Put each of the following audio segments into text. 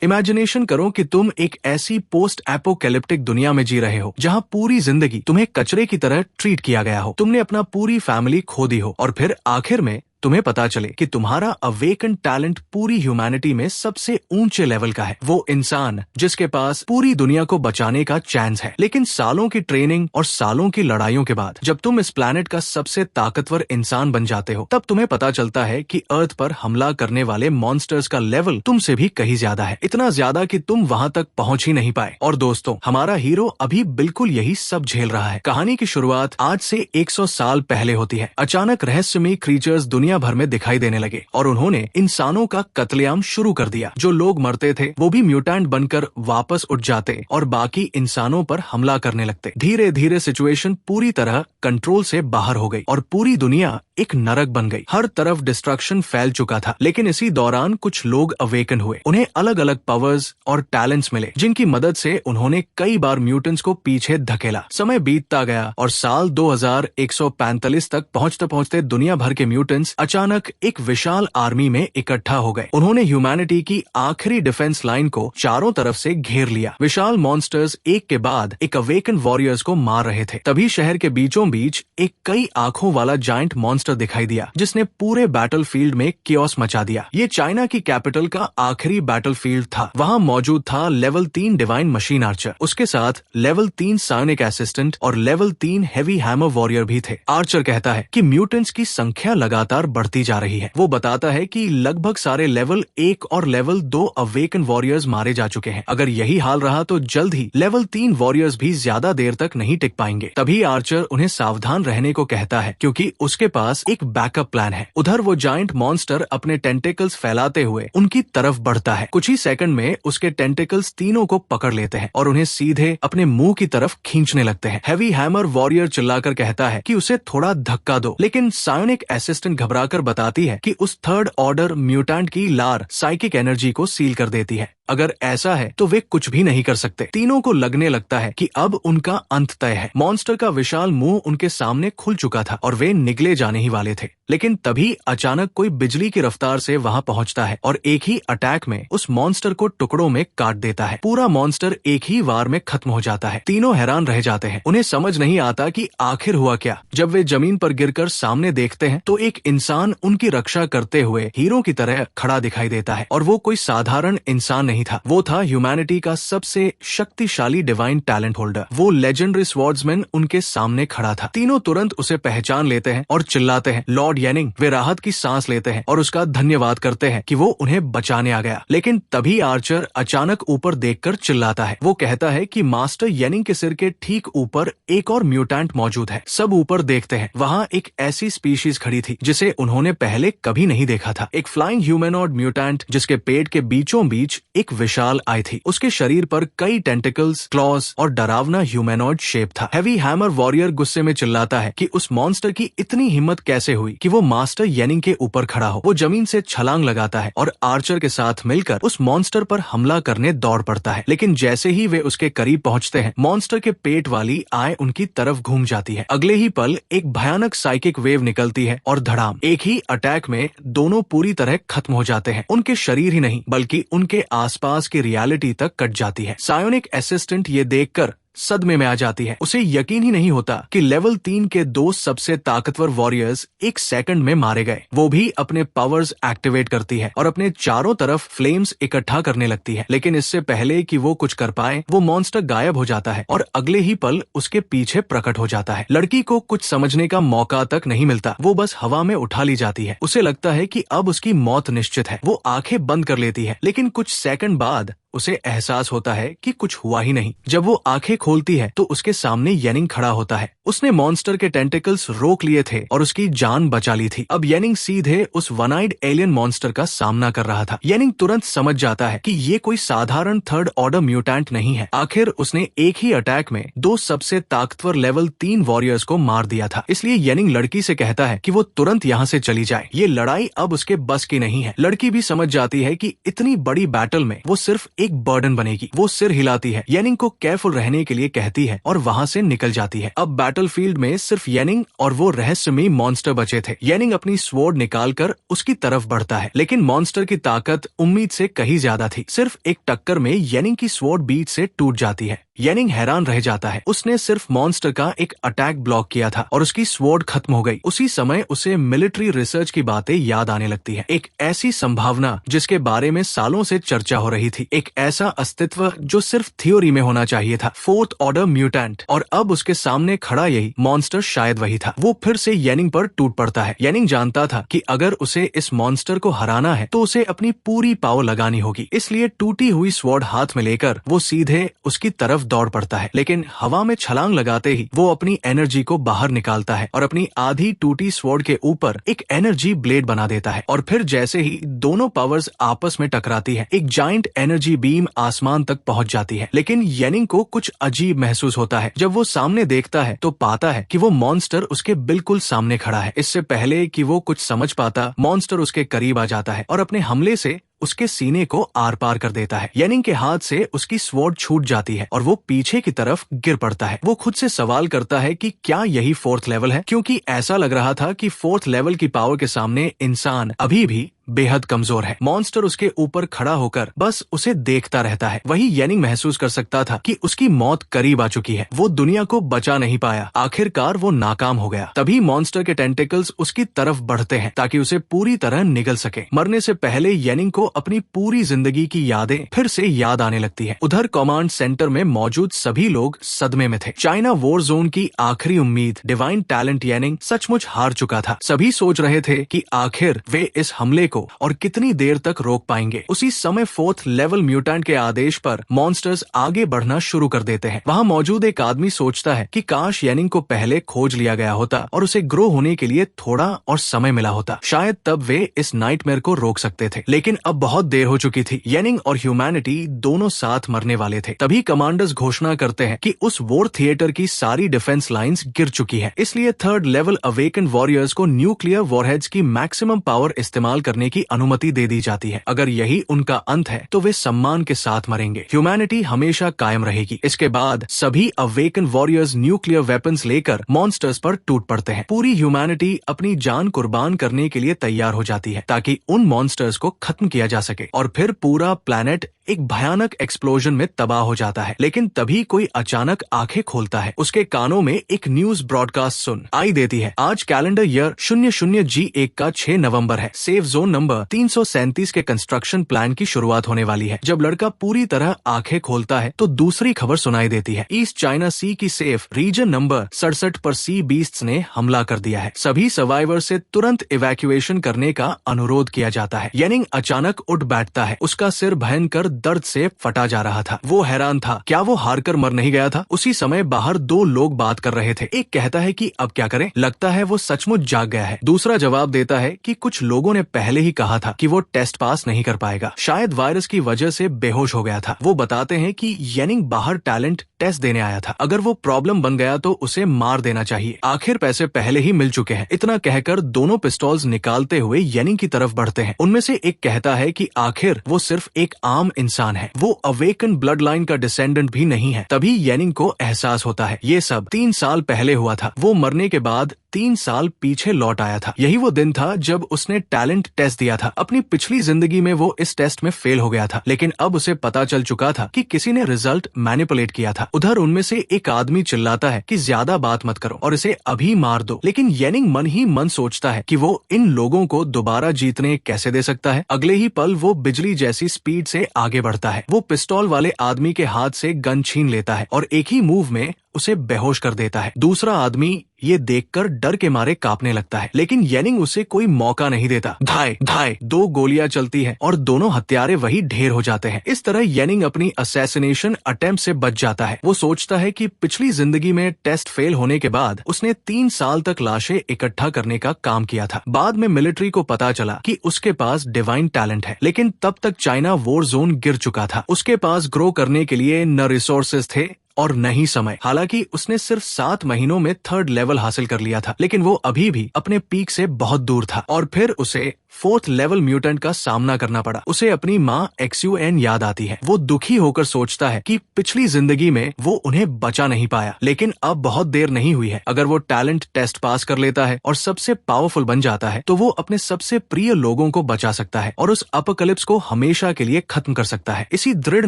Imagination करो कि तुम एक ऐसी पोस्ट एपोकैलिप्टिक दुनिया में जी रहे हो जहां पूरी जिंदगी तुम्हें कचरे की तरह ट्रीट किया गया हो। तुमने अपना पूरी फैमिली खो दी हो और फिर आखिर में तुम्हें पता चले कि तुम्हारा अवेकन टैलेंट पूरी ह्यूमैनिटी में सबसे ऊंचे लेवल का है। वो इंसान जिसके पास पूरी दुनिया को बचाने का चांस है। लेकिन सालों की ट्रेनिंग और सालों की लड़ाइयों के बाद जब तुम इस प्लैनेट का सबसे ताकतवर इंसान बन जाते हो, तब तुम्हें पता चलता है कि अर्थ पर हमला करने वाले मॉन्स्टर्स का लेवल तुमसे भी कहीं ज्यादा है। इतना ज्यादा कि तुम वहां तक पहुंच ही नहीं पाए। और दोस्तों, हमारा हीरो अभी बिल्कुल यही सब झेल रहा है। कहानी की शुरुआत आज से 100 साल पहले होती है। अचानक रहस्यमयी क्रीचर्स दुनिया भर में दिखाई देने लगे और उन्होंने इंसानों का कत्लेआम शुरू कर दिया। जो लोग मरते थे वो भी म्यूटेंट बनकर वापस उठ जाते और बाकी इंसानों पर हमला करने लगते। धीरे धीरे सिचुएशन पूरी तरह कंट्रोल से बाहर हो गई और पूरी दुनिया एक नरक बन गई। हर तरफ डिस्ट्रक्शन फैल चुका था। लेकिन इसी दौरान कुछ लोग अवेकन हुए। उन्हें अलग अलग पावर्स और टैलेंट्स मिले जिनकी मदद से उन्होंने कई बार म्यूटेंट्स को पीछे धकेला। समय बीतता गया और साल 2145 तक पहुंचते पहुंचते दुनिया भर के म्यूटेंट्स अचानक एक विशाल आर्मी में इकट्ठा हो गए। उन्होंने ह्यूमैनिटी की आखिरी डिफेंस लाइन को चारों तरफ से घेर लिया। विशाल मॉन्स्टर्स एक के बाद एक अवेकन वॉरियर्स को मार रहे थे। तभी शहर के बीचों बीच एक कई आंखों वाला जायंट मॉन्स्टर दिखाई दिया जिसने पूरे बैटलफील्ड में कियोस मचा दिया। ये चाइना की कैपिटल का आखिरी बैटलफील्ड था। वहां मौजूद था लेवल 3 डिवाइन मशीन आर्चर, उसके साथ लेवल 3 सायोनिक असिस्टेंट और लेवल 3 हेवी हैमर वॉरियर भी थे। आर्चर कहता है कि म्यूटेंट्स की संख्या लगातार बढ़ती जा रही है। वो बताता है कि लगभग सारे लेवल 1 और लेवल 2 अवेकन वॉरियर्स मारे जा चुके हैं। अगर यही हाल रहा तो जल्द ही लेवल 3 वॉरियर्स भी ज्यादा देर तक नहीं टिक पाएंगे। तभी आर्चर उन्हें सावधान रहने को कहता है क्योंकि उसके पास एक बैकअप प्लान है। उधर वो जायंट मॉन्स्टर अपने टेंटिकल्स फैलाते हुए उनकी तरफ बढ़ता है। कुछ ही सेकंड में उसके टेंटिकल्स तीनों को पकड़ लेते हैं और उन्हें सीधे अपने मुंह की तरफ खींचने लगते हैं। हेवी हैमर वॉरियर चिल्लाकर कहता है कि उसे थोड़ा धक्का दो, लेकिन सायोनिक असिस्टेंट घबराकर बताती है कि उस थर्ड ऑर्डर म्यूटेंट की लार साइकिक एनर्जी को सील कर देती है। अगर ऐसा है तो वे कुछ भी नहीं कर सकते। तीनों को लगने लगता है कि अब उनका अंत तय है। मॉन्स्टर का विशाल मुंह उनके सामने खुल चुका था और वे निगले जाने ही वाले थे। लेकिन तभी अचानक कोई बिजली की रफ्तार से वहां पहुंचता है और एक ही अटैक में उस मॉन्स्टर को टुकड़ों में काट देता है। पूरा मॉन्स्टर एक ही वार में खत्म हो जाता है। तीनों हैरान रह जाते हैं। उन्हें समझ नहीं आता कि आखिर हुआ क्या। जब वे जमीन पर गिरकर सामने देखते हैं तो एक इंसान उनकी रक्षा करते हुए हीरो की तरह खड़ा दिखाई देता है और वो कोई साधारण इंसान नहीं था। वो था ह्यूमैनिटी का सबसे शक्तिशाली डिवाइन टैलेंट होल्डर। वो लेजेंडरी स्वॉर्ड्समैन उनके सामने खड़ा था। तीनों तुरंत उसे पहचान लेते हैं और चिल्लाते हैं, लॉर्ड येनिंग। वे राहत की सांस लेते हैं और उसका धन्यवाद करते हैं कि वो उन्हें बचाने आ गया। लेकिन तभी आर्चर अचानक ऊपर देखकर चिल्लाता है। वो कहता है कि मास्टर येनिंग के सिर के ठीक ऊपर एक और म्यूटेंट मौजूद है। सब ऊपर देखते हैं। वहाँ एक ऐसी स्पीशीज खड़ी थी जिसे उन्होंने पहले कभी नहीं देखा था। एक फ्लाइंग ह्यूमैनॉइड म्यूटेंट जिसके पेट के बीचों बीच एक विशाल आई थी। उसके शरीर पर कई टेंटिकल्स, क्लॉज और डरावना ह्यूमैनॉइड शेप था। हेवी हैमर वॉरियर गुस्से में चिल्लाता है कि उस मॉन्स्टर की इतनी हिम्मत कैसे हुई कि वो मास्टर येनिंग के ऊपर खड़ा हो। वो जमीन से छलांग लगाता है और आर्चर के साथ मिलकर उस मॉन्स्टर पर हमला करने दौड़ पड़ता है। लेकिन जैसे ही वे उसके करीब पहुंचते हैं, मॉन्स्टर के पेट वाली आय उनकी तरफ घूम जाती है। अगले ही पल एक भयानक साइकिक वेव निकलती है और धड़ाम, एक ही अटैक में दोनों पूरी तरह खत्म हो जाते हैं। उनके शरीर ही नहीं बल्कि उनके आसपास की रियलिटी तक कट जाती है। सायोनिक असिस्टेंट ये देखकर सदमे में आ जाती है। उसे यकीन ही नहीं होता कि लेवल 3 के 2 सबसे ताकतवर वॉरियर्स एक सेकंड में मारे गए। वो भी अपने पावर्स एक्टिवेट करती है और अपने चारों तरफ फ्लेम्स इकट्ठा करने लगती है। लेकिन इससे पहले कि वो कुछ कर पाए, वो मॉन्स्टर गायब हो जाता है और अगले ही पल उसके पीछे प्रकट हो जाता है। लड़की को कुछ समझने का मौका तक नहीं मिलता। वो बस हवा में उठा ली जाती है। उसे लगता है कि अब उसकी मौत निश्चित है। वो आंखें बंद कर लेती है, लेकिन कुछ सेकंड बाद उसे एहसास होता है कि कुछ हुआ ही नहीं। जब वो आंखें खोलती है तो उसके सामने येनिंग खड़ा होता है। उसने मॉन्स्टर के टेंटिकल्स रोक लिए थे और उसकी जान बचा ली थी। अब येनिंग सीधे उस वन आइड एलियन मॉन्स्टर का सामना कर रहा था। येनिंग तुरंत समझ जाता है कि ये कोई साधारण थर्ड ऑर्डर म्यूटेंट नहीं है। आखिर उसने एक ही अटैक में 2 सबसे ताकतवर लेवल 3 वॉरियर्स को मार दिया था। इसलिए येनिंग लड़की से कहता है कि वो तुरंत यहाँ से चली जाए। ये लड़ाई अब उसके बस की नहीं है। लड़की भी समझ जाती है कि इतनी बड़ी बैटल में वो सिर्फ एक बर्डन बनेगी। वो सिर हिलाती है, येनिंग को केयरफुल रहने के लिए कहती है और वहाँ से निकल जाती है। अब बैटलफील्ड में सिर्फ येनिंग और वो रहस्यमयी मॉन्स्टर बचे थे। येनिंग अपनी स्वॉर्ड निकालकर उसकी तरफ बढ़ता है, लेकिन मॉन्स्टर की ताकत उम्मीद से कहीं ज्यादा थी। सिर्फ एक टक्कर में येनिंग की स्वॉर्ड बीच से टूट जाती है। येनिंग हैरान रह जाता है। उसने सिर्फ मॉन्स्टर का एक अटैक ब्लॉक किया था और उसकी स्वॉर्ड खत्म हो गई। उसी समय उसे मिलिट्री रिसर्च की बातें याद आने लगती है। एक ऐसी संभावना जिसके बारे में सालों से चर्चा हो रही थी, एक ऐसा अस्तित्व जो सिर्फ थ्योरी में होना चाहिए था, फोर्थ ऑर्डर म्यूटेंट। और अब उसके सामने खड़ा यही मॉन्स्टर शायद वही था। वो फिर से येनिंग पर टूट पड़ता है। येनिंग जानता था कि अगर उसे इस मॉन्स्टर को हराना है तो उसे अपनी पूरी पावर लगानी होगी, इसलिए टूटी हुई स्वॉर्ड हाथ में लेकर वो सीधे उसकी तरफ दौड़ पड़ता है। लेकिन हवा में छलांग लगाते ही वो अपनी एनर्जी को बाहर निकालता है और अपनी आधी टूटी स्वॉर्ड के ऊपर एक एनर्जी ब्लेड बना देता है। और फिर जैसे ही दोनों पावर्स आपस में टकराती है, एक जाइंट एनर्जी बीम आसमान तक पहुंच जाती है। लेकिन येनिंग को कुछ अजीब महसूस होता है। जब वो सामने देखता है तो पाता है कि वो मॉन्स्टर उसके बिल्कुल सामने खड़ा है। इससे पहले कि वो कुछ समझ पाता, मॉन्स्टर उसके करीब आ जाता है और अपने हमले से उसके सीने को आर पार कर देता है। येनिंग के हाथ से उसकी स्वॉर्ड छूट जाती है और वो पीछे की तरफ गिर पड़ता है। वो खुद से सवाल करता है कि क्या यही फोर्थ लेवल है, क्योंकि ऐसा लग रहा था कि फोर्थ लेवल की पावर के सामने इंसान अभी भी बेहद कमजोर है। मॉन्स्टर उसके ऊपर खड़ा होकर बस उसे देखता रहता है। वही येनिंग महसूस कर सकता था कि उसकी मौत करीब आ चुकी है। वो दुनिया को बचा नहीं पाया, आखिरकार वो नाकाम हो गया। तभी मॉन्स्टर के टेंटिकल्स उसकी तरफ बढ़ते हैं ताकि उसे पूरी तरह निगल सके। मरने से पहले येनिंग को अपनी पूरी जिंदगी की यादें फिर से याद आने लगती है। उधर कमांड सेंटर में मौजूद सभी लोग सदमे में थे। चाइना वॉर जोन की आखिरी उम्मीद डिवाइन टैलेंट येनिंग सचमुच हार चुका था। सभी सोच रहे थे कि आखिर वे इस हमले को और कितनी देर तक रोक पाएंगे। उसी समय फोर्थ लेवल म्यूटेंट के आदेश पर मॉन्स्टर्स आगे बढ़ना शुरू कर देते हैं। वहाँ मौजूद एक आदमी सोचता है कि काश येनिंग को पहले खोज लिया गया होता और उसे ग्रो होने के लिए थोड़ा और समय मिला होता, शायद तब वे इस नाइटमेयर को रोक सकते थे। लेकिन अब बहुत देर हो चुकी थी। येनिंग और ह्यूमैनिटी दोनों साथ मरने वाले थे। तभी कमांडर्स घोषणा करते हैं कि उस वॉर थिएटर की सारी डिफेंस लाइंस गिर चुकी है, इसलिए थर्ड लेवल अवेकन वॉरियर्स को न्यूक्लियर वॉरहेड्स की मैक्सिमम पावर इस्तेमाल करने की अनुमति दे दी जाती है। अगर यही उनका अंत है तो वे सम्मान के साथ मरेंगे। ह्यूमैनिटी हमेशा कायम रहेगी। इसके बाद सभी अवेकन वॉरियर्स न्यूक्लियर वेपन्स लेकर मॉन्स्टर्स पर टूट पड़ते हैं। पूरी ह्यूमैनिटी अपनी जान कुर्बान करने के लिए तैयार हो जाती है ताकि उन मॉन्स्टर्स को खत्म किया जा सके। और फिर पूरा प्लैनेट एक भयानक एक्सप्लोजन में तबाह हो जाता है। लेकिन तभी कोई अचानक आंखें खोलता है। उसके कानों में एक न्यूज ब्रॉडकास्ट सुन आई देती है। आज कैलेंडर ईयर 00G1 का 6 नवंबर है। सेफ जोन नंबर 337 के कंस्ट्रक्शन प्लान की शुरुआत होने वाली है। जब लड़का पूरी तरह आंखें खोलता है तो दूसरी खबर सुनाई देती है। ईस्ट चाइना सी की सेफ रीजन नंबर 67 पर सी बीस्ट्स ने हमला कर दिया है। सभी सर्वाइवर से तुरंत इवैक्यूएशन करने का अनुरोध किया जाता है। येनिंग अचानक उठ बैठता है। उसका सिर भयंकर दर्द से फटा जा रहा था। वो हैरान था, क्या वो हारकर मर नहीं गया था? उसी समय बाहर दो लोग बात कर रहे थे। एक कहता है कि अब क्या करें, लगता है वो सचमुच जाग गया है। दूसरा जवाब देता है कि कुछ लोगों ने पहले ही कहा था कि वो टेस्ट पास नहीं कर पाएगा, शायद वायरस की वजह से बेहोश हो गया था। वो बताते हैं कि येनिंग बाहर टैलेंट टेस्ट देने आया था, अगर वो प्रॉब्लम बन गया तो उसे मार देना चाहिए। आखिर पैसे पहले ही मिल चुके हैं। इतना कहकर दोनों पिस्तौल्स निकालते हुए येनिंग की तरफ बढ़ते हैं। उनमें से एक कहता है कि आखिर वो सिर्फ एक आम इंसान है, वो अवेकन ब्लड लाइन का डिसेंडेंट भी नहीं है। तभी येनिंग को एहसास होता है ये सब 3 साल पहले हुआ था। वो मरने के बाद 3 साल पीछे लौट आया था। यही वो दिन था जब उसने टैलेंट टेस्ट दिया था। अपनी पिछली जिंदगी में वो इस टेस्ट में फेल हो गया था, लेकिन अब उसे पता चल चुका था कि किसी ने रिजल्ट मैनिपुलेट किया था। उधर उनमें से एक आदमी चिल्लाता है कि ज्यादा बात मत करो और इसे अभी मार दो। लेकिन येनिंग मन ही मन सोचता है कि वो इन लोगों को दोबारा जीतने कैसे दे सकता है। अगले ही पल वो बिजली जैसी स्पीड से आगे बढ़ता है। वो पिस्तौल वाले आदमी के हाथ से गन छीन लेता है और एक ही मूव में उसे बेहोश कर देता है। दूसरा आदमी ये देखकर डर के मारे कांपने लगता है, लेकिन येनिंग उसे कोई मौका नहीं देता। धाय धाय 2 गोलियां चलती हैं और दोनों हत्यारे वही ढेर हो जाते हैं। इस तरह येनिंग अपनी असैसिनेशन अटेम्प्ट से बच जाता है। वो सोचता है कि पिछली जिंदगी में टेस्ट फेल होने के बाद उसने 3 साल तक लाशें इकट्ठा करने का काम किया था। बाद में मिलिट्री को पता चला कि उसके पास डिवाइन टैलेंट है, लेकिन तब तक चाइना वॉर जोन गिर चुका था। उसके पास ग्रो करने के लिए न रिसोर्सेज थे और नहीं समय। हालांकि उसने सिर्फ 7 महीनों में 3rd लेवल हासिल कर लिया था, लेकिन वो अभी भी अपने पीक से बहुत दूर था। और फिर उसे 4th लेवल म्यूटेंट का सामना करना पड़ा। उसे अपनी माँ XUN याद आती है। वो दुखी होकर सोचता है कि पिछली जिंदगी में वो उन्हें बचा नहीं पाया, लेकिन अब बहुत देर नहीं हुई है। अगर वो टैलेंट टेस्ट पास कर लेता है और सबसे पावरफुल बन जाता है तो वो अपने सबसे प्रिय लोगों को बचा सकता है और उस अपकलिप्स को हमेशा के लिए खत्म कर सकता है। इसी दृढ़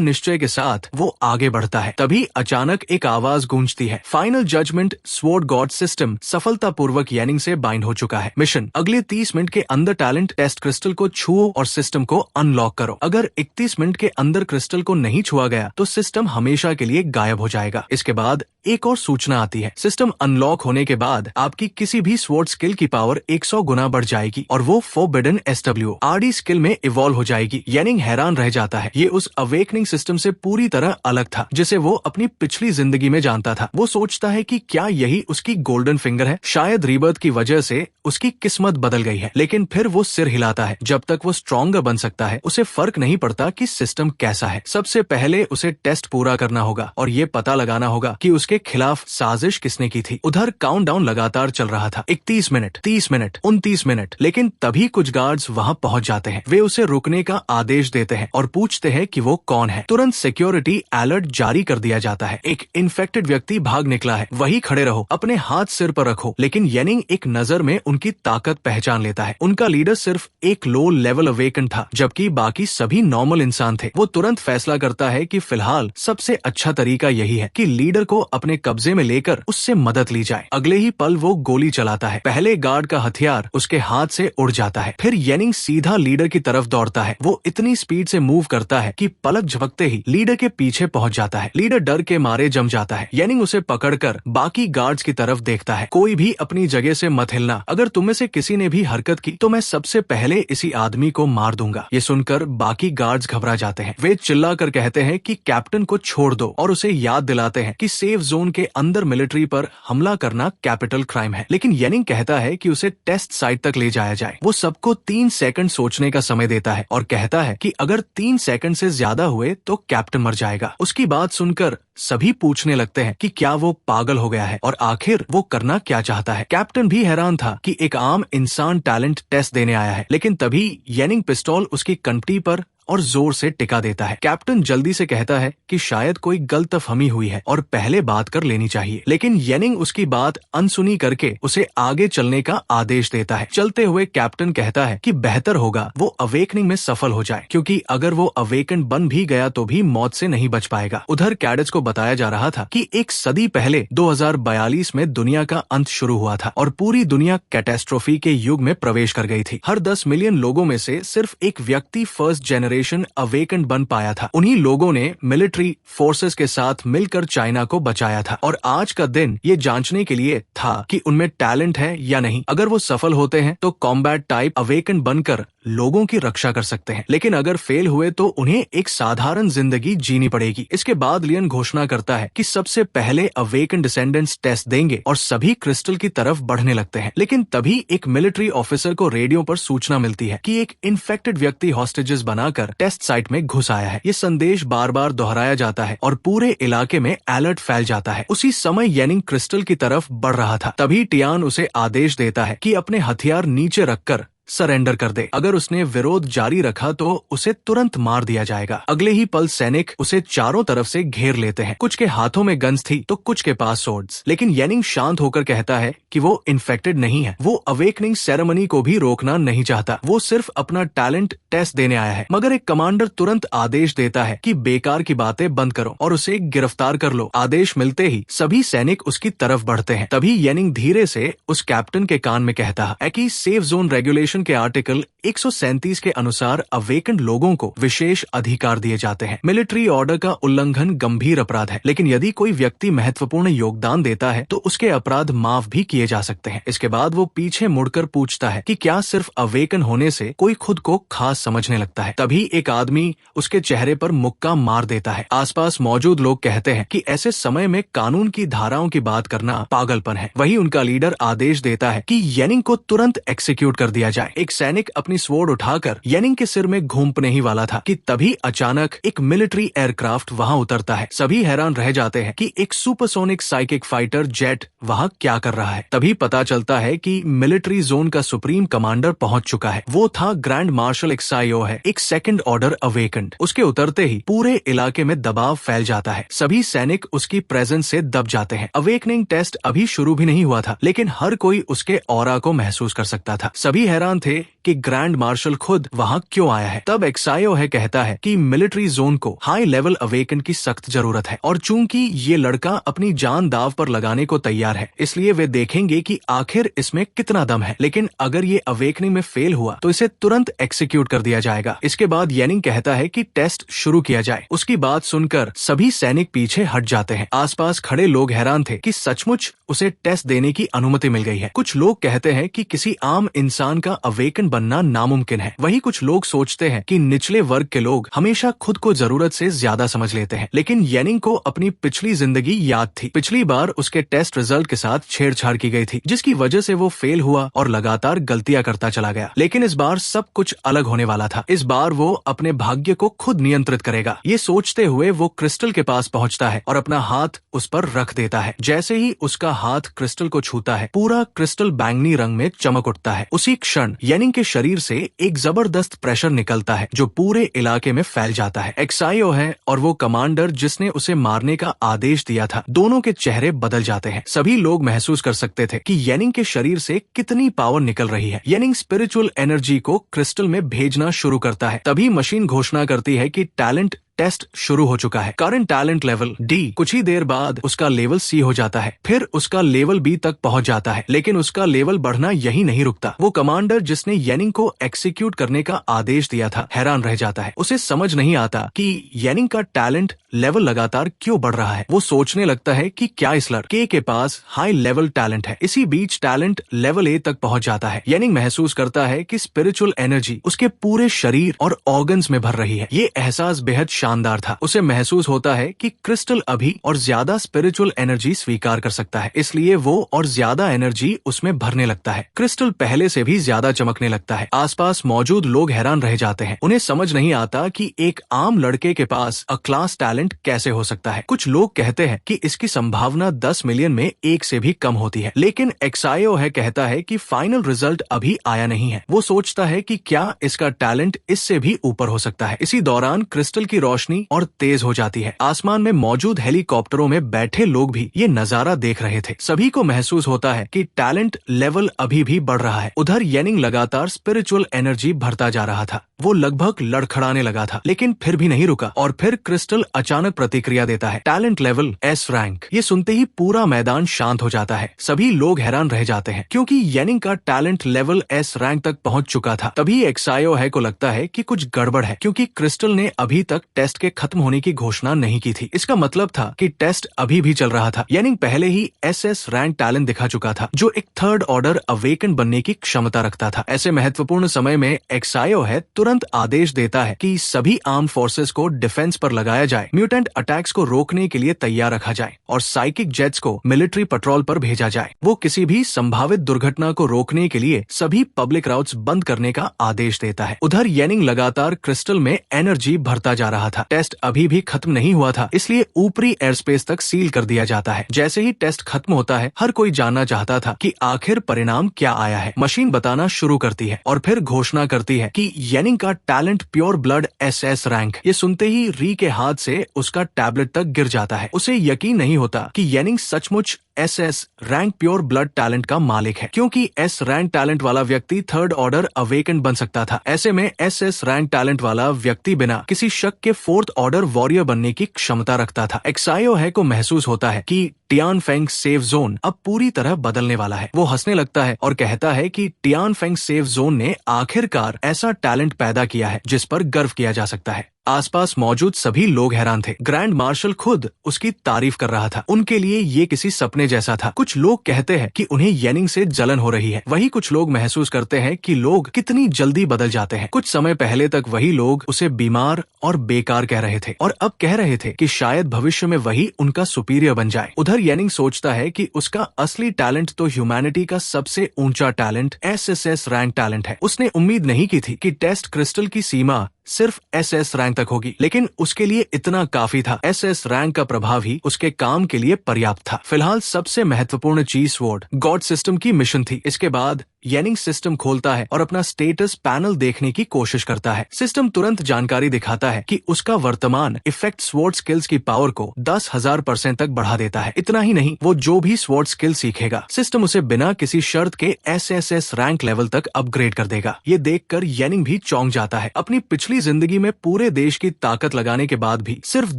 निश्चय के साथ वो आगे बढ़ता है। तभी अचानक एक आवाज गूंजती है, final judgement sword god system सफलतापूर्वक येनिंग से बाइंड हो चुका है। मिशन, अगले 30 मिनट के अंदर टैलेंट टेस्ट क्रिस्टल को छुओ और सिस्टम को अनलॉक करो। अगर 31 मिनट के अंदर क्रिस्टल को नहीं छुआ गया तो सिस्टम हमेशा के लिए गायब हो जाएगा। इसके बाद एक और सूचना आती है, सिस्टम अनलॉक होने के बाद आपकी किसी भी स्वॉर्ड स्किल की पावर 100 गुना बढ़ जाएगी और वो फोरबिडन SW RD स्किल में इवॉल्व हो जाएगी। येनिंग हैरान रह जाता है। ये उस अवेकनिंग सिस्टम से पूरी तरह अलग था जिसे वो अपनी पिछली जिंदगी में जानता था। वो सोचता है कि क्या यही उसकी गोल्डन फिंगर है? शायद रीबर्थ की वजह से उसकी किस्मत बदल गई है। लेकिन फिर वो सिर हिलाता है। जब तक वो स्ट्रॉन्गर बन सकता है उसे फर्क नहीं पड़ता कि सिस्टम कैसा है। सबसे पहले उसे टेस्ट पूरा करना होगा और ये पता लगाना होगा कि उसके खिलाफ साजिश किसने की थी। उधर काउंटडाउन लगातार चल रहा था, 31 मिनट, 30 मिनट, 29 मिनट। लेकिन तभी कुछ गार्ड्स वहां पहुंच जाते हैं। वे उसे रुकने का आदेश देते हैं और पूछते हैं कि वो कौन है। तुरंत सिक्योरिटी अलर्ट जारी कर दिया जाता है। एक इन्फेक्टेड व्यक्ति भाग निकला है, वहीं खड़े रहो, अपने हाथ सिर पर रखो। लेकिन येनिंग एक नजर में उनकी ताकत पहचान लेता है। उनका लीडर सिर्फ एक लो लेवल अवेकन था, जबकि बाकी सभी नॉर्मल इंसान थे। वो तुरंत फैसला करता है कि फिलहाल सबसे अच्छा तरीका यही है कि लीडर को अपने कब्जे में लेकर उससे मदद ली जाए। अगले ही पल वो गोली चलाता है। पहले गार्ड का हथियार उसके हाथ से उड़ जाता है। फिर येनिंग सीधा लीडर की तरफ दौड़ता है। वो इतनी स्पीड से मूव करता है कि पलक झपकते ही लीडर के पीछे पहुंच जाता है। लीडर डर के मारे जम जाता है। येनिंग उसे पकड़कर बाकी गार्ड्स की तरफ देखता है। कोई भी अपनी जगह से मत हिलना। अगर तुम में से किसी ने भी हरकत की तो मैं सबसे पहले इसी आदमी को मार दूंगा। ये सुनकर बाकी गार्ड्स घबरा जाते हैं। वे चिल्लाकर कहते हैं कि कैप्टन को छोड़ दो और उसे याद दिलाते हैं कि सेफ जोन के अंदर मिलिट्री पर हमला करना कैपिटल क्राइम है। लेकिन येनिंग कहता है कि उसे टेस्ट साइट तक ले जाया जाए। वो सबको 3 सेकंड सोचने का समय देता है और कहता है कि अगर 3 सेकंड से ज्यादा हुए तो कैप्टन मर जाएगा। उसकी बात सुनकर सभी पूछने लगते हैं कि क्या वो पागल हो गया है और आखिर वो करना क्या चाहता है। कैप्टन भी हैरान था कि एक आम इंसान टैलेंट टेस्ट देने आया है। लेकिन तभी येनिंग पिस्तौल उसकी कंठी पर और जोर से टिका देता है। कैप्टन जल्दी से कहता है कि शायद कोई गलतफहमी हुई है और पहले बात कर लेनी चाहिए। लेकिन येनिंग उसकी बात अनसुनी करके उसे आगे चलने का आदेश देता है। चलते हुए कैप्टन कहता है कि बेहतर होगा वो अवेकनिंग में सफल हो जाए, क्योंकि अगर वो अवेकन बन भी गया तो भी मौत से नहीं बच पाएगा। उधर कैडेट्स को बताया जा रहा था कि एक सदी पहले 2042 में दुनिया का अंत शुरू हुआ था और पूरी दुनिया कैटेस्ट्रोफी के युग में प्रवेश कर गई थी। हर 10 मिलियन लोगों में से सिर्फ एक व्यक्ति फर्स्ट जनरेशन अवेकन बन पाया था। उन्हीं लोगों ने मिलिट्री फोर्सेस के साथ मिलकर चाइना को बचाया था और आज का दिन ये जांचने के लिए था कि उनमें टैलेंट है या नहीं। अगर वो सफल होते हैं तो कॉम्बैट टाइप अवेकन बनकर लोगों की रक्षा कर सकते हैं, लेकिन अगर फेल हुए तो उन्हें एक साधारण जिंदगी जीनी पड़ेगी। इसके बाद लियन घोषणा करता है कि सबसे पहले अवेकन डिसेंडेंट्स टेस्ट देंगे और सभी क्रिस्टल की तरफ बढ़ने लगते हैं। लेकिन तभी एक मिलिट्री ऑफिसर को रेडियो पर सूचना मिलती है कि एक इन्फेक्टेड व्यक्ति हॉस्टेजेस बनाकर टेस्ट साइट में घुस आया है। ये संदेश बार बार दोहराया जाता है और पूरे इलाके में अलर्ट फैल जाता है। उसी समय येनिंग क्रिस्टल की तरफ बढ़ रहा था। तभी टियान उसे आदेश देता है कि अपने हथियार नीचे रखकर सरेंडर कर दे। अगर उसने विरोध जारी रखा तो उसे तुरंत मार दिया जाएगा। अगले ही पल सैनिक उसे चारों तरफ से घेर लेते हैं। कुछ के हाथों में गन्स थी तो कुछ के पास सोर्ड्स। लेकिन येनिंग शांत होकर कहता है कि वो इन्फेक्टेड नहीं है। वो अवेकनिंग सेरेमनी को भी रोकना नहीं चाहता। वो सिर्फ अपना टैलेंट टेस्ट देने आया है। मगर एक कमांडर तुरंत आदेश देता है कि बेकार की बातें बंद करो और उसे गिरफ्तार कर लो। आदेश मिलते ही सभी सैनिक उसकी तरफ बढ़ते हैं। तभी येनिंग धीरे से उस कैप्टन के कान में कहता है कि सेफ जोन रेगुलेशन के आर्टिकल 137 के अनुसार अवेकन लोगों को विशेष अधिकार दिए जाते हैं। मिलिट्री ऑर्डर का उल्लंघन गंभीर अपराध है, लेकिन यदि कोई व्यक्ति महत्वपूर्ण योगदान देता है तो उसके अपराध माफ भी किए जा सकते हैं। इसके बाद वो पीछे मुड़कर पूछता है कि क्या सिर्फ अवेकन होने से कोई खुद को खास समझने लगता है। तभी एक आदमी उसके चेहरे पर मुक्का मार देता है। आसपास मौजूद लोग कहते हैं कि ऐसे समय में कानून की धाराओं की बात करना पागलपन है। वही उनका लीडर आदेश देता है कि येनिंग को तुरंत एक्सिक्यूट कर दिया जाए। जाए। एक सैनिक अपनी स्वॉर्ड उठाकर येनिंग के सिर में घूंपने ही वाला था कि तभी अचानक एक मिलिट्री एयरक्राफ्ट वहां उतरता है। सभी हैरान रह जाते हैं कि एक सुपरसोनिक साइकिक फाइटर जेट वहां क्या कर रहा है। तभी पता चलता है कि मिलिट्री जोन का सुप्रीम कमांडर पहुंच चुका है। वो था ग्रैंड मार्शल एक्साइओ है, एक सेकंड ऑर्डर अवेकेंड। उसके उतरते ही पूरे इलाके में दबाव फैल जाता है। सभी सैनिक उसकी प्रेजेंस से दब जाते हैं। अवेकनिंग टेस्ट अभी शुरू भी नहीं हुआ था, लेकिन हर कोई उसके ऑरा को महसूस कर सकता था। सभी हैरान थे कि ग्रैंड मार्शल खुद वहां क्यों आया है। तब एक्साइओ है कहता है कि मिलिट्री जोन को हाई लेवल अवेकन की सख्त जरूरत है, और चूंकि ये लड़का अपनी जान दाव पर लगाने को तैयार है, इसलिए वे देखेंगे कि आखिर इसमें कितना दम है। लेकिन अगर ये अवेकनिंग में फेल हुआ तो इसे तुरंत एक्सिक्यूट कर दिया जाएगा। इसके बाद येनिंग कहता है कि टेस्ट शुरू किया जाए। उसकी बात सुनकर सभी सैनिक पीछे हट जाते हैं। आसपास खड़े लोग हैरान थे कि सचमुच उसे टेस्ट देने की अनुमति मिल गई है। कुछ लोग कहते हैं कि किसी आम इंसान का अवेकन बनना नामुमकिन है। वहीं कुछ लोग सोचते हैं कि निचले वर्ग के लोग हमेशा खुद को जरूरत से ज्यादा समझ लेते हैं। लेकिन येनिंग को अपनी पिछली जिंदगी याद थी। पिछली बार उसके टेस्ट रिजल्ट के साथ छेड़छाड़ की गई थी, जिसकी वजह से वो फेल हुआ और लगातार गलतियां करता चला गया। लेकिन इस बार सब कुछ अलग होने वाला था। इस बार वो अपने भाग्य को खुद नियंत्रित करेगा। ये सोचते हुए वो क्रिस्टल के पास पहुंचता है और अपना हाथ उस पर रख देता है। जैसे ही उसका हाथ क्रिस्टल को छूता है, पूरा क्रिस्टल बैंगनी रंग में चमक उठता है। उसी क्षण येनिंग के शरीर से एक जबरदस्त प्रेशर निकलता है जो पूरे इलाके में फैल जाता है। एक्साइओ है और वो कमांडर जिसने उसे मारने का आदेश दिया था, दोनों के चेहरे बदल जाते हैं। सभी लोग महसूस कर सकते थे कि येनिंग के शरीर से कितनी पावर निकल रही है। येनिंग स्पिरिचुअल एनर्जी को क्रिस्टल में भेजना शुरू करता है। तभी मशीन घोषणा करती है कि टैलेंट टेस्ट शुरू हो चुका है। Current talent level D। कुछ ही देर बाद उसका लेवल C हो जाता है, फिर उसका लेवल B तक पहुंच जाता है। लेकिन उसका लेवल बढ़ना यही नहीं रुकता। वो कमांडर जिसने येनिंग को एक्सिक्यूट करने का आदेश दिया था हैरान रह जाता है। उसे समझ नहीं आता कि येनिंग का टैलेंट लेवल लगातार क्यों बढ़ रहा है। वो सोचने लगता है कि क्या इस लड़के के पास हाई लेवल टैलेंट है। इसी बीच टैलेंट लेवल A तक पहुंच जाता है। येनिंग महसूस करता है कि स्पिरिचुअल एनर्जी उसके पूरे शरीर और ऑर्गन्स में भर रही है। ये एहसास बेहद शानदार था। उसे महसूस होता है कि क्रिस्टल अभी और ज्यादा स्पिरिचुअल एनर्जी स्वीकार कर सकता है, इसलिए वो और ज्यादा एनर्जी उसमें भरने लगता है। क्रिस्टल पहले से भी ज्यादा चमकने लगता है। आसपास मौजूद लोग हैरान रह जाते हैं। उन्हें समझ नहीं आता कि एक आम लड़के के पास अ क्लास टैलेंट कैसे हो सकता है। कुछ लोग कहते हैं कि इसकी संभावना 10 मिलियन में 1 से भी कम होती है। लेकिन एक्साइओ है कहता है कि फाइनल रिजल्ट अभी आया नहीं है। वो सोचता है कि क्या इसका टैलेंट इससे भी ऊपर हो सकता है। इसी दौरान क्रिस्टल की रोशनी और तेज हो जाती है। आसमान में मौजूद हेलीकॉप्टरों में बैठे लोग भी ये नजारा देख रहे थे। सभी को महसूस होता है कि टैलेंट लेवल अभी भी बढ़ रहा है। उधर येनिंग लगातार स्पिरिचुअल एनर्जी भरता जा रहा था। वो लगभग लड़खड़ाने लगा था, लेकिन फिर भी नहीं रुका और फिर क्रिस्टल अचानक प्रतिक्रिया देता है। Talent level S rank. ये सुनते ही पूरा मैदान शांत हो जाता है। सभी लोग हैरान रह जाते हैं क्योंकि येनिंग का टैलेंट लेवल S रैंक तक पहुंच चुका था। तभी एक्साइओ है को लगता है कि कुछ गड़बड़ है, क्योंकि क्रिस्टल ने अभी तक टेस्ट के खत्म होने की घोषणा नहीं की थी। इसका मतलब था कि टेस्ट अभी भी चल रहा था। येनिंग पहले ही SS रैंक टैलेंट दिखा चुका था, जो एक थर्ड ऑर्डर अवेकन बनने की क्षमता रखता था। ऐसे महत्वपूर्ण समय में एक्साइओ है तुरंत आदेश देता है कि सभी आर्म फोर्सेस को डिफेंस पर लगाया जाए, म्यूटेंट अटैक्स को रोकने के लिए तैयार रखा जाए और साइकिक जेट्स को मिलिट्री पेट्रोल पर भेजा जाए। वो किसी भी संभावित दुर्घटना को रोकने के लिए सभी पब्लिक राउट्स बंद करने का आदेश देता है। उधर येनिंग लगातार क्रिस्टल में एनर्जी भरता जा रहा था। टेस्ट अभी भी खत्म नहीं हुआ था, इसलिए ऊपरी एयर स्पेस तक सील कर दिया जाता है। जैसे ही टेस्ट खत्म होता है, हर कोई जानना चाहता था कि आखिर परिणाम क्या आया है। मशीन बताना शुरू करती है और फिर घोषणा करती है कि येनिंग का talent pure blood SS rank. ये सुनते ही री के हाथ से उसका टैबलेट तक गिर जाता है। उसे यकीन नहीं होता कि येनिंग सचमुच SS rank pure blood talent का मालिक है, क्योंकि S रैंक टैलेंट वाला व्यक्ति थर्ड ऑर्डर अवेकन बन सकता था। ऐसे में SS रैंक टैलेंट वाला व्यक्ति बिना किसी शक के फोर्थ ऑर्डर वॉरियर बनने की क्षमता रखता था। एक्साइओ है को महसूस होता है कि टियानफेंग सेफ जोन अब पूरी तरह बदलने वाला है। वो हंसने लगता है और कहता है कि टियानफेंग सेफ जोन ने आखिरकार ऐसा टैलेंट पैदा किया है जिस पर गर्व किया जा सकता है। आसपास मौजूद सभी लोग हैरान थे। ग्रैंड मार्शल खुद उसकी तारीफ कर रहा था। उनके लिए ये किसी सपने जैसा था। कुछ लोग कहते हैं कि उन्हें येनिंग से जलन हो रही है। वही कुछ लोग महसूस करते हैं कि लोग कितनी जल्दी बदल जाते हैं। कुछ समय पहले तक वही लोग उसे बीमार और बेकार कह रहे थे और अब कह रहे थे कि शायद भविष्य में वही उनका सुपीरियर बन जाए। उधर येनिंग सोचता है कि उसका असली टैलेंट तो ह्यूमैनिटी का सबसे ऊंचा टैलेंट एसएसएस रैंक टैलेंट है। उसने उम्मीद नहीं की थी कि टेस्ट क्रिस्टल की सीमा सिर्फ एसएस रैंक तक होगी, लेकिन उसके लिए इतना काफी था। एसएस रैंक का प्रभाव ही उसके काम के लिए पर्याप्त था। फिलहाल सबसे महत्वपूर्ण चीज स्वॉर्ड गॉड सिस्टम की मिशन थी। इसके बाद येनिंग सिस्टम खोलता है और अपना स्टेटस पैनल देखने की कोशिश करता है। सिस्टम तुरंत जानकारी दिखाता है कि उसका वर्तमान इफेक्ट स्वॉर्ड स्किल्स की पावर को 10,000% तक बढ़ा देता है। इतना ही नहीं, वो जो भी स्वॉर्ड स्किल सीखेगा, सिस्टम उसे बिना किसी शर्त के एसएसएस रैंक लेवल तक अपग्रेड कर देगा। ये देखकर येनिंग भी चौंक जाता है। अपनी पिछली जिंदगी में पूरे देश की ताकत लगाने के बाद भी सिर्फ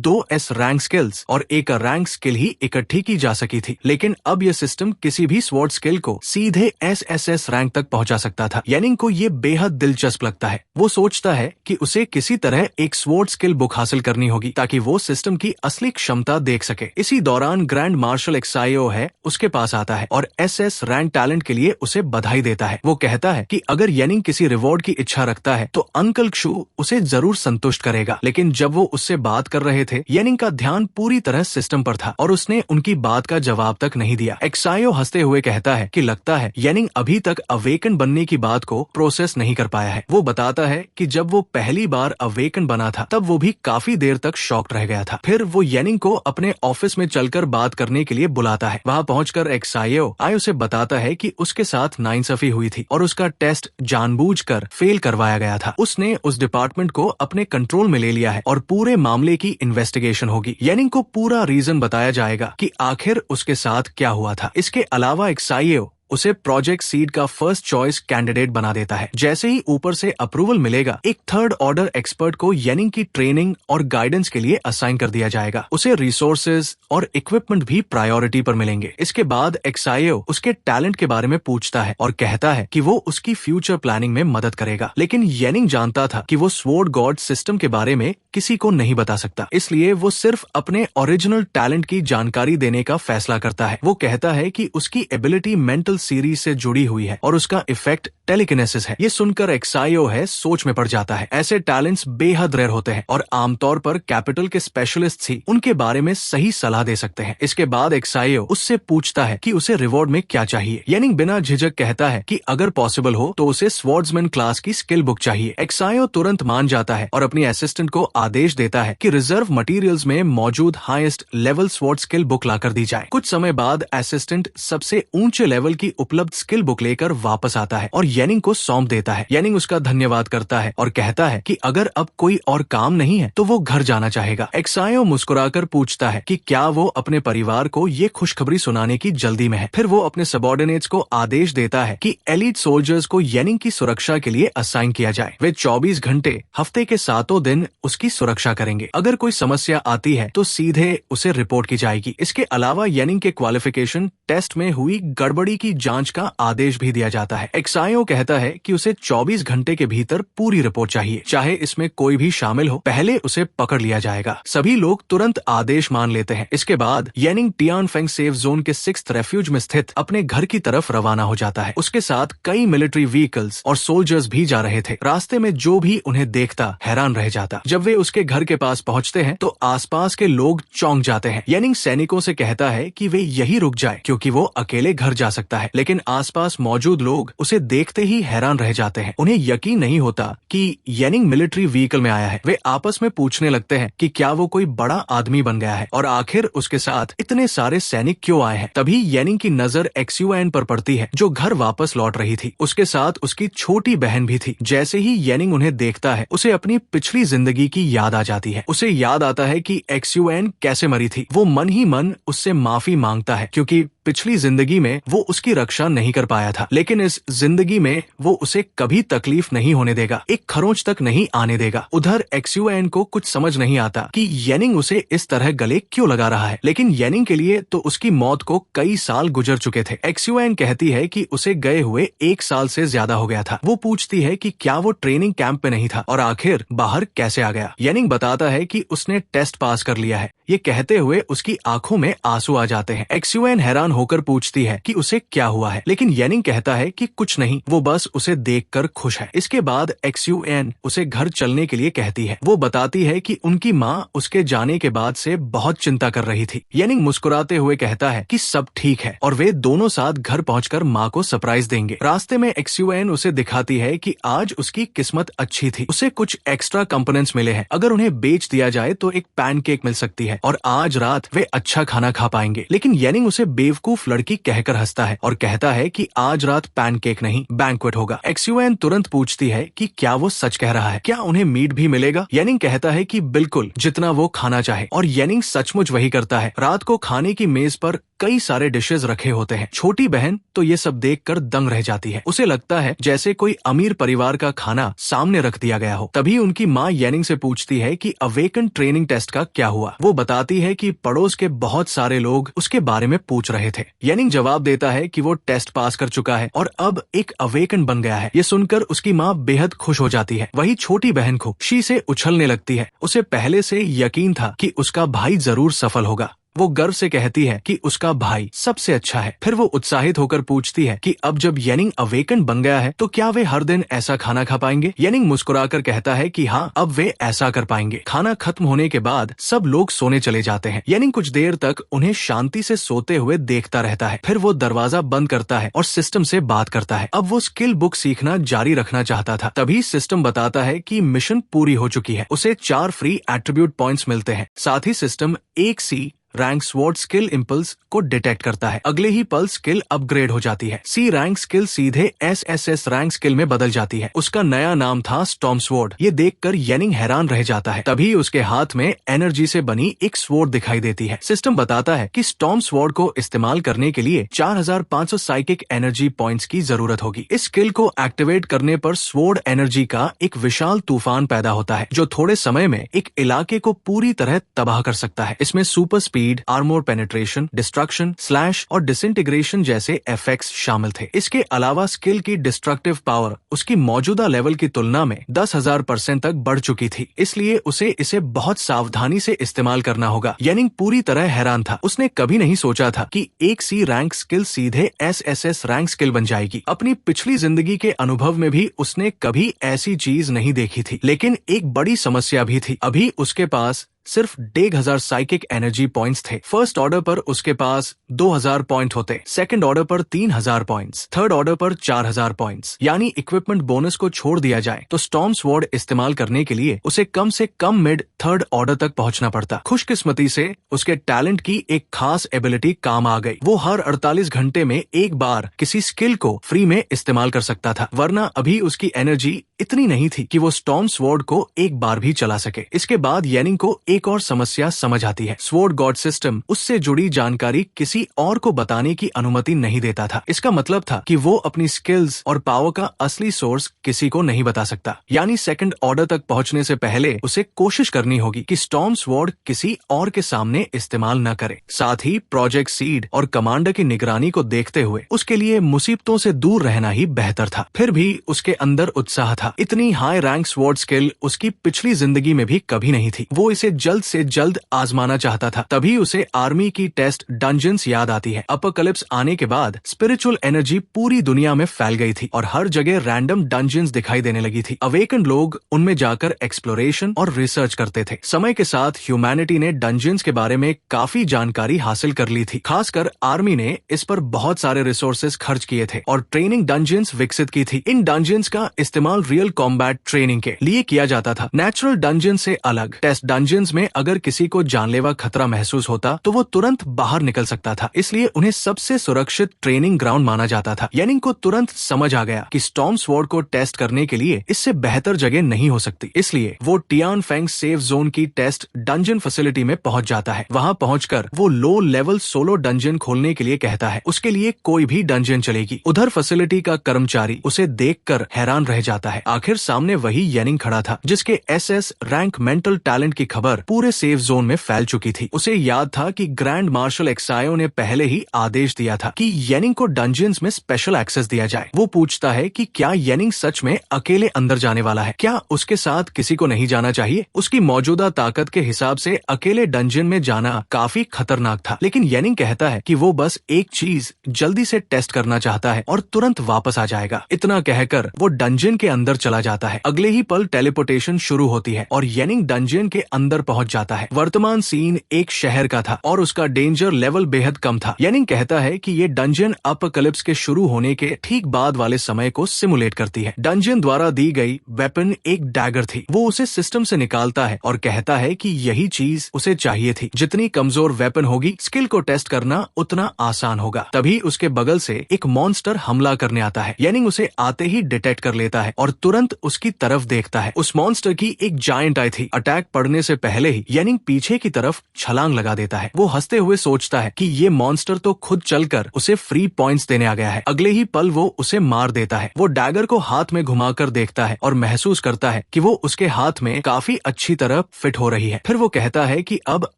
2 एस रैंक स्किल्स और एक रैंक स्किल ही इकट्ठी की जा सकी थी, लेकिन अब यह सिस्टम किसी भी स्वॉर्ड स्किल को सीधे एसएसएस रैंक तक पहुंचा सकता था। येनिंग को ये बेहद दिलचस्प लगता है। वो सोचता है कि उसे किसी तरह एक स्वॉर्ड स्किल बुक हासिल करनी होगी ताकि वो सिस्टम की असली क्षमता देख सके। इसी दौरान ग्रैंड मार्शल एक्साइओ है उसके पास आता है और एसएस रैंक टैलेंट के लिए उसे बधाई देता है। वो कहता है कि अगर येनिंग किसी रिवॉर्ड की इच्छा रखता है तो अंकल क्षु उसे जरूर संतुष्ट करेगा। लेकिन जब वो उससे बात कर रहे थे, येनिंग का ध्यान पूरी तरह सिस्टम पर था और उसने उनकी बात का जवाब तक नहीं दिया। एक्साइओ हंसते हुए कहता है कि लगता है येनिंग अभी तक अवेकन बनने की बात को प्रोसेस नहीं कर पाया है। वो बताता है कि जब वो पहली बार अवेकन बना था तब वो भी काफी देर तक शॉक्ड रह गया था। फिर वो येनिंग को अपने ऑफिस में चलकर बात करने के लिए बुलाता है। वहाँ पहुंचकर एक्साइओ उसे बताता है कि उसके साथ नाइंसाफी हुई थी और उसका टेस्ट जानबूझकर फेल करवाया गया था। उसने उस डिपार्टमेंट को अपने कंट्रोल में ले लिया है और पूरे मामले की इन्वेस्टिगेशन होगी। येनिंग को पूरा रीजन बताया जाएगा कि आखिर उसके साथ क्या हुआ था। इसके अलावा एक्साइओ उसे प्रोजेक्ट सीड का फर्स्ट चॉइस कैंडिडेट बना देता है। जैसे ही ऊपर से अप्रूवल मिलेगा, एक थर्ड ऑर्डर एक्सपर्ट को येनिंग की ट्रेनिंग और गाइडेंस के लिए असाइन कर दिया जाएगा। उसे रिसोर्सेज और इक्विपमेंट भी प्रायोरिटी पर मिलेंगे। इसके बाद एक्साइओ उसके टैलेंट के बारे में पूछता है और कहता है कि वो उसकी फ्यूचर प्लानिंग में मदद करेगा। लेकिन येनिंग जानता था कि वो स्वॉर्ड गॉड सिस्टम के बारे में किसी को नहीं बता सकता, इसलिए वो सिर्फ अपने ओरिजिनल टैलेंट की जानकारी देने का फैसला करता है। वो कहता है कि उसकी एबिलिटी मेंटल सीरीज से जुड़ी हुई है और उसका इफेक्ट टेलीकिनेसिस है। ये सुनकर एक्साइओ है सोच में पड़ जाता है। ऐसे टैलेंट्स बेहद रेयर होते हैं और आमतौर पर कैपिटल के स्पेशलिस्ट ही उनके बारे में सही सलाह दे सकते हैं। इसके बाद एक्साइओ उससे पूछता है कि उसे रिवॉर्ड में क्या चाहिए। येनिंग बिना झिझक कहता है कि अगर पॉसिबल हो तो उसे स्वॉर्ड्समैन क्लास की स्किल बुक चाहिए। एक्साइओ तुरंत मान जाता है और अपनी असिस्टेंट को आदेश देता है कि रिजर्व मटेरियल्स में मौजूद highest level sword skill book लाकर दी जाए। कुछ समय बाद असिस्टेंट सबसे ऊंचे लेवल की उपलब्ध स्किल बुक लेकर वापस आता है और येनिंग को सौंप देता है। येनिंग उसका धन्यवाद करता है और कहता है कि अगर अब कोई और काम नहीं है तो वो घर जाना चाहेगा। एक्साइओ मुस्कुराकर पूछता है कि क्या वो अपने परिवार को ये खुशखबरी सुनाने की जल्दी में है। फिर वो अपने सबऑर्डिनेट्स को आदेश देता है कि एलीट सोल्जर्स को येनिंग की सुरक्षा के लिए असाइन किया जाए। वे 24 घंटे हफ्ते के 7 दिन उसकी सुरक्षा करेंगे। अगर कोई समस्या आती है तो सीधे उसे रिपोर्ट की जाएगी। इसके अलावा येनिंग के क्वालिफिकेशन टेस्ट में हुई गड़बड़ी की जांच का आदेश भी दिया जाता है। एक्साइओ कहता है कि उसे 24 घंटे के भीतर पूरी रिपोर्ट चाहिए, चाहे इसमें कोई भी शामिल हो, पहले उसे पकड़ लिया जाएगा। सभी लोग तुरंत आदेश मान लेते हैं। इसके बाद येनिंग टियानफेंग सेफ जोन के 6th रेफ्यूज में स्थित अपने घर की तरफ रवाना हो जाता है। उसके साथ कई मिलिट्री व्हीकल्स और सोल्जर्स भी जा रहे थे। रास्ते में जो भी उन्हें देखता हैरान रह जाता। जब वे उसके घर के पास पहुंचते हैं तो आसपास के लोग चौंक जाते हैं। येनिंग सैनिकों से कहता है कि वे यही रुक जाए क्योंकि वो अकेले घर जा सकता है, लेकिन आसपास मौजूद लोग उसे देखते ही हैरान रह जाते हैं। उन्हें यकीन नहीं होता कि येनिंग मिलिट्री व्हीकल में आया है। वे आपस में पूछने लगते हैं कि क्या वो कोई बड़ा आदमी बन गया है और आखिर उसके साथ इतने सारे सैनिक क्यों आए हैं। तभी येनिंग की नजर एक्सयूएन पर पड़ती है जो घर वापस लौट रही थी। उसके साथ उसकी छोटी बहन भी थी। जैसे ही येनिंग उन्हें देखता है उसे अपनी पिछली जिंदगी की याद आ जाती है। उसे याद आता है कि एक्सयूएन कैसे मरी थी। वो मन ही मन उससे माफी मांगता है क्योंकि पिछली जिंदगी में वो उसकी रक्षा नहीं कर पाया था, लेकिन इस जिंदगी में वो उसे कभी तकलीफ नहीं होने देगा, एक खरोंच तक नहीं आने देगा। उधर एक्सयूएन को कुछ समझ नहीं आता कि येनिंग उसे इस तरह गले क्यों लगा रहा है, लेकिन येनिंग के लिए तो उसकी मौत को कई साल गुजर चुके थे। एक्सयूएन कहती है कि उसे गए हुए 1 साल से ज्यादा हो गया था। वो पूछती है कि क्या वो ट्रेनिंग कैंप में नहीं था और आखिर बाहर कैसे आ गया। येनिंग बताता है कि उसने टेस्ट पास कर लिया है। ये कहते हुए उसकी आंखों में आंसू आ जाते हैं। एक्सयूएन हैरान होकर पूछती है कि उसे क्या हुआ है, लेकिन येनिंग कहता है कि कुछ नहीं, वो बस उसे देखकर खुश है। इसके बाद XUN उसे घर चलने के लिए कहती है। वो बताती है कि उनकी माँ उसके जाने के बाद से बहुत चिंता कर रही थी। येनिंग मुस्कुराते हुए कहता है कि सब ठीक है और वे दोनों साथ घर पहुंचकर माँ को सरप्राइज देंगे। रास्ते में XUN उसे दिखाती है कि आज उसकी किस्मत अच्छी थी, उसे कुछ एक्स्ट्रा कंपोनेंट्स मिले हैं, अगर उन्हें बेच दिया जाए तो एक पैनकेक मिल सकती है और आज रात वे अच्छा खाना खा पाएंगे। लेकिन येनिंग उसे बेवकूफ लड़की कहकर हंसता है और कहता है कि आज रात पैनकेक नहीं, बैंक्वेट होगा। XUN तुरंत पूछती है कि क्या वो सच कह रहा है, क्या उन्हें मीट भी मिलेगा। येनिंग कहता है कि बिल्कुल, जितना वो खाना चाहे, और येनिंग सचमुच वही करता है। रात को खाने की मेज पर कई सारे डिशेस रखे होते हैं। छोटी बहन तो ये सब देखकर दंग रह जाती है। उसे लगता है जैसे कोई अमीर परिवार का खाना सामने रख दिया गया हो। तभी उनकी माँ येनिंग से पूछती है कि अवेकन ट्रेनिंग टेस्ट का क्या हुआ। वो बताती है कि पड़ोस के बहुत सारे लोग उसके बारे में पूछ रहे थे। येनिंग जवाब देता है कि वो टेस्ट पास कर चुका है और अब एक अवेकन बन गया है। ये सुनकर उसकी माँ बेहद खुश हो जाती है। वही छोटी बहन खुशी से उछलने लगती है। उसे पहले से यकीन था कि उसका भाई जरूर सफल होगा। वो गर्व से कहती है कि उसका भाई सबसे अच्छा है। फिर वो उत्साहित होकर पूछती है कि अब जब येनिंग अवेकन बन गया है तो क्या वे हर दिन ऐसा खाना खा पाएंगे। येनिंग मुस्कुराकर कहता है कि हाँ, अब वे ऐसा कर पाएंगे। खाना खत्म होने के बाद सब लोग सोने चले जाते हैं। येनिंग कुछ देर तक उन्हें शांति से सोते हुए देखता रहता है। फिर वो दरवाजा बंद करता है और सिस्टम से बात करता है। अब वो स्किल बुक सीखना जारी रखना चाहता था। तभी सिस्टम बताता है कि मिशन पूरी हो चुकी है। उसे 4 फ्री एट्रीब्यूट पॉइंट्स मिलते हैं। साथ ही सिस्टम एक C rank sword skill impulse को डिटेक्ट करता है। अगले ही पल स्किल अपग्रेड हो जाती है। C रैंक स्किल सीधे SSS रैंक स्किल में बदल जाती है। उसका नया नाम था स्टॉर्म स्वॉर्ड। ये देखकर येनिंग हैरान रह जाता है। तभी उसके हाथ में एनर्जी से बनी एक स्वॉर्ड दिखाई देती है। सिस्टम बताता है कि स्टॉर्म स्वॉर्ड को इस्तेमाल करने के लिए 4500 साइकिक एनर्जी पॉइंट्स की जरूरत होगी। इस स्किल को एक्टिवेट करने पर स्वॉर्ड एनर्जी का एक विशाल तूफान पैदा होता है जो थोड़े समय में एक इलाके को पूरी तरह तबाह कर सकता है। इसमें super speed, armour penetration, destruction, slash और डिसइंटीग्रेशन जैसे इफेक्ट्स शामिल थे। इसके अलावा स्किल की डिस्ट्रक्टिव पावर उसकी मौजूदा लेवल की तुलना में 10,000% तक बढ़ चुकी थी, इसलिए उसे इसे बहुत सावधानी से इस्तेमाल करना होगा। येनिंग पूरी तरह हैरान था। उसने कभी नहीं सोचा था कि एक C रैंक स्किल सीधे SSS रैंक स्किल बन जाएगी। अपनी पिछली जिंदगी के अनुभव में भी उसने कभी ऐसी चीज नहीं देखी थी। लेकिन एक बड़ी समस्या भी थी। अभी उसके पास सिर्फ 1,500 साइकिक एनर्जी पॉइंट्स थे। फर्स्ट ऑर्डर पर उसके पास 2,000 पॉइंट होते, सेकंड ऑर्डर पर 3,000 पॉइंट्स, थर्ड ऑर्डर पर 4,000 पॉइंट्स। यानी इक्विपमेंट बोनस को छोड़ दिया जाए तो स्टॉर्म स्वॉर्ड इस्तेमाल करने के लिए उसे कम से कम मिड थर्ड ऑर्डर तक पहुंचना पड़ता। खुशकिस्मती से उसके टैलेंट की एक खास एबिलिटी काम आ गई। वो हर 48 घंटे में एक बार किसी स्किल को फ्री में इस्तेमाल कर सकता था, वरना अभी उसकी एनर्जी इतनी नहीं थी कि वो स्टॉर्म स्वॉर्ड को एक बार भी चला सके। इसके बाद येनिंग को एक और समस्या समझ आती है। स्वॉर्ड गॉड सिस्टम उससे जुड़ी जानकारी किसी और को बताने की अनुमति नहीं देता था। इसका मतलब था कि वो अपनी स्किल्स और पावर का असली सोर्स किसी को नहीं बता सकता। यानी सेकंड ऑर्डर तक पहुंचने से पहले उसे कोशिश करनी होगी कि स्टॉर्म स्वॉर्ड किसी और के सामने इस्तेमाल न करे। साथ ही प्रोजेक्ट सीड और कमांडर की निगरानी को देखते हुए उसके लिए मुसीबतों से दूर रहना ही बेहतर था। फिर भी उसके अंदर उत्साह था। इतनी हाई रैंक स्वॉर्ड स्किल उसकी पिछली जिंदगी में भी कभी नहीं थी। वो इसे जल्द से जल्द आजमाना चाहता था। तभी उसे आर्मी की टेस्ट डंजन्स याद आती है। अपोकलिप्स आने के बाद स्पिरिचुअल एनर्जी पूरी दुनिया में फैल गई थी और हर जगह रैंडम डंजन्स दिखाई देने लगी थी। अवेकन लोग उनमें जाकर एक्सप्लोरेशन और रिसर्च करते थे। समय के साथ ह्यूमैनिटी ने डंजन्स के बारे में काफी जानकारी हासिल कर ली थी। खासकर आर्मी ने इस पर बहुत सारे रिसोर्सेज खर्च किए थे और ट्रेनिंग डंजन्स विकसित की थी। इन डंजन्स का इस्तेमाल रियल कॉम्बैट ट्रेनिंग के लिए किया जाता था। नेचुरल डंजन से अलग टेस्ट डंजन्स में अगर किसी को जानलेवा खतरा महसूस होता तो वो तुरंत बाहर निकल सकता था, इसलिए उन्हें सबसे सुरक्षित ट्रेनिंग ग्राउंड माना जाता था। येनिंग को तुरंत समझ आ गया कि स्टॉर्म स्वॉर्ड को टेस्ट करने के लिए इससे बेहतर जगह नहीं हो सकती, इसलिए वो टियान फेंग सेफ जोन की टेस्ट डंजन फैसिलिटी में पहुंच जाता है। वहां पहुंचकर वो लो लेवल सोलो डंजन खोलने के लिए कहता है। उसके लिए कोई भी डंजन चलेगी। उधर फैसिलिटी का कर्मचारी उसे देखकर हैरान रह जाता है। आखिर सामने वही येनिंग खड़ा था जिसके SS रैंक मेंटल टैलेंट की खबर पूरे सेफ जोन में फैल चुकी थी। उसे याद था कि ग्रैंड मार्शल एक्सायो ने पहले ही आदेश दिया था कि येनिंग को डंजियंस में स्पेशल एक्सेस दिया जाए। वो पूछता है कि क्या येनिंग सच में अकेले अंदर जाने वाला है, क्या उसके साथ किसी को नहीं जाना चाहिए। उसकी मौजूदा ताकत के हिसाब से अकेले डंजियन में जाना काफी खतरनाक था, लेकिन येनिंग कहता है कि वो बस एक चीज जल्दी से टेस्ट करना चाहता है और तुरंत वापस आ जाएगा। इतना कहकर वो डंजियन के अंदर चला जाता है। अगले ही पल टेलीपोर्टेशन शुरू होती है और येनिंग डंजियन के अंदर पहुंच जाता है। वर्तमान सीन एक शहर का था और उसका डेंजर लेवल बेहद कम था। येनिंग कहता है कि ये डंजियन अपोकलिप्स के शुरू होने के ठीक बाद वाले समय को सिमुलेट करती है। डंजियन द्वारा दी गई वेपन एक डैगर थी। वो उसे सिस्टम से निकालता है और कहता है कि यही चीज उसे चाहिए थी। जितनी कमजोर वेपन होगी, स्किल को टेस्ट करना उतना आसान होगा। तभी उसके बगल से एक मॉन्स्टर हमला करने आता है। येनिंग उसे आते ही डिटेक्ट कर लेता है और तुरंत उसकी तरफ देखता है। उस मॉन्स्टर की एक जायंट आई थी। अटैक पड़ने से पहले ही येनिंग पीछे की तरफ छलांग लगा देता है। वो हंसते हुए सोचता है कि ये मॉन्स्टर तो खुद चलकर उसे फ्री पॉइंट्स देने आ गया है। अगले ही पल वो उसे मार देता है। वो डैगर को हाथ में घुमाकर देखता है और महसूस करता है कि वो उसके हाथ में काफी अच्छी तरह फिट हो रही है। फिर वो कहता है कि अब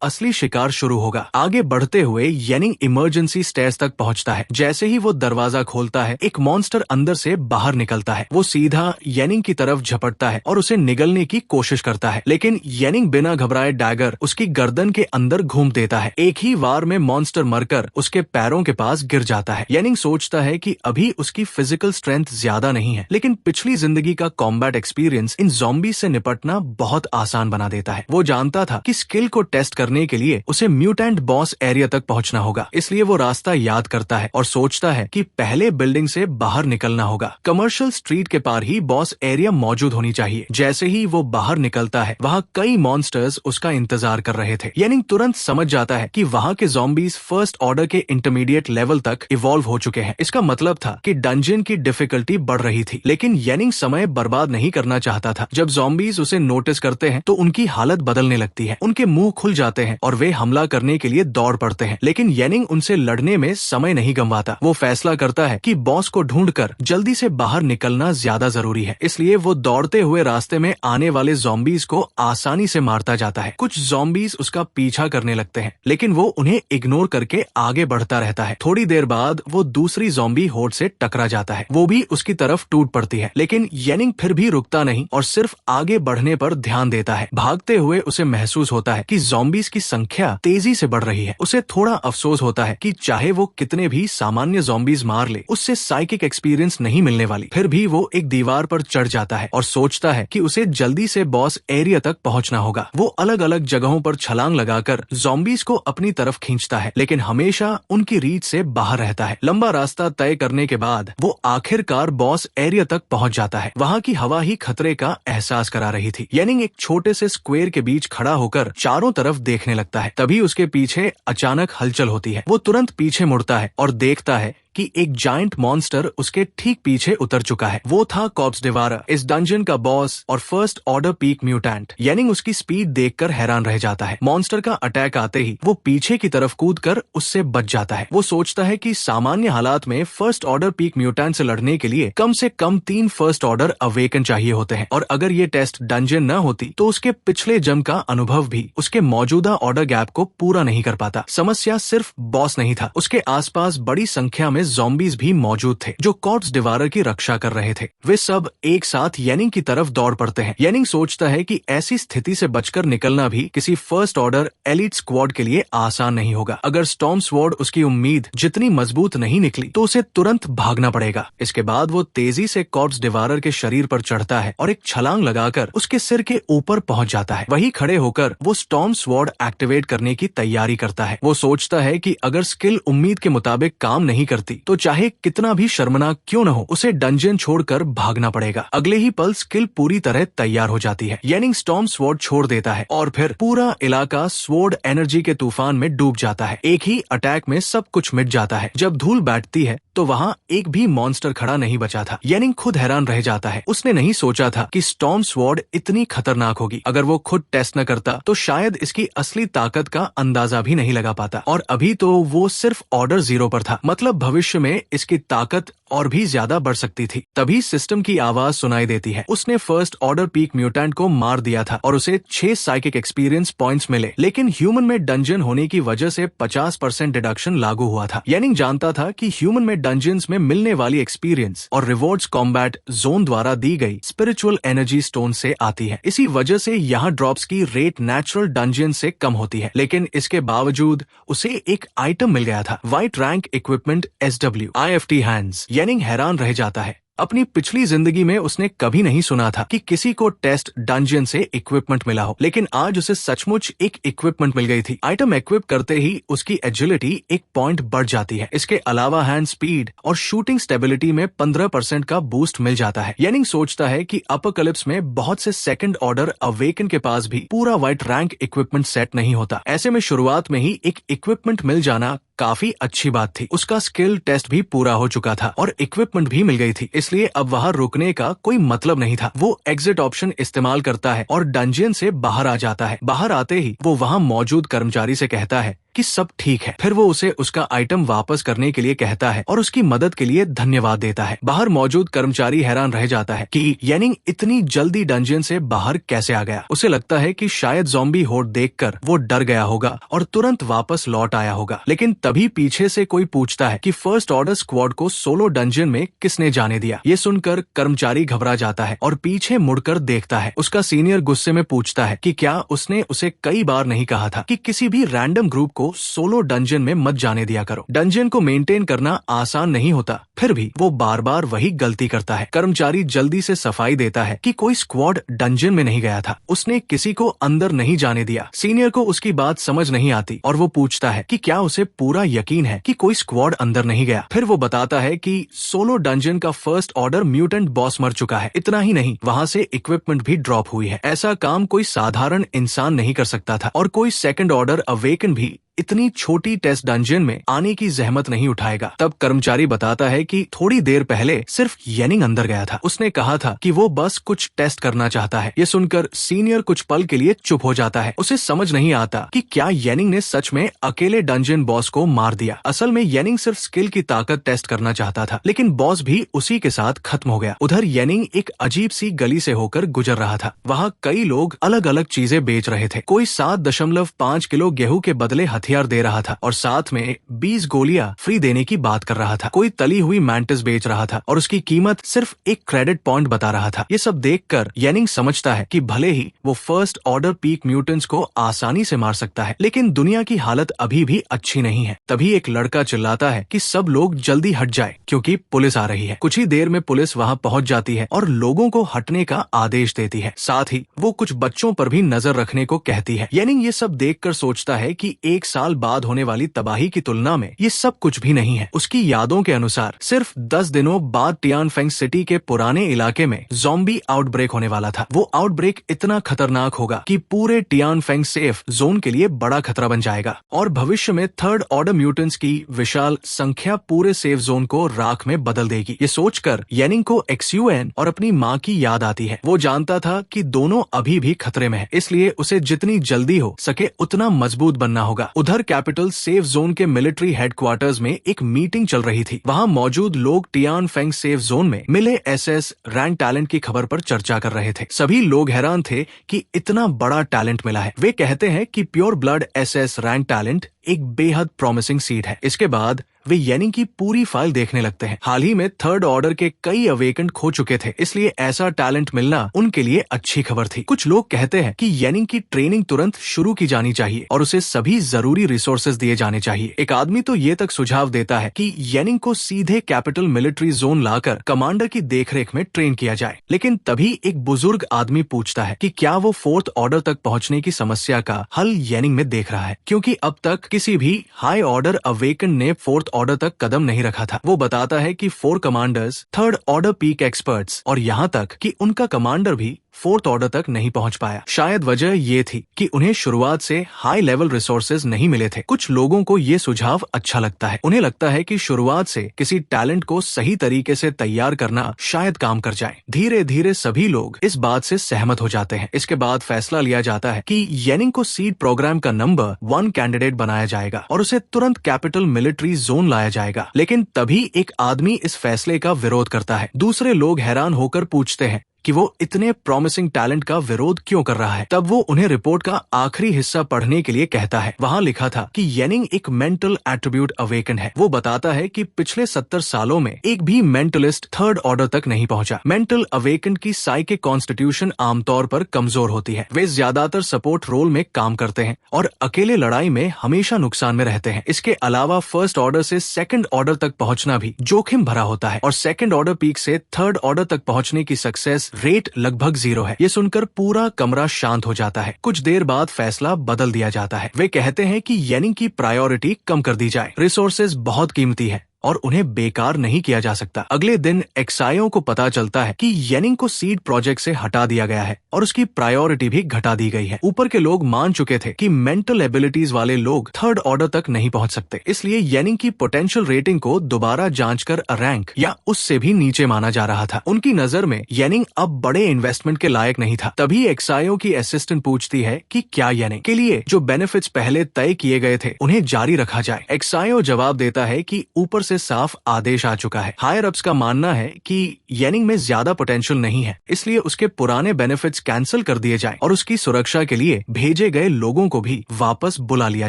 असली शिकार शुरू होगा। आगे बढ़ते हुए येनिंग इमरजेंसी स्टेयर्स तक पहुंचता है। जैसे ही वो दरवाजा खोलता है, एक मॉन्स्टर अंदर से बाहर निकलता है। वो सीधा येनिंग की तरफ झपटता है और उसे निगलने की कोशिश करता है, लेकिन येनिंग बिना घबराए डैगर उसकी गर्दन के अंदर घूम देता है। एक ही वार में मॉन्स्टर मरकर उसके पैरों के पास गिर जाता है। येनिंग सोचता है कि अभी उसकी फिजिकल स्ट्रेंथ ज्यादा नहीं है, लेकिन पिछली जिंदगी का कॉम्बैट एक्सपीरियंस इन ज़ॉम्बी से निपटना बहुत आसान बना देता है। वो जानता था कि स्किल को टेस्ट करने के लिए उसे म्यूटेंट बॉस एरिया तक पहुंचना होगा, इसलिए वो रास्ता याद करता है और सोचता है कि पहले बिल्डिंग से बाहर निकलना होगा। कमर्शियल स्ट्रीट के पार ही बॉस एरिया मौजूद होनी चाहिए। जैसे ही वो बाहर निकलता है, वहाँ कई मॉन्स्टर्स उसका इंतजार कर रहे थे। येनिंग तुरंत समझ जाता है कि वहाँ के ज़ॉम्बीज फर्स्ट ऑर्डर के इंटरमीडिएट लेवल तक इवॉल्व हो चुके हैं। इसका मतलब था कि डंजन की डिफिकल्टी बढ़ रही थी, लेकिन येनिंग समय बर्बाद नहीं करना चाहता था। जब ज़ॉम्बीज उसे नोटिस करते हैं तो उनकी हालत बदलने लगती है। उनके मुंह खुल जाते हैं और वे हमला करने के लिए दौड़ पड़ते हैं, लेकिन येनिंग उनसे लड़ने में समय नहीं गंवाता। वो फैसला करता है कि बॉस को ढूंढकर जल्दी से बाहर निकलना ज्यादा जरूरी है, इसलिए वो दौड़ते हुए रास्ते में आने वाले ज़ॉम्बीज को आसानी से मारता जाता है। कुछ ज़ॉम्बीज उसका पीछा करने लगते हैं, लेकिन वो उन्हें इग्नोर करके आगे बढ़ता रहता है। थोड़ी देर बाद वो दूसरी ज़ॉम्बी होड़ से टकरा जाता है। वो भी उसकी तरफ टूट पड़ती है, लेकिन येनिंग फिर भी रुकता नहीं और सिर्फ आगे बढ़ने पर ध्यान देता है। भागते हुए उसे महसूस होता है कि ज़ॉम्बीज की संख्या तेजी से बढ़ रही है। उसे थोड़ा अफसोस होता है कि चाहे वो कितने भी सामान्य ज़ॉम्बीज मार ले, उससे साइकिक एक्सपीरियंस नहीं मिलने वाली। फिर भी वो एक दीवार पर चढ़ जाता है और सोचता है कि उसे जल्दी से बॉस एरिया तक पहुंचना होगा। वो अलग अलग जगहों पर छलांग लगाकर ज़ॉम्बीज को अपनी तरफ खींचता है, लेकिन हमेशा उनकी रीच से बाहर रहता है। लंबा रास्ता तय करने के बाद वो आखिरकार बॉस एरिया तक पहुंच जाता है। वहाँ की हवा ही खतरे का एहसास करा रही थी। येनिंग एक छोटे से स्क्वायर के बीच खड़ा होकर चारों तरफ देखने लगता है। तभी उसके पीछे अचानक हलचल होती है। वो तुरंत पीछे मुड़ता है और देखता है कि एक जायंट मॉन्स्टर उसके ठीक पीछे उतर चुका है। वो था कॉर्प्स डिवारा, इस डंजन का बॉस और फर्स्ट ऑर्डर पीक म्यूटेंट। येनिंग उसकी स्पीड देखकर हैरान रह जाता है। मॉन्स्टर का अटैक आते ही वो पीछे की तरफ कूदकर उससे बच जाता है। वो सोचता है कि सामान्य हालात में फर्स्ट ऑर्डर पीक म्यूटेंट से लड़ने के लिए कम से कम 3 फर्स्ट ऑर्डर अवेकन चाहिए होते हैं, और अगर ये टेस्ट डंजन न होती तो उसके पिछले जम का अनुभव भी उसके मौजूदा ऑर्डर गैप को पूरा नहीं कर पाता। समस्या सिर्फ बॉस नहीं था, उसके आसपास बड़ी संख्या में ज़ॉम्बीज भी मौजूद थे जो कॉर्प्स डिवारा की रक्षा कर रहे थे। वे सब एक साथ येनिंग की तरफ दौड़ पड़ते हैं। येनिंग सोचता है कि ऐसी स्थिति से बचकर निकलना भी किसी फर्स्ट ऑर्डर एलिट स्क्वाड के लिए आसान नहीं होगा। अगर स्टॉर्म स्वॉर्ड उसकी उम्मीद जितनी मजबूत नहीं निकली तो उसे तुरंत भागना पड़ेगा। इसके बाद वो तेजी से कॉर्प्स डिवारर के शरीर पर चढ़ता है और एक छलांग लगाकर उसके सिर के ऊपर पहुंच जाता है। वहीं खड़े होकर वो स्टॉर्म स्वॉर्ड एक्टिवेट करने की तैयारी करता है। वो सोचता है कि अगर स्किल उम्मीद के मुताबिक काम नहीं करती तो चाहे कितना भी शर्मनाक क्यों न हो, उसे डंजन छोड़कर भागना पड़ेगा। अगले ही पल स्किल पूरी तरह तैयार हो जाती है। येनिंग स्टॉर्म स्वॉर्ड छोड़ देता है और फिर पूरा इलाका स्वॉर्ड एनर्जी के तूफान में डूब जाता है। एक ही अटैक में सब कुछ मिट जाता है। जब धूल बैठती है तो वहाँ एक भी मॉन्स्टर खड़ा नहीं बचा था। येनिंग खुद हैरान रह जाता है। उसने नहीं सोचा था कि स्टॉर्म स्वॉर्ड इतनी खतरनाक होगी। अगर वो खुद टेस्ट न करता तो शायद इसकी असली ताकत का अंदाजा भी नहीं लगा पाता। और अभी तो वो सिर्फ ऑर्डर 0 पर था, मतलब भविष्य भविष्य में इसकी ताकत और भी ज्यादा बढ़ सकती थी। तभी सिस्टम की आवाज सुनाई देती है। उसने फर्स्ट ऑर्डर पीक म्यूटेंट को मार दिया था और उसे 6 साइकिक एक्सपीरियंस पॉइंट्स मिले, लेकिन ह्यूमन में डंजन होने की वजह से 50% डिडक्शन लागू हुआ था। येनिंग जानता था कि ह्यूमन में डंजन्स में मिलने वाली एक्सपीरियंस और रिवॉर्ड्स कॉम्बैट जोन द्वारा दी गई स्पिरिचुअल एनर्जी स्टोन से आती है। इसी वजह से यहाँ ड्रॉप्स की रेट नेचुरल डंजन से कम होती है, लेकिन इसके बावजूद उसे एक आइटम मिल गया था, white rank equipment SW IFT हैंड्स। येनिंग हैरान रह जाता है। अपनी पिछली जिंदगी में उसने कभी नहीं सुना था कि किसी को टेस्ट डंजन से इक्विपमेंट मिला हो, लेकिन आज उसे सचमुच एक इक्विपमेंट मिल गई थी। आइटम इक्विप करते ही उसकी एजिलिटी 1 पॉइंट बढ़ जाती है। इसके अलावा हैंड स्पीड और शूटिंग स्टेबिलिटी में 15% का बूस्ट मिल जाता है। येनिंग सोचता है कि अपोकलिप्स में बहुत से सेकंड ऑर्डर अवेकन के पास भी पूरा व्हाइट रैंक इक्विपमेंट सेट नहीं होता। ऐसे में शुरुआत में ही एक इक्विपमेंट मिल जाना काफी अच्छी बात थी। उसका स्किल टेस्ट भी पूरा हो चुका था और इक्विपमेंट भी मिल गई थी, इसलिए अब वहाँ रुकने का कोई मतलब नहीं था। वो एग्जिट ऑप्शन इस्तेमाल करता है और डंजन से बाहर आ जाता है। बाहर आते ही वो वहाँ मौजूद कर्मचारी से कहता है कि सब ठीक है। फिर वो उसे उसका आइटम वापस करने के लिए कहता है और उसकी मदद के लिए धन्यवाद देता है। बाहर मौजूद कर्मचारी हैरान रह जाता है कि येनिंग इतनी जल्दी डंजन से बाहर कैसे आ गया। उसे लगता है कि शायद ज़ॉम्बी होर्ड देखकर वो डर गया होगा और तुरंत वापस लौट आया होगा, लेकिन तभी पीछे से कोई पूछता है कि फर्स्ट ऑर्डर स्क्वाड को सोलो डंजन में किसने जाने दिया। ये सुनकर कर्मचारी घबरा जाता है और पीछे मुड़कर देखता है। उसका सीनियर गुस्से में पूछता है कि क्या उसने उसे कई बार नहीं कहा था कि किसी भी रैंडम ग्रुप को सोलो डंजन में मत जाने दिया करो। डंजन को मेंटेन करना आसान नहीं होता, फिर भी वो बार बार वही गलती करता है। कर्मचारी जल्दी से सफाई देता है कि कोई स्क्वाड डंजन में नहीं गया था, उसने किसी को अंदर नहीं जाने दिया। सीनियर को उसकी बात समझ नहीं आती और वो पूछता है कि क्या उसे पूरा यकीन है कि कोई स्क्वाड अंदर नहीं गया। फिर वो बताता है कि सोलो डंजन का फर्स्ट ऑर्डर म्यूटेंट बॉस मर चुका है। इतना ही नहीं, वहाँ से इक्विपमेंट भी ड्रॉप हुई है। ऐसा काम कोई साधारण इंसान नहीं कर सकता था और कोई सेकंड ऑर्डर अवेकन भी इतनी छोटी टेस्ट डंजन में आने की जहमत नहीं उठाएगा। तब कर्मचारी बताता है कि थोड़ी देर पहले सिर्फ येनिंग अंदर गया था। उसने कहा था कि वो बस कुछ टेस्ट करना चाहता है। ये सुनकर सीनियर कुछ पल के लिए चुप हो जाता है। उसे समझ नहीं आता कि क्या येनिंग ने सच में अकेले डंजन बॉस को मार दिया। असल में येनिंग सिर्फ स्किल की ताकत टेस्ट करना चाहता था, लेकिन बॉस भी उसी के साथ खत्म हो गया। उधर येनिंग एक अजीब सी गली से होकर गुजर रहा था। वहाँ कई लोग अलग अलग चीजें बेच रहे थे। कोई 7.5 किलो गेहूं के बदले हथियार दे रहा था और साथ में 20 गोलियां फ्री देने की बात कर रहा था। कोई तली हुई मैंटिस बेच रहा था और उसकी कीमत सिर्फ 1 क्रेडिट पॉइंट बता रहा था। ये सब देखकर येनिंग समझता है कि भले ही वो फर्स्ट ऑर्डर पीक म्यूटेंट्स को आसानी से मार सकता है, लेकिन दुनिया की हालत अभी भी अच्छी नहीं है। तभी एक लड़का चिल्लाता है कि सब लोग जल्दी हट जाए क्योंकि पुलिस आ रही है। कुछ ही देर में पुलिस वहाँ पहुँच जाती है और लोगों को हटने का आदेश देती है। साथ ही वो कुछ बच्चों पर भी नजर रखने को कहती है। येनिंग ये सब देखकर सोचता है कि 1 साल बाद होने वाली तबाही की तुलना में ये सब कुछ भी नहीं है। उसकी यादों के अनुसार सिर्फ 10 दिनों बाद टियानफेंग सिटी के पुराने इलाके में ज़ॉम्बी आउटब्रेक होने वाला था। वो आउटब्रेक इतना खतरनाक होगा कि पूरे टियानफेंग सेफ जोन के लिए बड़ा खतरा बन जाएगा और भविष्य में थर्ड ऑर्डर म्यूटेंट्स की विशाल संख्या पूरे सेफ जोन को राख में बदल देगी। ये सोचकर येनिंग को XUN और अपनी माँ की याद आती है। वो जानता था कि दोनों अभी भी खतरे में है, इसलिए उसे जितनी जल्दी हो सके उतना मजबूत बनना होगा। उधर कैपिटल सेफ जोन के मिलिट्री हेडक्वार्टर्स में एक मीटिंग चल रही थी। वहाँ मौजूद लोग टियानफेंग सेफ जोन में मिले SS रैंक टैलेंट की खबर पर चर्चा कर रहे थे। सभी लोग हैरान थे कि इतना बड़ा टैलेंट मिला है। वे कहते हैं कि pure blood SS rank talent एक बेहद प्रॉमिसिंग सीड है। इसके बाद वे येनिंग की पूरी फाइल देखने लगते हैं। हाल ही में थर्ड ऑर्डर के कई अवेकन खो चुके थे, इसलिए ऐसा टैलेंट मिलना उनके लिए अच्छी खबर थी। कुछ लोग कहते हैं कि येनिंग की ट्रेनिंग तुरंत शुरू की जानी चाहिए और उसे सभी जरूरी रिसोर्सेज दिए जाने चाहिए। एक आदमी तो ये तक सुझाव देता है कि येनिंग को सीधे कैपिटल मिलिट्री जोन लाकर कमांडर की देखरेख में ट्रेन किया जाए। लेकिन तभी एक बुजुर्ग आदमी पूछता है कि क्या वो फोर्थ ऑर्डर तक पहुँचने की समस्या का हल येनिंग में देख रहा है, क्योंकि अब तक किसी भी हाई ऑर्डर अवेकन ने फोर्थ ऑर्डर तक कदम नहीं रखा था। वो बताता है कि 4 commanders third order peak experts और यहाँ तक कि उनका कमांडर भी फोर्थ ऑर्डर तक नहीं पहुंच पाया। शायद वजह ये थी कि उन्हें शुरुआत से हाई लेवल रिसोर्सेज नहीं मिले थे। कुछ लोगों को ये सुझाव अच्छा लगता है। उन्हें लगता है कि शुरुआत से किसी टैलेंट को सही तरीके से तैयार करना शायद काम कर जाए। धीरे धीरे सभी लोग इस बात से सहमत हो जाते हैं। इसके बाद फैसला लिया जाता है कि येनिंग को सीड प्रोग्राम का नंबर 1 कैंडिडेट बनाया जाएगा और उसे तुरंत कैपिटल मिलिट्री जोन लाया जाएगा। लेकिन तभी एक आदमी इस फैसले का विरोध करता है। दूसरे लोग हैरान होकर पूछते हैं कि वो इतने प्रॉमिसिंग टैलेंट का विरोध क्यों कर रहा है। तब वो उन्हें रिपोर्ट का आखिरी हिस्सा पढ़ने के लिए कहता है। वहाँ लिखा था कि येनिंग एक मेंटल एट्रीब्यूट अवेकन है। वो बताता है कि पिछले 70 सालों में एक भी मेंटलिस्ट थर्ड ऑर्डर तक नहीं पहुंचा। मेंटल अवेकन की साइकिक कॉन्स्टिट्यूशन आमतौर पर कमजोर होती है। वे ज्यादातर सपोर्ट रोल में काम करते हैं और अकेले लड़ाई में हमेशा नुकसान में रहते हैं। इसके अलावा फर्स्ट ऑर्डर से सेकंड ऑर्डर तक पहुंचना भी जोखिम भरा होता है और सेकंड ऑर्डर पीक से थर्ड ऑर्डर तक पहुंचने की सक्सेस रेट लगभग 0 है। ये सुनकर पूरा कमरा शांत हो जाता है। कुछ देर बाद फैसला बदल दिया जाता है। वे कहते हैं कि येनिंग की प्रायोरिटी कम कर दी जाए। रिसोर्सेज बहुत कीमती है और उन्हें बेकार नहीं किया जा सकता। अगले दिन एक्सायो को पता चलता है कि येनिंग को सीड प्रोजेक्ट से हटा दिया गया है और उसकी प्रायोरिटी भी घटा दी गई है। ऊपर के लोग मान चुके थे कि मेंटल एबिलिटीज वाले लोग थर्ड ऑर्डर तक नहीं पहुंच सकते। इसलिए येनिंग की पोटेंशियल रेटिंग को दोबारा जांचकर रैंक या उससे भी नीचे माना जा रहा था। उनकी नजर में येनिंग अब बड़े इन्वेस्टमेंट के लायक नहीं था। तभी एक्सायो की असिस्टेंट पूछती है कि क्या येनिंग के लिए जो बेनिफिट्स पहले तय किए गए थे उन्हें जारी रखा जाए। एक्सायो जवाब देता है कि ऊपर से साफ आदेश आ चुका है। हायर अप्स का मानना है कि येनिंग में ज्यादा पोटेंशियल नहीं है, इसलिए उसके पुराने बेनिफिट्स कैंसिल कर दिए जाएं और उसकी सुरक्षा के लिए भेजे गए लोगों को भी वापस बुला लिया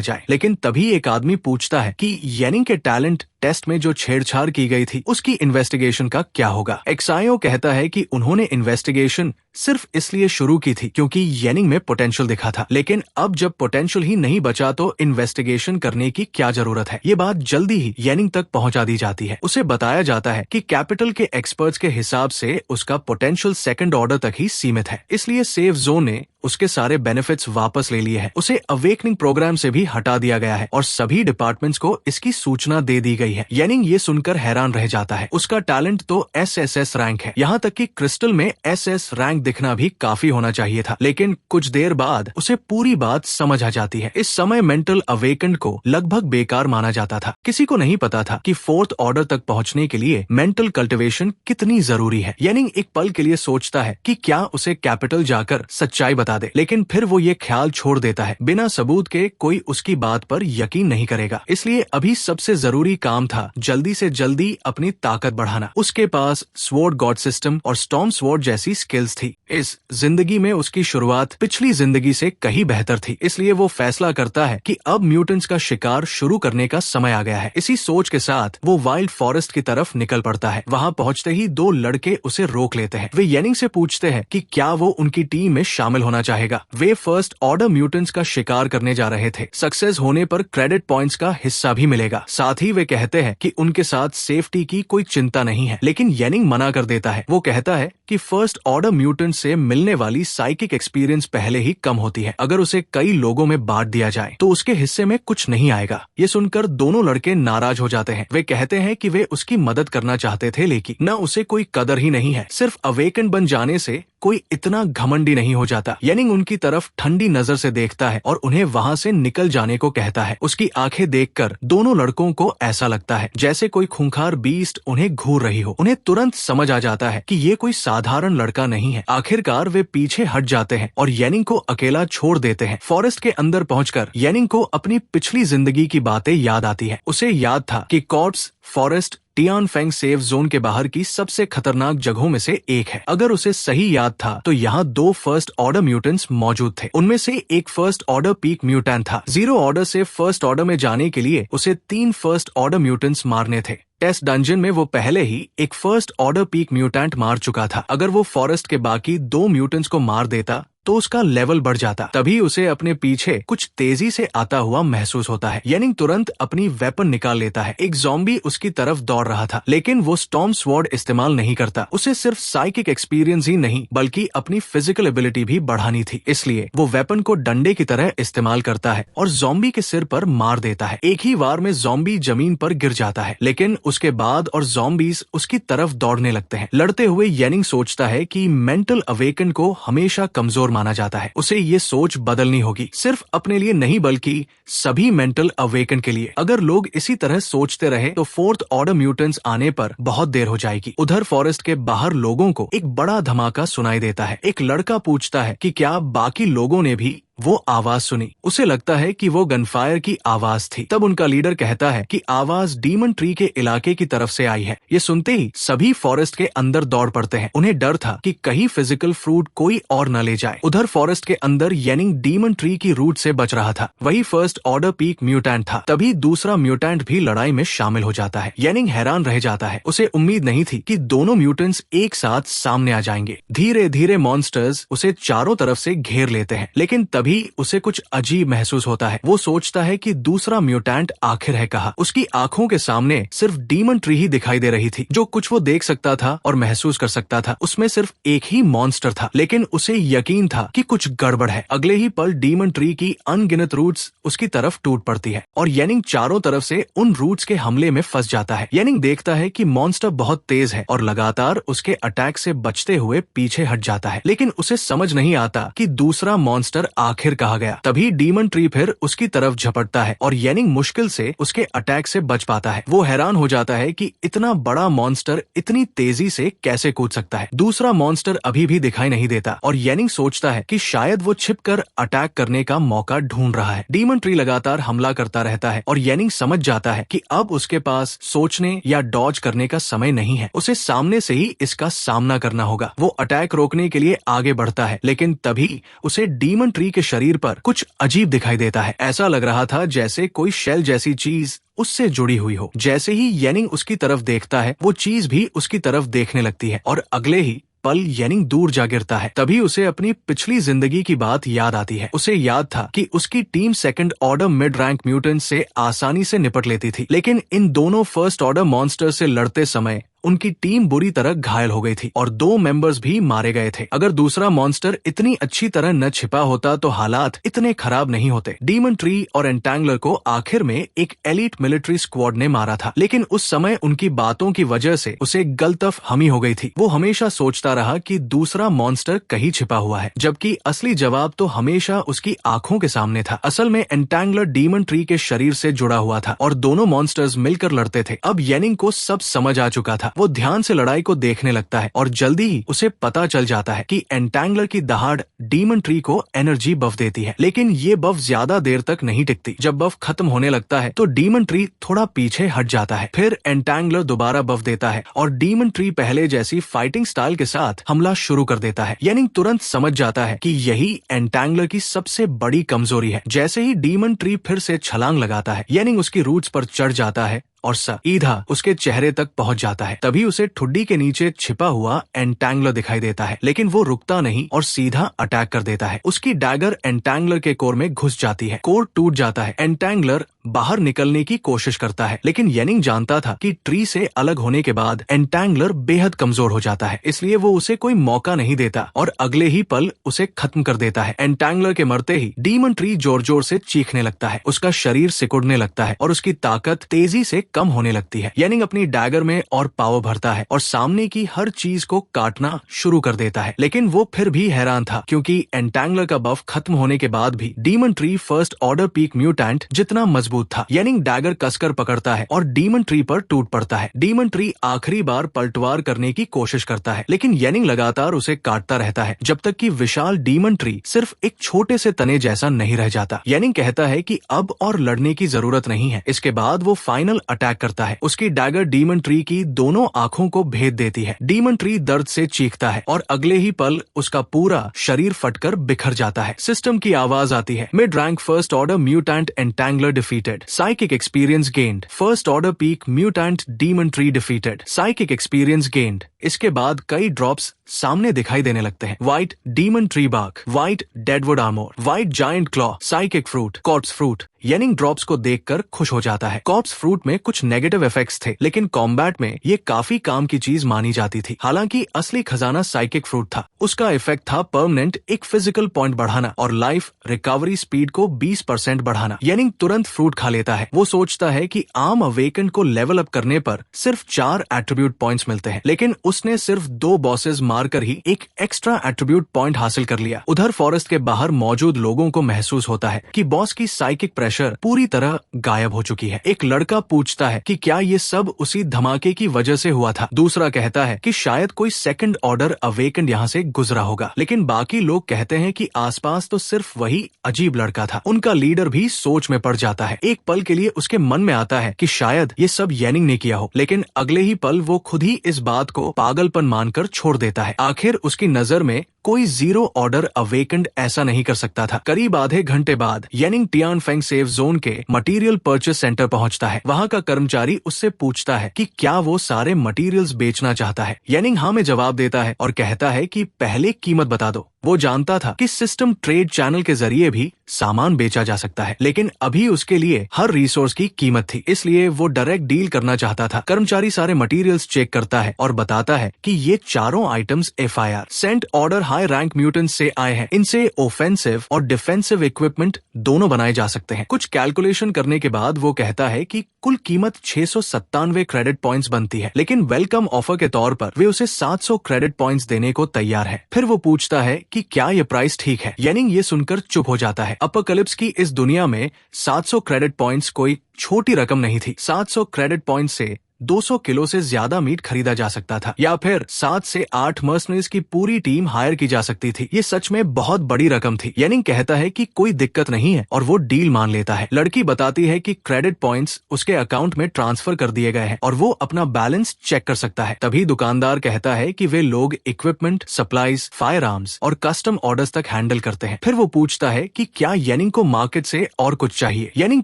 जाए। लेकिन तभी एक आदमी पूछता है कि येनिंग के टैलेंट टेस्ट में जो छेड़छाड़ की गई थी उसकी इन्वेस्टिगेशन का क्या होगा। एक्सायो कहता है कि उन्होंने इन्वेस्टिगेशन सिर्फ इसलिए शुरू की थी क्योंकि येनिंग में पोटेंशियल दिखा था, लेकिन अब जब पोटेंशियल ही नहीं बचा तो इन्वेस्टिगेशन करने की क्या जरूरत है। ये बात जल्दी ही येनिंग तक पहुंचा दी जाती है। उसे बताया जाता है कि कैपिटल के एक्सपर्ट्स के हिसाब से उसका पोटेंशियल सेकंड ऑर्डर तक ही सीमित है, इसलिए सेफ जोन ने उसके सारे बेनिफिट्स वापस ले लिए हैं। उसे अवेकनिंग प्रोग्राम से भी हटा दिया गया है और सभी डिपार्टमेंट्स को इसकी सूचना दे दी गई है। येनिंग ये सुनकर हैरान रह जाता है। उसका टैलेंट तो SSS रैंक है, यहाँ तक कि क्रिस्टल में SS रैंक दिखना भी काफी होना चाहिए था। लेकिन कुछ देर बाद उसे पूरी बात समझ आ जाती है। इस समय मेंटल अवेकन को लगभग बेकार माना जाता था। किसी को नहीं पता था कि फोर्थ ऑर्डर तक पहुंचने के लिए मेंटल कल्टिवेशन कितनी जरूरी है। येनिंग एक पल के लिए सोचता है कि क्या उसे कैपिटल जाकर सच्चाई बता दे, लेकिन फिर वो ये ख्याल छोड़ देता है बिना सबूत के कोई उसकी बात पर यकीन नहीं करेगा। इसलिए अभी सबसे जरूरी काम था जल्दी से जल्दी अपनी ताकत बढ़ाना। उसके पास स्वॉर्ड गॉड सिस्टम और स्टॉर्म स्वॉर्ड जैसी स्किल्स थी। इस जिंदगी में उसकी शुरुआत पिछली जिंदगी से कहीं बेहतर थी, इसलिए वो फैसला करता है कि अब म्यूटेंट्स का शिकार शुरू करने का समय आ गया है। इसी सोच के साथ वो वाइल्ड फॉरेस्ट की तरफ निकल पड़ता है। वहाँ पहुँचते ही 2 लड़के उसे रोक लेते हैं। वे येनिंग से पूछते हैं कि क्या वो उनकी टीम में शामिल होना चाहेगा। वे फर्स्ट ऑर्डर म्यूटेंट्स का शिकार करने जा रहे थे। सक्सेस होने पर क्रेडिट पॉइंट्स का हिस्सा भी मिलेगा। साथ ही वे कहते हैं कि उनके साथ सेफ्टी की कोई चिंता नहीं है, लेकिन येनिंग मना कर देता है। वो कहता है कि फर्स्ट ऑर्डर म्यूटेंट से मिलने वाली साइकिक एक्सपीरियंस पहले ही कम होती है। अगर उसे कई लोगों में बांट दिया जाए तो उसके हिस्से में कुछ नहीं आएगा। ये सुनकर दोनों लड़के नाराज हो जाते हैं। वे कहते हैं कि वे उसकी मदद करना चाहते थे, लेकिन न उसे कोई कदर ही नहीं है। सिर्फ अवेकन बन जाने से कोई इतना घमंडी नहीं हो जाता। येनिंग उनकी तरफ ठंडी नजर से देखता है और उन्हें वहाँ से निकल जाने को कहता है। उसकी आंखें देखकर दोनों लड़कों को ऐसा लगता है जैसे कोई खूंखार बीस्ट उन्हें घूर रही हो। उन्हें तुरंत समझ आ जाता है कि ये कोई साधारण लड़का नहीं है। आखिरकार वे पीछे हट जाते हैं और येनिंग को अकेला छोड़ देते हैं। फॉरेस्ट के अंदर पहुंचकर येनिंग को अपनी पिछली जिंदगी की बातें याद आती है। उसे याद था कि कॉर्प्स फॉरेस्ट टियानफेंग सेफ जोन के बाहर की सबसे खतरनाक जगहों में से एक है। अगर उसे सही याद था तो यहाँ 2 फर्स्ट ऑर्डर म्यूटेंट्स मौजूद थे। उनमें से एक फर्स्ट ऑर्डर पीक म्यूटेंट था। 0 ऑर्डर से फर्स्ट ऑर्डर में जाने के लिए उसे 3 फर्स्ट ऑर्डर म्यूटेंट्स मारने थे। टेस्ट डंजन में वो पहले ही एक फर्स्ट ऑर्डर पीक म्यूटेंट मार चुका था। अगर वो फॉरेस्ट के बाकी 2 म्यूटेंट्स को मार देता तो उसका लेवल बढ़ जाता। तभी उसे अपने पीछे कुछ तेजी से आता हुआ महसूस होता है। येनिंग तुरंत अपनी वेपन निकाल लेता है। एक ज़ॉम्बी उसकी तरफ दौड़ रहा था, लेकिन वो स्टॉर्म स्वॉर्ड इस्तेमाल नहीं करता। उसे सिर्फ साइकिक एक्सपीरियंस ही नहीं बल्कि अपनी फिजिकल एबिलिटी भी बढ़ानी थी, इसलिए वो वेपन को डंडे की तरह इस्तेमाल करता है और ज़ॉम्बी के सिर पर मार देता है। एक ही वार में ज़ॉम्बी जमीन पर गिर जाता है, लेकिन उसके बाद और ज़ॉम्बीज उसकी तरफ दौड़ने लगते हैं। लड़ते हुए येनिंग सोचता है कि मेंटल अवेकन को हमेशा कमजोर माना जाता है। उसे ये सोच बदलनी होगी, सिर्फ अपने लिए नहीं बल्कि सभी मेंटल अवेकन के लिए। अगर लोग इसी तरह सोचते रहे तो फोर्थ ऑर्डर म्यूटेंट्स आने पर बहुत देर हो जाएगी। उधर फॉरेस्ट के बाहर लोगों को एक बड़ा धमाका सुनाई देता है। एक लड़का पूछता है कि क्या बाकी लोगों ने भी वो आवाज सुनी। उसे लगता है कि वो गनफायर की आवाज थी। तब उनका लीडर कहता है कि आवाज डीमन ट्री के इलाके की तरफ से आई है। ये सुनते ही सभी फॉरेस्ट के अंदर दौड़ पड़ते हैं। उन्हें डर था कि कहीं फिजिकल फ्रूट कोई और न ले जाए। उधर फॉरेस्ट के अंदर येनिंग डीमन ट्री की रूट से बच रहा था। वही फर्स्ट ऑर्डर पीक म्यूटेंट था। तभी दूसरा म्यूटेंट भी लड़ाई में शामिल हो जाता है। येनिंग हैरान रह जाता है। उसे उम्मीद नहीं थी कि दोनों म्यूटेंट्स एक साथ सामने आ जाएंगे। धीरे धीरे मॉन्स्टर्स उसे चारों तरफ से घेर लेते हैं, लेकिन तभी उसे कुछ अजीब महसूस होता है। वो सोचता है कि दूसरा म्यूटेंट आखिर है कहाँ। उसकी आंखों के सामने सिर्फ डीमन ट्री ही दिखाई दे रही थी। जो कुछ वो देख सकता था और महसूस कर सकता था उसमें सिर्फ एक ही मॉन्स्टर था, लेकिन उसे यकीन था कि कुछ गड़बड़ है। अगले ही पल डीमन ट्री की अनगिनत रूट्स उसकी तरफ टूट पड़ती है और येनिंग चारों तरफ से उन रूट्स के हमले में फंस जाता है। येनिंग देखता है कि मॉन्स्टर बहुत तेज है और लगातार उसके अटैक से बचते हुए पीछे हट जाता है, लेकिन उसे समझ नहीं आता कि दूसरा मॉन्स्टर आखिर कहा गया। तभी डीमन ट्री फिर उसकी तरफ झपटता है और येनिंग मुश्किल से उसके अटैक से बच पाता है। वो हैरान हो जाता है कि इतना बड़ा मॉन्स्टर इतनी तेजी से कैसे कूद सकता है। दूसरा मॉन्स्टर अभी भी दिखाई नहीं देता और येनिंग सोचता है कि शायद वो छिपकर अटैक करने का मौका ढूंढ रहा है। डीमन ट्री लगातार हमला करता रहता है और येनिंग समझ जाता है कि अब उसके पास सोचने या डॉज करने का समय नहीं है। उसे सामने से ही इसका सामना करना होगा। वो अटैक रोकने के लिए आगे बढ़ता है, लेकिन तभी उसे डीमन ट्री के शरीर पर कुछ अजीब दिखाई देता है। ऐसा लग रहा था जैसे कोई शेल जैसी चीज उससे जुड़ी हुई हो। जैसे ही येनिंग उसकी तरफ देखता है वो चीज भी उसकी तरफ देखने लगती है और अगले ही पल येनिंग दूर जा गिरता है। तभी उसे अपनी पिछली जिंदगी की बात याद आती है। उसे याद था कि उसकी team second order mid rank mutant से आसानी से निपट लेती थी, लेकिन इन दोनों फर्स्ट ऑर्डर मॉन्स्टर से लड़ते समय उनकी टीम बुरी तरह घायल हो गई थी और 2 मेंबर्स भी मारे गए थे। अगर दूसरा मॉन्स्टर इतनी अच्छी तरह न छिपा होता तो हालात इतने खराब नहीं होते। डीमन ट्री और एंटैंगलर को आखिर में एक एलिट मिलिट्री स्क्वाड ने मारा था, लेकिन उस समय उनकी बातों की वजह से उसे गलतफ हमी हो गई थी। वो हमेशा सोचता रहा कि दूसरा मॉन्स्टर कहीं छिपा हुआ है, जबकि असली जवाब तो हमेशा उसकी आंखों के सामने था। असल में एंटैंगलर डीमन ट्री के शरीर से जुड़ा हुआ था और दोनों मॉन्स्टर्स मिलकर लड़ते थे। अब येनिंग को सब समझ आ चुका था। वो ध्यान से लड़ाई को देखने लगता है और जल्दी ही उसे पता चल जाता है कि एंटैंगलर की दहाड़ डीमन ट्री को एनर्जी बफ देती है, लेकिन ये बफ ज्यादा देर तक नहीं टिकती। जब बफ खत्म होने लगता है तो डीमन ट्री थोड़ा पीछे हट जाता है। फिर एंटैंगलर दोबारा बफ देता है और डीमन ट्री पहले जैसी फाइटिंग स्टाइल के साथ हमला शुरू कर देता है। येनिंग तुरंत समझ जाता है कि यही एंटैंगलर की सबसे बड़ी कमजोरी है। जैसे ही डीमन ट्री फिर से छलांग लगाता है, येनिंग उसकी रूट्स पर चढ़ जाता है और सीधा उसके चेहरे तक पहुंच जाता है। तभी उसे ठुड्डी के नीचे छिपा हुआ एंटैंगलर दिखाई देता है, लेकिन वो रुकता नहीं और सीधा अटैक कर देता है। उसकी डैगर एंटैंगलर के कोर में घुस जाती है। कोर टूट जाता है। एंटैंगलर बाहर निकलने की कोशिश करता है, लेकिन येनिंग जानता था कि ट्री से अलग होने के बाद एंटैंगलर बेहद कमजोर हो जाता है, इसलिए वो उसे कोई मौका नहीं देता और अगले ही पल उसे खत्म कर देता है। एंटैंगलर के मरते ही डीमन ट्री जोर जोर से चीखने लगता है। उसका शरीर सिकुड़ने लगता है और उसकी ताकत तेजी से कम होने लगती है। येनिंग अपनी डैगर में और पावर भरता है और सामने की हर चीज को काटना शुरू कर देता है, लेकिन वो फिर भी हैरान था क्योंकि एंटैंगलर का बफ खत्म होने के बाद भी demon tree first order peak mutant जितना मजबूत था। येनिंग डैगर कसकर पकड़ता है और डीमन ट्री पर टूट पड़ता है। डीमन ट्री आखिरी बार पलटवार करने की कोशिश करता है, लेकिन येनिंग लगातार उसे काटता रहता है जब तक कि विशाल डीमन ट्री सिर्फ एक छोटे से तने जैसा नहीं रह जाता। येनिंग कहता है कि अब और लड़ने की जरूरत नहीं है। इसके बाद वो फाइनल अटैक करता है। उसकी डैगर डीमन ट्री की दोनों आंखों को भेद देती है। डीमन ट्री दर्द से चीखता है और अगले ही पल उसका पूरा शरीर फटकर बिखर जाता है। सिस्टम की आवाज आती है, mid rank first order mutant entangler defeated, psychic experience gained, first order peak mutant demon tree defeated, psychic experience gained. इसके बाद कई ड्रॉप्स सामने दिखाई देने लगते हैं। White demon tree bark, white deadwood armour, white giant claw, psychic fruit, corpse fruit. Yening drops को देखकर खुश हो जाता है। कॉर्प्स फ्रूट में कुछ नेगेटिव इफेक्ट्स थे, लेकिन कॉम्बैट में ये काफी काम की चीज मानी जाती थी। हालांकि असली खजाना साइकिक फ्रूट था। उसका इफेक्ट था परमानेंट एक फिजिकल पॉइंट बढ़ाना और लाइफ रिकवरी स्पीड को 20% बढ़ाना। येनिंग तुरंत फ्रूट खा लेता है। वो सोचता है कि आम अवेकन को लेवल अप करने पर सिर्फ 4 एट्रीब्यूट पॉइंट्स मिलते हैं, लेकिन उसने सिर्फ 2 बॉसेस मारकर ही एक एक्स्ट्रा एट्रीब्यूट पॉइंट हासिल कर लिया। उधर फॉरेस्ट के बाहर मौजूद लोगों को महसूस होता है कि बॉस की साइकिक प्रेशर पूरी तरह गायब हो चुकी है। एक लड़का पूछता है कि क्या ये सब उसी धमाके की वजह से हुआ था। दूसरा कहता है कि शायद कोई सेकंड ऑर्डर अवेकन यहाँ से गुजरा होगा, लेकिन बाकी लोग कहते हैं कि आसपास तो सिर्फ वही अजीब लड़का था। उनका लीडर भी सोच में पड़ जाता है। एक पल के लिए उसके मन में आता है कि शायद ये सब येनिंग ने किया हो, लेकिन अगले ही पल वो खुद ही इस बात को पागलपन मानकर छोड़ देता है। आखिर उसकी नजर में कोई जीरो ऑर्डर अवेकन्ड ऐसा नहीं कर सकता था। करीब आधे घंटे बाद येनिंग टियानफेंग सेफ जोन के मटेरियल परचेस सेंटर पहुंचता है। वहां का कर्मचारी उससे पूछता है कि क्या वो सारे मटेरियल्स बेचना चाहता है। येनिंग हाँ में जवाब देता है और कहता है कि पहले कीमत बता दो। वो जानता था कि सिस्टम ट्रेड चैनल के जरिए भी सामान बेचा जा सकता है, लेकिन अभी उसके लिए हर रिसोर्स की कीमत थी, इसलिए वो डायरेक्ट डील करना चाहता था। कर्मचारी सारे मटेरियल्स चेक करता है और बताता है कि ये चारों आइटम्स FIR सेंट ऑर्डर हाई रैंक म्यूटेंट्स से आए हैं। इनसे ऑफेंसिव और डिफेंसिव इक्विपमेंट दोनों बनाए जा सकते हैं। कुछ कैलकुलेशन करने के बाद वो कहता है कि कुल कीमत 697 क्रेडिट पॉइंट्स बनती है, लेकिन वेलकम ऑफर के तौर पर वे उसे 700 क्रेडिट पॉइंट्स देने को तैयार है। फिर वो पूछता है कि क्या ये प्राइस ठीक है। येनिंग ये सुनकर चुप हो जाता है। अपोकलिप्स की इस दुनिया में 700 क्रेडिट पॉइंट्स कोई छोटी रकम नहीं थी। 700 क्रेडिट पॉइंट्स से 200 किलो से ज्यादा मीट खरीदा जा सकता था, या फिर 7 से 8 मर्सनरीज की पूरी टीम हायर की जा सकती थी। ये सच में बहुत बड़ी रकम थी। येनिंग कहता है कि कोई दिक्कत नहीं है और वो डील मान लेता है। लड़की बताती है कि क्रेडिट पॉइंट्स उसके अकाउंट में ट्रांसफर कर दिए गए हैं और वो अपना बैलेंस चेक कर सकता है। तभी दुकानदार कहता है कि वे लोग इक्विपमेंट, सप्लाईज, फायर आर्म्स और कस्टम ऑर्डर्स तक हैंडल करते हैं। फिर वो पूछता है कि क्या येनिंग को मार्केट से और कुछ चाहिए। येनिंग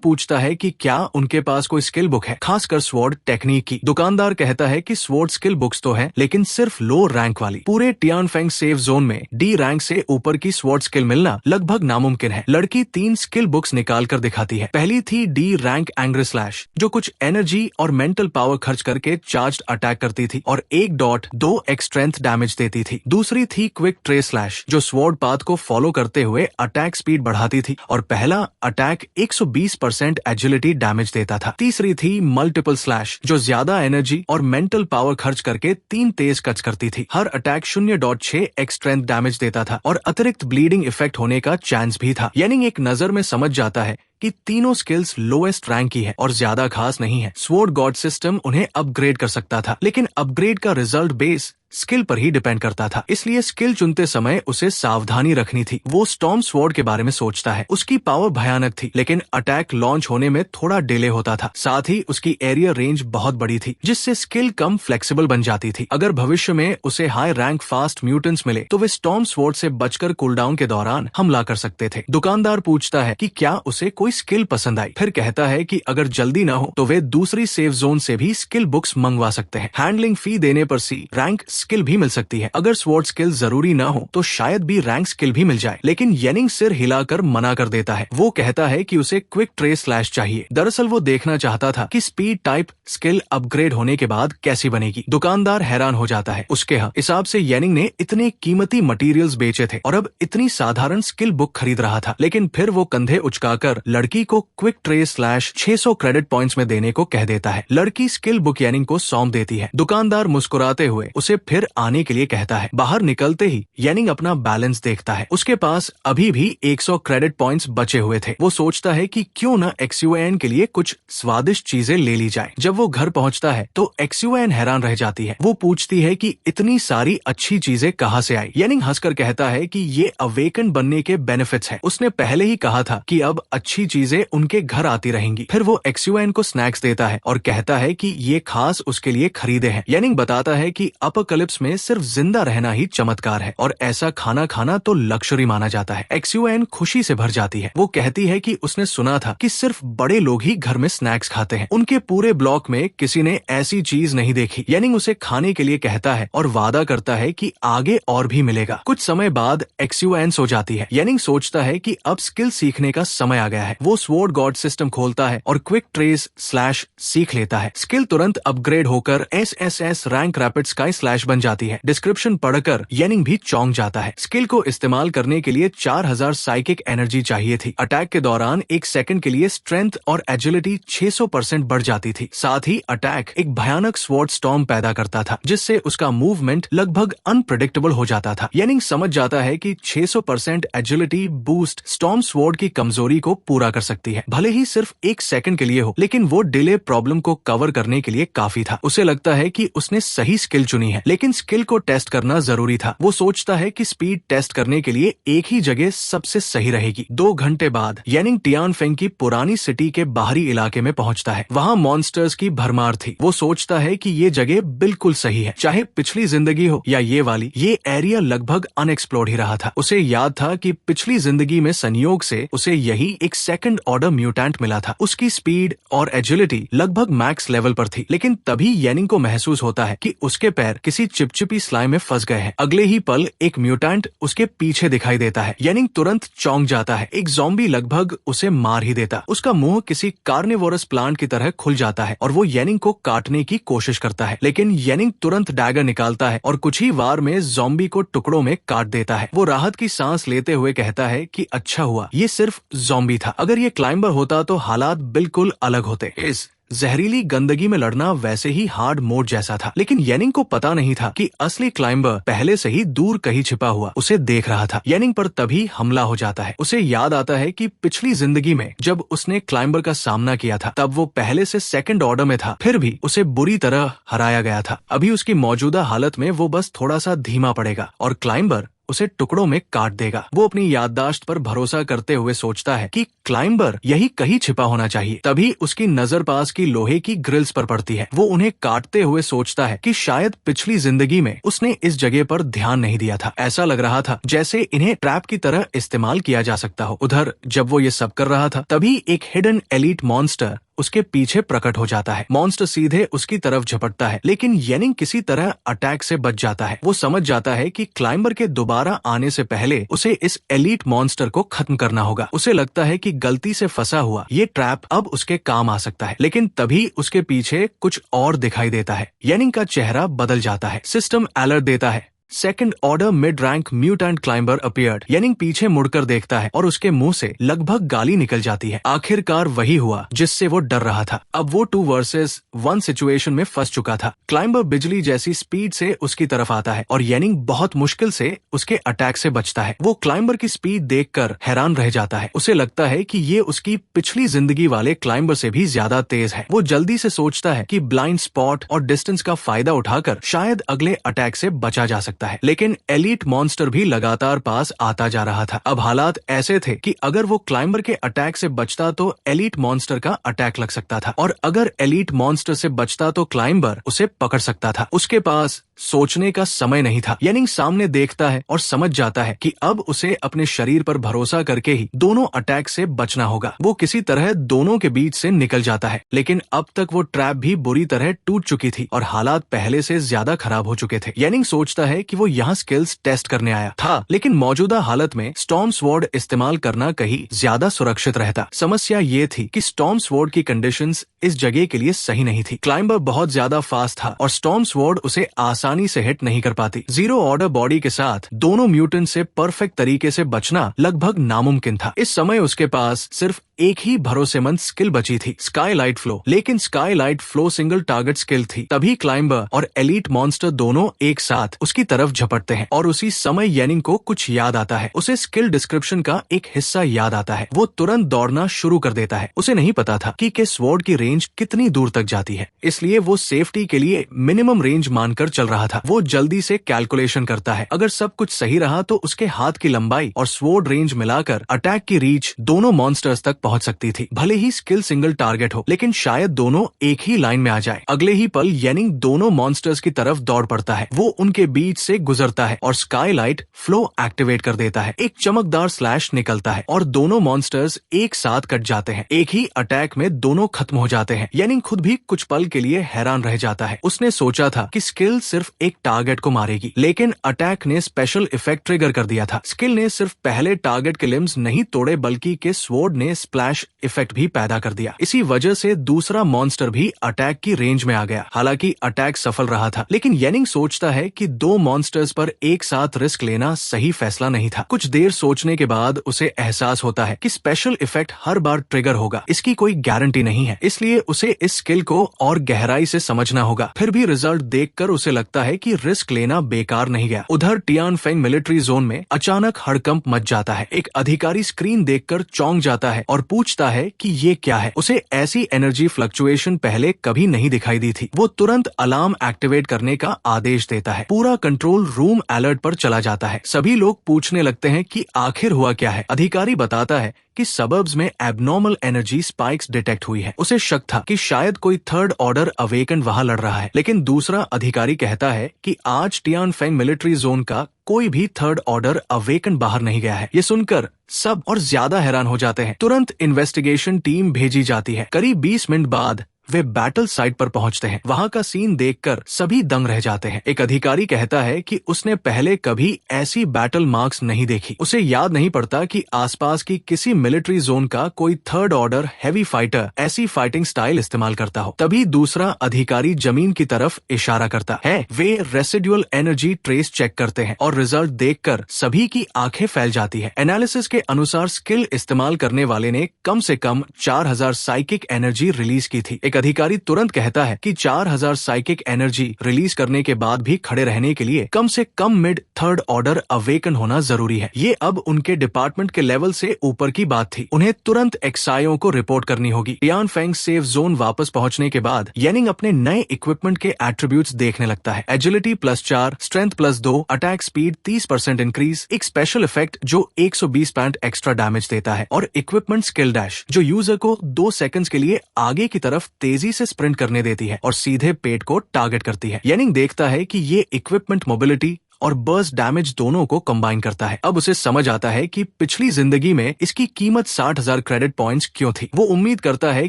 पूछता है कि क्या उनके पास कोई स्किल बुक है, खासकर स्वॉर्ड टेक्निक की। दुकानदार कहता है कि स्वॉर्ड स्किल बुक्स तो है, लेकिन सिर्फ लो रैंक वाली। पूरे टियानफेंग सेफ जोन में D रैंक से ऊपर की स्वॉर्ड स्किल मिलना लगभग नामुमकिन है। लड़की 3 स्किल बुक्स निकाल कर दिखाती है। पहली थी D रैंक एंग्री स्लैश, जो कुछ एनर्जी और मेंटल पावर खर्च करके चार्ज्ड अटैक करती थी और 1.2x स्ट्रेंथ डैमेज देती थी। दूसरी थी क्विक ट्रेस स्लैश, जो स्वॉर्ड पाथ को फॉलो करते हुए अटैक स्पीड बढ़ाती थी और पहला अटैक 120% एजिलिटी डैमेज देता था। तीसरी थी मल्टीपल स्लैश, जो ज्यादा एनर्जी और मेंटल पावर खर्च करके 3 तेज कट्स करती थी। हर अटैक 0.6x स्ट्रेंथ डैमेज देता था और अतिरिक्त ब्लीडिंग इफेक्ट होने का चांस भी था। येनिंग एक नजर में समझ जाता है कि तीनों स्किल्स लोएस्ट रैंक की है और ज्यादा खास नहीं है। स्वॉर्ड गॉड सिस्टम उन्हें अपग्रेड कर सकता था, लेकिन अपग्रेड का रिजल्ट बेस स्किल पर ही डिपेंड करता था, इसलिए स्किल चुनते समय उसे सावधानी रखनी थी। वो स्टॉर्म स्वॉर्ड के बारे में सोचता है। उसकी पावर भयानक थी, लेकिन अटैक लॉन्च होने में थोड़ा डिले होता था। साथ ही उसकी एरिया रेंज बहुत बड़ी थी, जिससे स्किल कम फ्लेक्सिबल बन जाती थी। अगर भविष्य में उसे हाई रैंक फास्ट म्यूटेंट्स मिले तो वे स्टॉर्म स्वॉर्ड से बचकर कूलडाउन के दौरान हमला कर सकते थे। दुकानदार पूछता है कि क्या उसे कोई स्किल पसंद आई। फिर कहता है कि अगर जल्दी ना हो तो वे दूसरी सेफ जोन से भी स्किल बुक्स मंगवा सकते हैं। हैंडलिंग फी देने पर C रैंक स्किल भी मिल सकती है। अगर स्वॉर्ड स्किल जरूरी ना हो तो शायद भी रैंक स्किल भी मिल जाए, लेकिन येनिंग सिर हिलाकर मना कर देता है। वो कहता है कि उसे क्विक ट्रेस स्लैश चाहिए। दरअसल वो देखना चाहता था कि स्पीड टाइप स्किल अपग्रेड होने के बाद कैसी बनेगी। दुकानदार हैरान हो जाता है। उसके हिसाब से येनिंग ने इतने कीमती मटेरियल्स बेचे थे और अब इतनी साधारण स्किल बुक खरीद रहा था, लेकिन फिर वो कंधे उचकाकर लड़की को quick trace slash 600 credit points में देने को कह देता है। लड़की स्किल बुक येनिंग को सौंप देती है। दुकानदार मुस्कुराते हुए उसे फिर आने के लिए कहता है। बाहर निकलते ही येनिंग अपना बैलेंस देखता है। उसके पास अभी भी 100 क्रेडिट पॉइंट्स बचे हुए थे। वो सोचता है कि क्यों न XUAN के लिए कुछ स्वादिष्ट चीजें ले ली जाए। जब वो घर पहुंचता है तो XUAN हैरान रह जाती है। वो पूछती है कि इतनी सारी अच्छी चीजें कहाँ से आई। येनिंग हंसकर कहता है कि ये अवेकन बनने के बेनिफिट्स है। उसने पहले ही कहा था कि अब अच्छी चीजें उनके घर आती रहेंगी। फिर वो XUAN को स्नैक्स देता है और कहता है कि ये खास उसके लिए खरीदे हैं। येनिंग बताता है कि अपोकलिप्स एपोकैलिप्स में सिर्फ जिंदा रहना ही चमत्कार है और ऐसा खाना खाना तो लक्जरी माना जाता है। XUN खुशी से भर जाती है। वो कहती है कि उसने सुना था कि सिर्फ बड़े लोग ही घर में स्नैक्स खाते हैं। उनके पूरे ब्लॉक में किसी ने ऐसी चीज नहीं देखी। येनिंग उसे खाने के लिए कहता है और वादा करता है कि आगे और भी मिलेगा। कुछ समय बाद XUN सो जाती है। येनिंग सोचता है कि अब स्किल सीखने का समय आ गया है। वो स्वॉर्ड गॉड सिस्टम खोलता है और क्विक ट्रेस स्लैश सीख लेता है। स्किल तुरंत अपग्रेड होकर SSS rank rapid sky slash बन जाती है। डिस्क्रिप्शन पढ़कर येनिंग भी चौंक जाता है। स्किल को इस्तेमाल करने के लिए 4000 साइकिक एनर्जी चाहिए थी। अटैक के दौरान एक सेकंड के लिए स्ट्रेंथ और एजिलिटी 600% बढ़ जाती थी। साथ ही अटैक एक भयानक स्वॉर्ड स्टॉर्म पैदा करता था जिससे उसका मूवमेंट लगभग अनप्रेडिक्टेबल हो जाता था। येनिंग समझ जाता है कि 600% एजिलिटी बूस्ट स्टॉर्म स्वॉर्ड की कमजोरी को पूरा कर सकती है, भले ही सिर्फ एक सेकंड के लिए हो, लेकिन वो डिले प्रॉब्लम को कवर करने के लिए काफी था। उसे लगता है कि उसने सही स्किल चुनी है, लेकिन स्किल को टेस्ट करना जरूरी था। वो सोचता है कि स्पीड टेस्ट करने के लिए एक ही जगह सबसे सही रहेगी। 2 घंटे बाद येनिंग टियानफेंग की पुरानी सिटी के बाहरी इलाके में पहुंचता है। वहां मॉन्स्टर्स की भरमार थी। वो सोचता है कि ये जगह बिल्कुल सही है, चाहे पिछली जिंदगी हो या ये वाली। ये एरिया लगभग अनएक्सप्लोर्ड ही रहा था। उसे याद था कि पिछली जिंदगी में संयोग से उसे यही एक सेकंड ऑर्डर म्यूटेंट मिला था। उसकी स्पीड और एजिलिटी लगभग मैक्स लेवल पर थी, लेकिन तभी येनिंग को महसूस होता है कि उसके पैर किसी चिपचिपी स्लाइम में फंस गए हैं। अगले ही पल एक म्यूटेंट उसके पीछे दिखाई देता है। येनिंग तुरंत चौंक जाता है। एक ज़ॉम्बी लगभग उसे मार ही देता। उसका मुंह किसी कार्निवोरस प्लांट की तरह खुल जाता है और वो येनिंग को काटने की कोशिश करता है, लेकिन येनिंग तुरंत डैगर निकालता है और कुछ ही वार में ज़ॉम्बी को टुकड़ों में काट देता है। वो राहत की सांस लेते हुए कहता है कि अच्छा हुआ ये सिर्फ ज़ॉम्बी था, अगर ये क्लाइंबर होता तो हालात बिल्कुल अलग होते। इस जहरीली गंदगी में लड़ना वैसे ही हार्ड मोड जैसा था, लेकिन येनिंग को पता नहीं था कि असली क्लाइंबर पहले से ही दूर कहीं छिपा हुआ उसे देख रहा था। येनिंग पर तभी हमला हो जाता है। उसे याद आता है कि पिछली जिंदगी में जब उसने क्लाइंबर का सामना किया था तब वो पहले से सेकंड ऑर्डर में था, फिर भी उसे बुरी तरह हराया गया था। अभी उसकी मौजूदा हालत में वो बस थोड़ा सा धीमा पड़ेगा और क्लाइंबर उसे टुकड़ों में काट देगा। वो अपनी याददाश्त पर भरोसा करते हुए सोचता है कि क्लाइंबर यही कहीं छिपा होना चाहिए। तभी उसकी नजर पास की लोहे की ग्रिल्स पर पड़ती है। वो उन्हें काटते हुए सोचता है कि शायद पिछली जिंदगी में उसने इस जगह पर ध्यान नहीं दिया था। ऐसा लग रहा था जैसे इन्हें ट्रैप की तरह इस्तेमाल किया जा सकता हो। उधर जब वो ये सब कर रहा था तभी एक हिडन एलीट मॉन्स्टर उसके पीछे प्रकट हो जाता है। मॉन्स्टर सीधे उसकी तरफ झपटता है, लेकिन येनिंग किसी तरह अटैक से बच जाता है। वो समझ जाता है कि क्लाइंबर के दोबारा आने से पहले उसे इस एलीट मॉन्स्टर को खत्म करना होगा। उसे लगता है कि गलती से फंसा हुआ ये ट्रैप अब उसके काम आ सकता है, लेकिन तभी उसके पीछे कुछ और दिखाई देता है। येनिंग का चेहरा बदल जाता है। सिस्टम अलर्ट देता है, second order mid rank mutant climber appeared. Yening पीछे मुड़कर देखता है और उसके मुंह से लगभग गाली निकल जाती है। आखिरकार वही हुआ जिससे वो डर रहा था। अब वो 2 वर्सेस 1 सिचुएशन में फंस चुका था। क्लाइंबर बिजली जैसी स्पीड से उसकी तरफ आता है और येनिंग बहुत मुश्किल से उसके अटैक से बचता है। वो क्लाइंबर की स्पीड देखकर हैरान रह जाता है। उसे लगता है कि ये उसकी पिछली जिंदगी वाले क्लाइंबर से भी ज्यादा तेज है। वो जल्दी से सोचता है कि ब्लाइंड स्पॉट और डिस्टेंस का फायदा उठाकर शायद अगले अटैक से बचा जा सकता है, लेकिन एलीट मॉन्स्टर भी लगातार पास आता जा रहा था। अब हालात ऐसे थे कि अगर वो क्लाइंबर के अटैक से बचता तो एलीट मॉन्स्टर का अटैक लग सकता था, और अगर एलीट मॉन्स्टर से बचता तो क्लाइंबर उसे पकड़ सकता था। उसके पास सोचने का समय नहीं था। येनिंग सामने देखता है और समझ जाता है कि अब उसे अपने शरीर पर भरोसा करके ही दोनों अटैक से बचना होगा। वो किसी तरह दोनों के बीच से निकल जाता है, लेकिन अब तक वो ट्रैप भी बुरी तरह टूट चुकी थी और हालात पहले से ज्यादा खराब हो चुके थे। येनिंग सोचता है कि वो यहाँ स्किल्स टेस्ट करने आया था, लेकिन मौजूदा हालत में स्टॉर्म स्वॉर्ड इस्तेमाल करना कहीं ज्यादा सुरक्षित रहता। समस्या ये थी कि स्टॉर्म स्वॉर्ड की कंडीशंस इस जगह के लिए सही नहीं थी। क्लाइंबर बहुत ज्यादा फास्ट था और स्टॉर्म स्वॉर्ड उसे आसानी से हिट नहीं कर पाती। जीरो ऑर्डर बॉडी के साथ दोनों म्यूटेंट से परफेक्ट तरीके से बचना लगभग नामुमकिन था। इस समय उसके पास सिर्फ एक ही भरोसेमंद स्किल बची थी, स्काईलाइट फ्लो। लेकिन Skylight flow single target skill थी। तभी क्लाइंबर और एलीट मॉन्स्टर दोनों एक साथ उसकी तरफ झपटते हैं और उसी समय येनिंग को कुछ याद आता है। उसे स्किल डिस्क्रिप्शन का एक हिस्सा याद आता है। वो तुरंत दौड़ना शुरू कर देता है। उसे नहीं पता था कि स्वॉर्ड की रेंज कितनी दूर तक जाती है, इसलिए वो सेफ्टी के लिए मिनिमम रेंज मानकर चल रहा था। वो जल्दी से कैलकुलेशन करता है। अगर सब कुछ सही रहा तो उसके हाथ की लंबाई और स्वॉर्ड रेंज मिलाकर अटैक की रीच दोनों मॉन्स्टर्स तक पहुंच सकती थी। भले ही स्किल सिंगल टारगेट हो, लेकिन शायद दोनों एक ही लाइन में आ जाए। अगले ही पल येनिंग दोनों मॉन्स्टर्स की तरफ दौड़ पड़ता है। वो उनके बीच से गुजरता है और स्काईलाइट फ्लो एक्टिवेट कर देता है। एक चमकदार स्लैश निकलता है और दोनों मॉन्स्टर्स एक साथ कट जाते हैं। एक ही अटैक में दोनों खत्म हो जाते हैं। येनिंग खुद भी कुछ पल के लिए हैरान रह जाता है। उसने सोचा था कि स्किल सिर्फ एक टारगेट को मारेगी, लेकिन अटैक ने स्पेशल इफेक्ट ट्रिगर कर दिया था। स्किल ने सिर्फ पहले टारगेट के लिम्स नहीं तोड़े, बल्कि के स्वॉर्ड ने स्प्लैश इफेक्ट भी पैदा कर दिया। इसी वजह से दूसरा मॉन्स्टर भी अटैक की रेंज में आ गया। हालांकि अटैक सफल रहा था, लेकिन येनिंग सोचता है कि दो मॉन्स्टर्स पर एक साथ रिस्क लेना सही फैसला नहीं था। कुछ देर सोचने के बाद उसे एहसास होता है कि स्पेशल इफेक्ट हर बार ट्रिगर होगा, इसकी कोई गारंटी नहीं है, इसलिए उसे इस स्किल को और गहराई से समझना होगा। फिर भी रिजल्ट देखकर उसे लगता है कि रिस्क लेना बेकार नहीं गया। उधर टियानफेंग मिलिट्री जोन में अचानक हड़कंप मच जाता है। एक अधिकारी स्क्रीन देखकर चौंक जाता है और पूछता है कि ये क्या है। उसे ऐसी एनर्जी फ्लक्चुएशन पहले कभी नहीं दिखाई दी थी। वो तुरंत अलार्म एक्टिवेट करने का आदेश देता है। पूरा कंट्रोल रूम अलर्ट पर चला जाता है। सभी लोग पूछने लगते हैं कि आखिर हुआ क्या है। अधिकारी बताता है कि सबर्ब्स में एबनॉर्मल एनर्जी स्पाइक्स डिटेक्ट हुई है। उसे शक था कि शायद कोई थर्ड ऑर्डर अवेकन वहां लड़ रहा है, लेकिन दूसरा अधिकारी कहता है कि आज टियानफेंग मिलिट्री जोन का कोई भी थर्ड ऑर्डर अवेकन बाहर नहीं गया है। ये सुनकर सब और ज्यादा हैरान हो जाते हैं। तुरंत इन्वेस्टिगेशन टीम भेजी जाती है। करीब 20 मिनट बाद वे बैटल साइट पर पहुंचते हैं। वहां का सीन देखकर सभी दंग रह जाते हैं। एक अधिकारी कहता है कि उसने पहले कभी ऐसी बैटल मार्क्स नहीं देखी। उसे याद नहीं पड़ता कि आसपास की किसी मिलिट्री जोन का कोई थर्ड ऑर्डर हैवी फाइटर ऐसी फाइटिंग स्टाइल इस्तेमाल करता हो। तभी दूसरा अधिकारी जमीन की तरफ इशारा करता है। वे रेसिडुअल एनर्जी ट्रेस चेक करते हैं और रिजल्ट देखकर सभी की आंखें फैल जाती है। एनालिसिस के अनुसार स्किल इस्तेमाल करने वाले ने कम से कम 4000 साइकिक एनर्जी रिलीज की थी। एक अधिकारी तुरंत कहता है कि 4000 साइकिक एनर्जी रिलीज करने के बाद भी खड़े रहने के लिए कम से कम मिड थर्ड ऑर्डर अवेकन होना जरूरी है। ये अब उनके डिपार्टमेंट के लेवल से ऊपर की बात थी। उन्हें तुरंत एक्सआईओ को रिपोर्ट करनी होगी। टियानफेंग सेफ जोन वापस पहुंचने के बाद येनिंग अपने नए इक्विपमेंट के एट्रीब्यूट्स देखने लगता है। Agility +4, strength +2, attack speed 30% increase, एक स्पेशल इफेक्ट जो 120 पॉइंट एक्स्ट्रा डैमेज देता है और इक्विपमेंट स्किल डैश जो यूजर को 2 सेकंड्स के लिए आगे की तरफ तेजी से स्प्रिंट करने देती है और सीधे पेट को टारगेट करती है। येनिंग देखता है कि ये इक्विपमेंट मोबिलिटी और बर्स्ट डैमेज दोनों को कंबाइन करता है। अब उसे समझ आता है कि पिछली जिंदगी में इसकी कीमत 60,000 क्रेडिट पॉइंट्स क्यों थी। वो उम्मीद करता है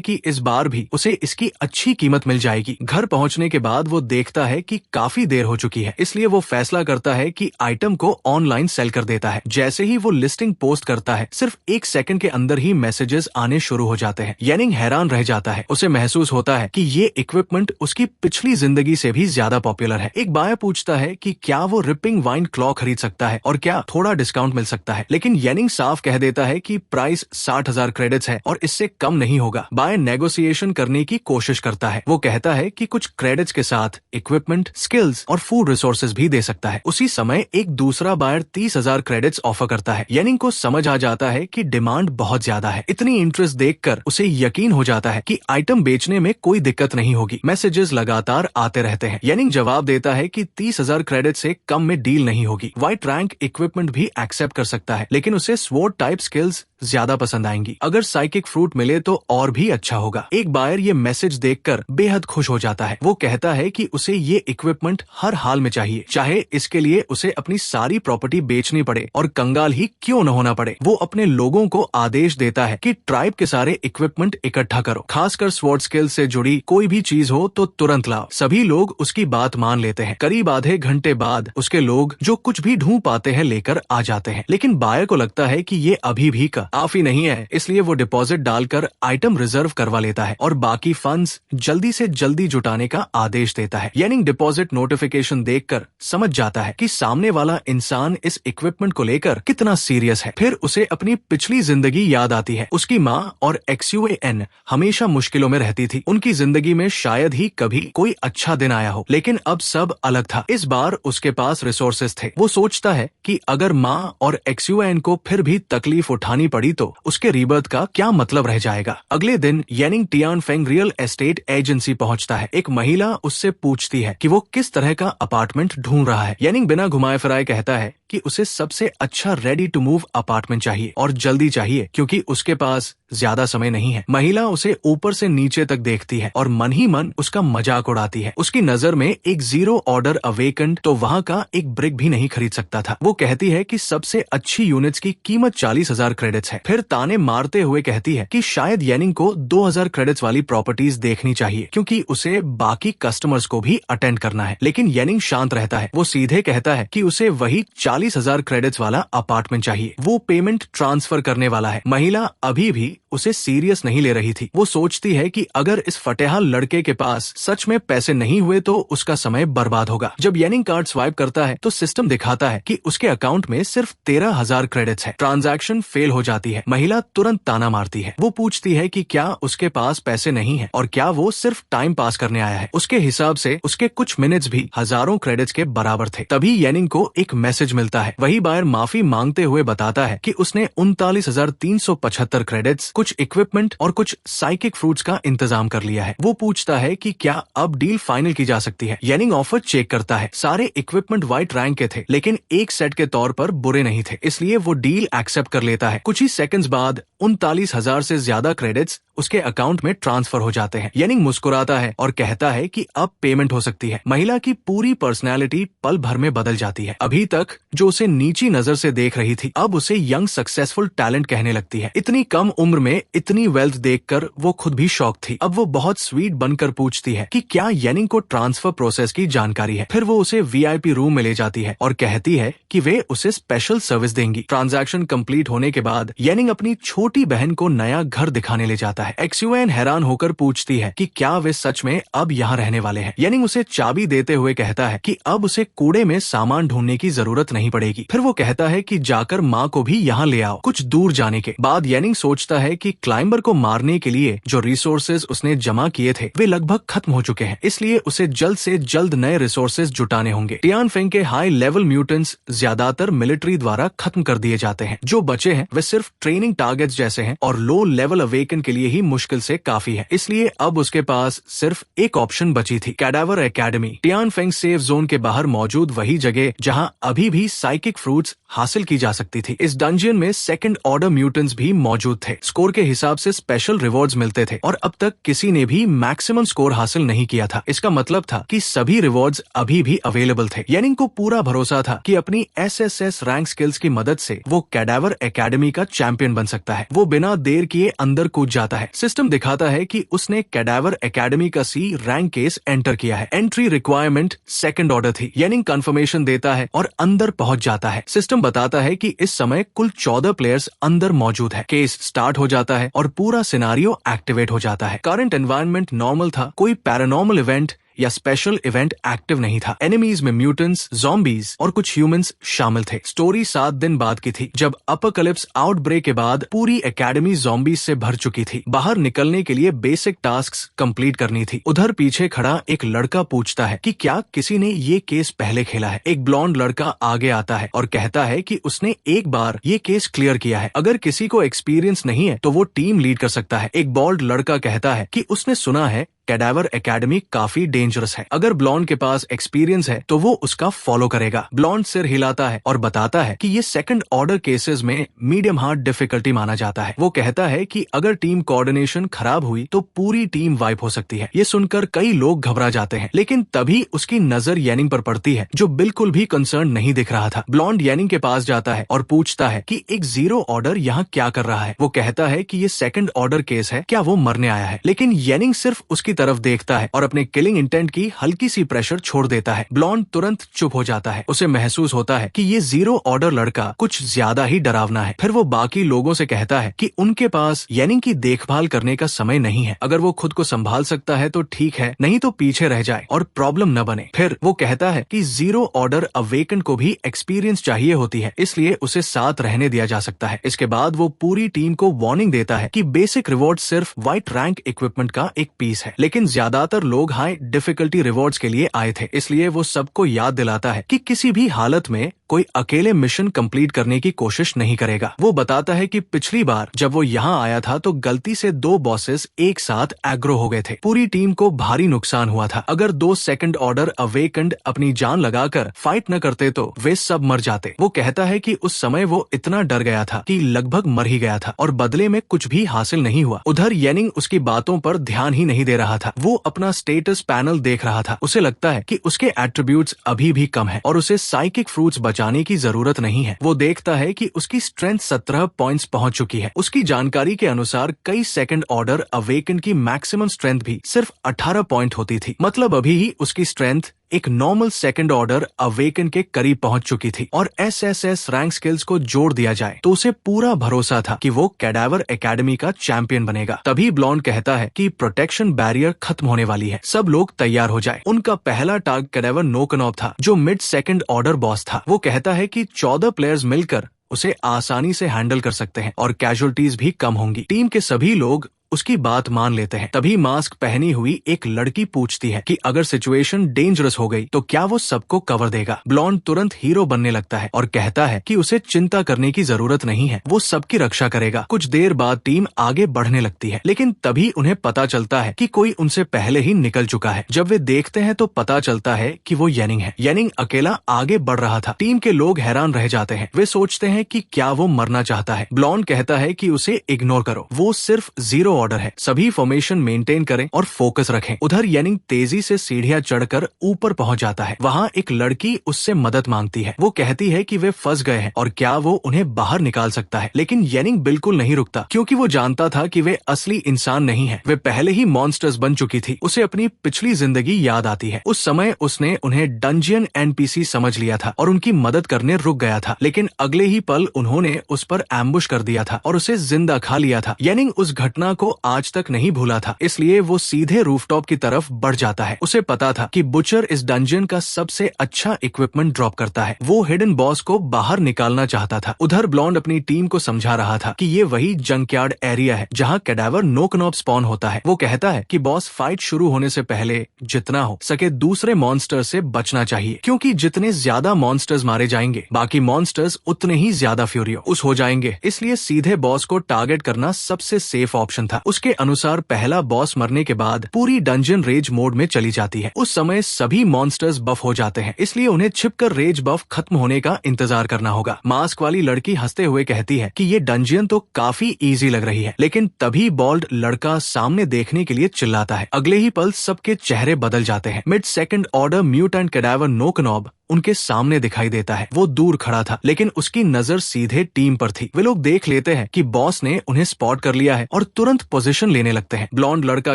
कि इस बार भी उसे इसकी अच्छी कीमत मिल जाएगी। घर पहुंचने के बाद वो देखता है कि काफी देर हो चुकी है, इसलिए वो फैसला करता है कि आइटम को ऑनलाइन सेल कर देता है। जैसे ही वो लिस्टिंग पोस्ट करता है, सिर्फ 1 सेकंड के अंदर ही मैसेजेस आने शुरू हो जाते हैं। येनिंग हैरान रह जाता है। उसे महसूस होता है कि ये इक्विपमेंट उसकी पिछली जिंदगी से भी ज्यादा पॉपुलर है। एक बायर पूछता है कि क्या वो वाइन क्लॉ खरीद सकता है और क्या थोड़ा डिस्काउंट मिल सकता है, लेकिन येनिंग साफ कह देता है कि प्राइस 60,000 क्रेडिट्स है और इससे कम नहीं होगा। बायर नेगोशिएशन करने की कोशिश करता है। वो कहता है कि कुछ क्रेडिट्स के साथ इक्विपमेंट, स्किल्स और फूड रिसोर्सेज भी दे सकता है। उसी समय एक दूसरा बायर 30,000 क्रेडिट्स ऑफर करता है। येनिंग को समझ आ जाता है कि डिमांड बहुत ज्यादा है। इतनी इंटरेस्ट देखकर उसे यकीन हो जाता है कि आइटम बेचने में कोई दिक्कत नहीं होगी। मैसेजेस लगातार आते रहते हैं। येनिंग जवाब देता है कि 30,000 क्रेडिट से कम में डील नहीं होगी। वाइट रैंक इक्विपमेंट भी एक्सेप्ट कर सकता है, लेकिन उसे स्वॉर्ड टाइप स्किल्स ज्यादा पसंद आएंगी। अगर साइकिक फ्रूट मिले तो और भी अच्छा होगा। एक बायर ये मैसेज देखकर बेहद खुश हो जाता है। वो कहता है कि उसे ये इक्विपमेंट हर हाल में चाहिए, चाहे इसके लिए उसे अपनी सारी प्रॉपर्टी बेचनी पड़े और कंगाल ही क्यों न होना पड़े। वो अपने लोगों को आदेश देता है कि ट्राइब के सारे इक्विपमेंट इकट्ठा करो, खासकर स्वॉर्ड स्किल से जुड़ी कोई भी चीज हो तो तुरंत लाओ। सभी लोग उसकी बात मान लेते हैं। करीब आधे घंटे बाद उसके लोग जो कुछ भी ढूंढ पाते हैं लेकर आ जाते हैं, लेकिन बायर को लगता है कि ये अभी भी का काफी नहीं है, इसलिए वो डिपॉजिट डालकर आइटम रिजर्व करवा लेता है और बाकी फंड्स जल्दी से जल्दी जुटाने का आदेश देता है। येनिंग डिपॉजिट नोटिफिकेशन देखकर समझ जाता है कि सामने वाला इंसान इस इक्विपमेंट को लेकर कितना सीरियस है। फिर उसे अपनी पिछली जिंदगी याद आती है। उसकी माँ और XUAN हमेशा मुश्किलों में रहती थी। उनकी जिंदगी में शायद ही कभी कोई अच्छा दिन आया हो, लेकिन अब सब अलग था। इस बार उसके पास रिसोर्सेज थे। वो सोचता है कि अगर माँ और XUAN को फिर भी तकलीफ उठानी पड़ी तो उसके रीबर्थ का क्या मतलब रह जाएगा। अगले दिन येनिंग टियानफेंग रियल एस्टेट एजेंसी पहुंचता है। एक महिला उससे पूछती है कि वो किस तरह का अपार्टमेंट ढूंढ रहा है। येनिंग बिना घुमाए फिराए कहता है कि उसे सबसे अच्छा रेडी टू मूव अपार्टमेंट चाहिए और जल्दी चाहिए, क्योंकि उसके पास ज्यादा समय नहीं है। महिला उसे ऊपर से नीचे तक देखती है और मन ही मन उसका मजाक उड़ाती है। उसकी नजर में एक जीरो ऑर्डर अवेकेंड तो वहाँ का एक ब्रिक भी नहीं खरीद सकता था। वो कहती है कि सबसे अच्छी यूनिट्स की कीमत 40,000 क्रेडिट्स है। फिर ताने मारते हुए कहती है कि शायद येनिंग को 2,000 क्रेडिट्स वाली प्रॉपर्टीज देखनी चाहिए, क्योंकि उसे बाकी कस्टमर्स को भी अटेंड करना है। लेकिन येनिंग शांत रहता है। वो सीधे कहता है कि उसे वही 40,000 क्रेडिट्स वाला अपार्टमेंट चाहिए। वो पेमेंट ट्रांसफर करने वाला है। महिला अभी भी उसे सीरियस नहीं ले रही थी। वो सोचती है कि अगर इस फटेहाल लड़के के पास सच में पैसे नहीं हुए तो उसका समय बर्बाद होगा। जब येनिंग कार्ड स्वाइप करता है तो सिस्टम दिखाता है कि उसके अकाउंट में सिर्फ 13,000 क्रेडिट्स है। ट्रांजैक्शन फेल हो जाती है। महिला तुरंत ताना मारती है। वो पूछती है कि क्या उसके पास पैसे नहीं है और क्या वो सिर्फ टाइम पास करने आया है। उसके हिसाब से उसके कुछ मिनट्स भी हजारों क्रेडिट्स के बराबर थे। तभी येनिंग को एक मैसेज मिलता है। वही बायर माफी मांगते हुए बताता है कि उसने 39,375 क्रेडिट्स, कुछ इक्विपमेंट और कुछ साइकिक फ्रूट्स का इंतजाम कर लिया है। वो पूछता है कि क्या अब डील फाइनल की जा सकती है। येनिंग ऑफर चेक करता है। सारे इक्विपमेंट व्हाइट रैंक के थे, लेकिन एक सेट के तौर पर बुरे नहीं थे, इसलिए वो डील एक्सेप्ट कर लेता है। कुछ ही सेकंड्स बाद 39,000 से ज्यादा क्रेडिट्स उसके अकाउंट में ट्रांसफर हो जाते हैं। येनिंग मुस्कुराता है और कहता है कि अब पेमेंट हो सकती है। महिला की पूरी पर्सनैलिटी पल भर में बदल जाती है। अभी तक जो उसे नीची नजर से देख रही थी, अब उसे यंग सक्सेसफुल टैलेंट कहने लगती है। इतनी कम उम्र में इतनी वेल्थ देखकर वो खुद भी शॉक थी। अब वो बहुत स्वीट बनकर पूछती है कि क्या येनिंग को ट्रांसफर प्रोसेस की जानकारी है। फिर वो उसे VIP रूम में ले जाती है और कहती है कि वे उसे स्पेशल सर्विस देंगी। ट्रांजैक्शन कंप्लीट होने के बाद येनिंग अपनी छोटी बहन को नया घर दिखाने ले जाता है। XUAN हैरान होकर पूछती है कि क्या वे सच में अब यहाँ रहने वाले हैं। येनिंग उसे चाबी देते हुए कहता है कि अब उसे कूड़े में सामान ढूंढने की जरूरत नहीं पड़ेगी। फिर वो कहता है कि जाकर माँ को भी यहाँ ले आओ। कुछ दूर जाने के बाद येनिंग सोचता है कि क्लाइंबर को मारने के लिए जो रिसोर्सेज उसने जमा किए थे वे लगभग खत्म हो चुके हैं, इसलिए उसे जल्द से जल्द नए रिसोर्सेज जुटाने होंगे। टियानफेंग के हाई लेवल म्यूटेंट्स ज्यादातर मिलिट्री द्वारा खत्म कर दिए जाते हैं। जो बचे हैं वे सिर्फ ट्रेनिंग टारगेट्स जैसे हैं और लो लेवल अवेकन के लिए ही मुश्किल से काफी है। इसलिए अब उसके पास सिर्फ एक ऑप्शन बची थी, कैडावर एकेडमी। टियानफेंग सेफ जोन के बाहर मौजूद वही जगह जहां अभी भी साइकिक फ्रूट्स हासिल की जा सकती थी। इस डंजियन में सेकंड ऑर्डर म्यूटेंट्स भी मौजूद थे। स्कोर के हिसाब से स्पेशल रिवॉर्ड्स मिलते थे और अब तक किसी ने भी मैक्सिमम स्कोर हासिल नहीं किया था। इसका मतलब था कि सभी रिवॉर्ड्स अभी भी अवेलेबल थे। येनिंग को पूरा भरोसा था कि अपनी SSS रैंक स्किल्स की मदद से वो कैडावर एकेडमी का चैंपियन बन सकता है। वो बिना देर किए अंदर कूद जाता है। सिस्टम दिखाता है कि उसने कैडावर एकेडमी का C रैंक केस एंटर किया है। एंट्री रिक्वायरमेंट सेकंड ऑर्डर थी। येनिंग कंफर्मेशन देता है और अंदर पहुंच जाता है। सिस्टम बताता है कि इस समय कुल 14 प्लेयर्स अंदर मौजूद है। केस स्टार्ट हो जाता है और पूरा सिनारियो एक्टिवेट हो जाता है। करंट एनवायरनमेंट नॉर्मल था। कोई पैरानॉर्मल इवेंट या स्पेशल इवेंट एक्टिव नहीं था। एनिमीज में म्यूटेंट्स, ज़ॉम्बीज और कुछ ह्यूमंस शामिल थे। स्टोरी 7 दिन बाद की थी, जब अपोकलिप्स आउटब्रेक के बाद पूरी एकेडमी ज़ॉम्बीज से भर चुकी थी। बाहर निकलने के लिए बेसिक टास्क्स कंप्लीट करनी थी। उधर पीछे खड़ा एक लड़का पूछता है कि क्या किसी ने ये केस पहले खेला है। एक ब्लॉन्ड लड़का आगे आता है और कहता है कि उसने एक बार ये केस क्लियर किया है। अगर किसी को एक्सपीरियंस नहीं है तो वो टीम लीड कर सकता है। एक बॉल्ड लड़का कहता है कि उसने सुना है कैडावर एकेडमी काफी डेंजरस है। अगर ब्लॉन्ड के पास एक्सपीरियंस है तो वो उसका फॉलो करेगा। ब्लॉन्ड सिर हिलाता है और बताता है कि ये सेकंड ऑर्डर केसेस में मीडियम हार्ड डिफिकल्टी माना जाता है। वो कहता है कि अगर टीम कोऑर्डिनेशन खराब हुई तो पूरी टीम वाइप हो सकती है। ये सुनकर कई लोग घबरा जाते हैं, लेकिन तभी उसकी नजर येनिंग पर पड़ती है, जो बिल्कुल भी कंसर्न नहीं दिख रहा था। ब्लॉन्ड येनिंग के पास जाता है और पूछता है कि एक जीरो ऑर्डर यहाँ क्या कर रहा है। वो कहता है कि ये सेकंड ऑर्डर केस है, क्या वो मरने आया है। लेकिन येनिंग सिर्फ उसकी तरफ देखता है और अपने किलिंग इंटेंट की हल्की सी प्रेशर छोड़ देता है। ब्लॉन्ड तुरंत चुप हो जाता है। उसे महसूस होता है कि ये जीरो ऑर्डर लड़का कुछ ज्यादा ही डरावना है। फिर वो बाकी लोगों से कहता है कि उनके पास येनिंग की देखभाल करने का समय नहीं है। अगर वो खुद को संभाल सकता है तो ठीक है, नहीं तो पीछे रह जाए और प्रॉब्लम न बने। फिर वो कहता है कि जीरो ऑर्डर अवेकन को भी एक्सपीरियंस चाहिए होती है, इसलिए उसे साथ रहने दिया जा सकता है। इसके बाद वो पूरी टीम को वार्निंग देता है कि बेसिक रिवॉर्ड सिर्फ व्हाइट रैंक इक्विपमेंट का एक पीस है, लेकिन ज्यादातर लोग हाई डिफिकल्टी रिवॉर्ड्स के लिए आए थे। इसलिए वो सबको याद दिलाता है कि किसी भी हालत में कोई अकेले मिशन कंप्लीट करने की कोशिश नहीं करेगा। वो बताता है कि पिछली बार जब वो यहाँ आया था तो गलती से 2 बॉसेस एक साथ एग्रो हो गए थे। पूरी टीम को भारी नुकसान हुआ था। अगर 2 सेकंड ऑर्डर अवेकंड अपनी जान लगाकर फाइट न करते तो वे सब मर जाते। वो कहता है कि उस समय वो इतना डर गया था कि लगभग मर ही गया था और बदले में कुछ भी हासिल नहीं हुआ। उधर येनिंग उसकी बातों पर ध्यान ही नहीं दे रहा था। वो अपना स्टेटस पैनल देख रहा था। उसे लगता है कि उसके एट्रीब्यूट्स अभी भी कम है और उसे साइकिक फ्रूट्स बचाने की जरूरत नहीं है। वो देखता है कि उसकी स्ट्रेंथ 17 पॉइंट्स पहुंच चुकी है। उसकी जानकारी के अनुसार कई सेकंड ऑर्डर अवेकन की मैक्सिमम स्ट्रेंथ भी सिर्फ 18 पॉइंट होती थी। मतलब अभी ही उसकी स्ट्रेंथ एक नॉर्मल सेकंड ऑर्डर अवेकन के करीब पहुंच चुकी थी और एसएसएस रैंक स्किल्स को जोड़ दिया जाए तो उसे पूरा भरोसा था कि वो कैडावर एकेडमी का चैंपियन बनेगा। तभी ब्लॉन्ड कहता है कि प्रोटेक्शन बैरियर खत्म होने वाली है, सब लोग तैयार हो जाए। उनका पहला टारगेट कैडावर नोकनॉब था जो मिड सेकंड ऑर्डर बॉस था। वो कहता है कि 14 प्लेयर्स मिलकर उसे आसानी से हैंडल कर सकते हैं और कैजुअलिटीज भी कम होंगी। टीम के सभी लोग उसकी बात मान लेते हैं। तभी मास्क पहनी हुई एक लड़की पूछती है कि अगर सिचुएशन डेंजरस हो गई तो क्या वो सबको कवर देगा। ब्लॉन्ड तुरंत हीरो बनने लगता है और कहता है कि उसे चिंता करने की जरूरत नहीं है, वो सबकी रक्षा करेगा। कुछ देर बाद टीम आगे बढ़ने लगती है, लेकिन तभी उन्हें पता चलता है कि कोई उनसे पहले ही निकल चुका है। जब वे देखते हैं तो पता चलता है कि वो येनिंग है। येनिंग अकेला आगे बढ़ रहा था। टीम के लोग हैरान रह जाते हैं। वे सोचते हैं कि क्या वो मरना चाहता है। ब्लॉन्ड कहता है कि उसे इग्नोर करो, वो सिर्फ जीरो ऑर्डर है। सभी फॉर्मेशन मेंटेन करें और फोकस रखें। उधर येनिंग तेजी से सीढ़ियां चढ़कर ऊपर पहुंच जाता है। वहां एक लड़की उससे मदद मांगती है। वो कहती है कि वे फंस गए हैं और क्या वो उन्हें बाहर निकाल सकता है, लेकिन येनिंग बिल्कुल नहीं रुकता क्योंकि वो जानता था कि वे असली इंसान नहीं है। वे पहले ही मॉन्स्टर्स बन चुकी थी। उसे अपनी पिछली जिंदगी याद आती है। उस समय उसने उन्हें डंजियन एनपीसी समझ लिया था और उनकी मदद करने रुक गया था, लेकिन अगले ही पल उन्होंने उस पर एम्बुश कर दिया था और उसे जिंदा खा लिया था। येनिंग उस घटना को आज तक नहीं भूला था, इसलिए वो सीधे रूफटॉप की तरफ बढ़ जाता है। उसे पता था कि बुचर इस डंजन का सबसे अच्छा इक्विपमेंट ड्रॉप करता है। वो हिडन बॉस को बाहर निकालना चाहता था। उधर ब्लॉन्ड अपनी टीम को समझा रहा था कि ये वही जंकयार्ड एरिया है जहाँ कैडावर नोकनॉब स्पॉन होता है। वो कहता है कि बॉस फाइट शुरू होने से पहले जितना हो सके दूसरे मॉन्स्टर से बचना चाहिए, क्योंकि जितने ज्यादा मॉन्स्टर्स मारे जाएंगे बाकी मॉन्स्टर्स उतने ही ज्यादा फ्यूरियस हो जाएंगे। इसलिए सीधे बॉस को टारगेट करना सबसे सेफ ऑप्शन था। उसके अनुसार पहला बॉस मरने के बाद पूरी डंजन रेज मोड में चली जाती है। उस समय सभी मॉन्स्टर्स बफ हो जाते हैं, इसलिए उन्हें छिपकर रेज बफ खत्म होने का इंतजार करना होगा। मास्क वाली लड़की हंसते हुए कहती है कि ये डंजन तो काफी इजी लग रही है, लेकिन तभी बॉल्ड लड़का सामने देखने के लिए चिल्लाता है। अगले ही पल सबके चेहरे बदल जाते हैं। Mid second order mutant cadaver नोकनॉब उनके सामने दिखाई देता है। वो दूर खड़ा था, लेकिन उसकी नजर सीधे टीम पर थी। वे लोग देख लेते हैं कि बॉस ने उन्हें स्पॉट कर लिया है और तुरंत पोजीशन लेने लगते हैं। ब्लॉन्ड लड़का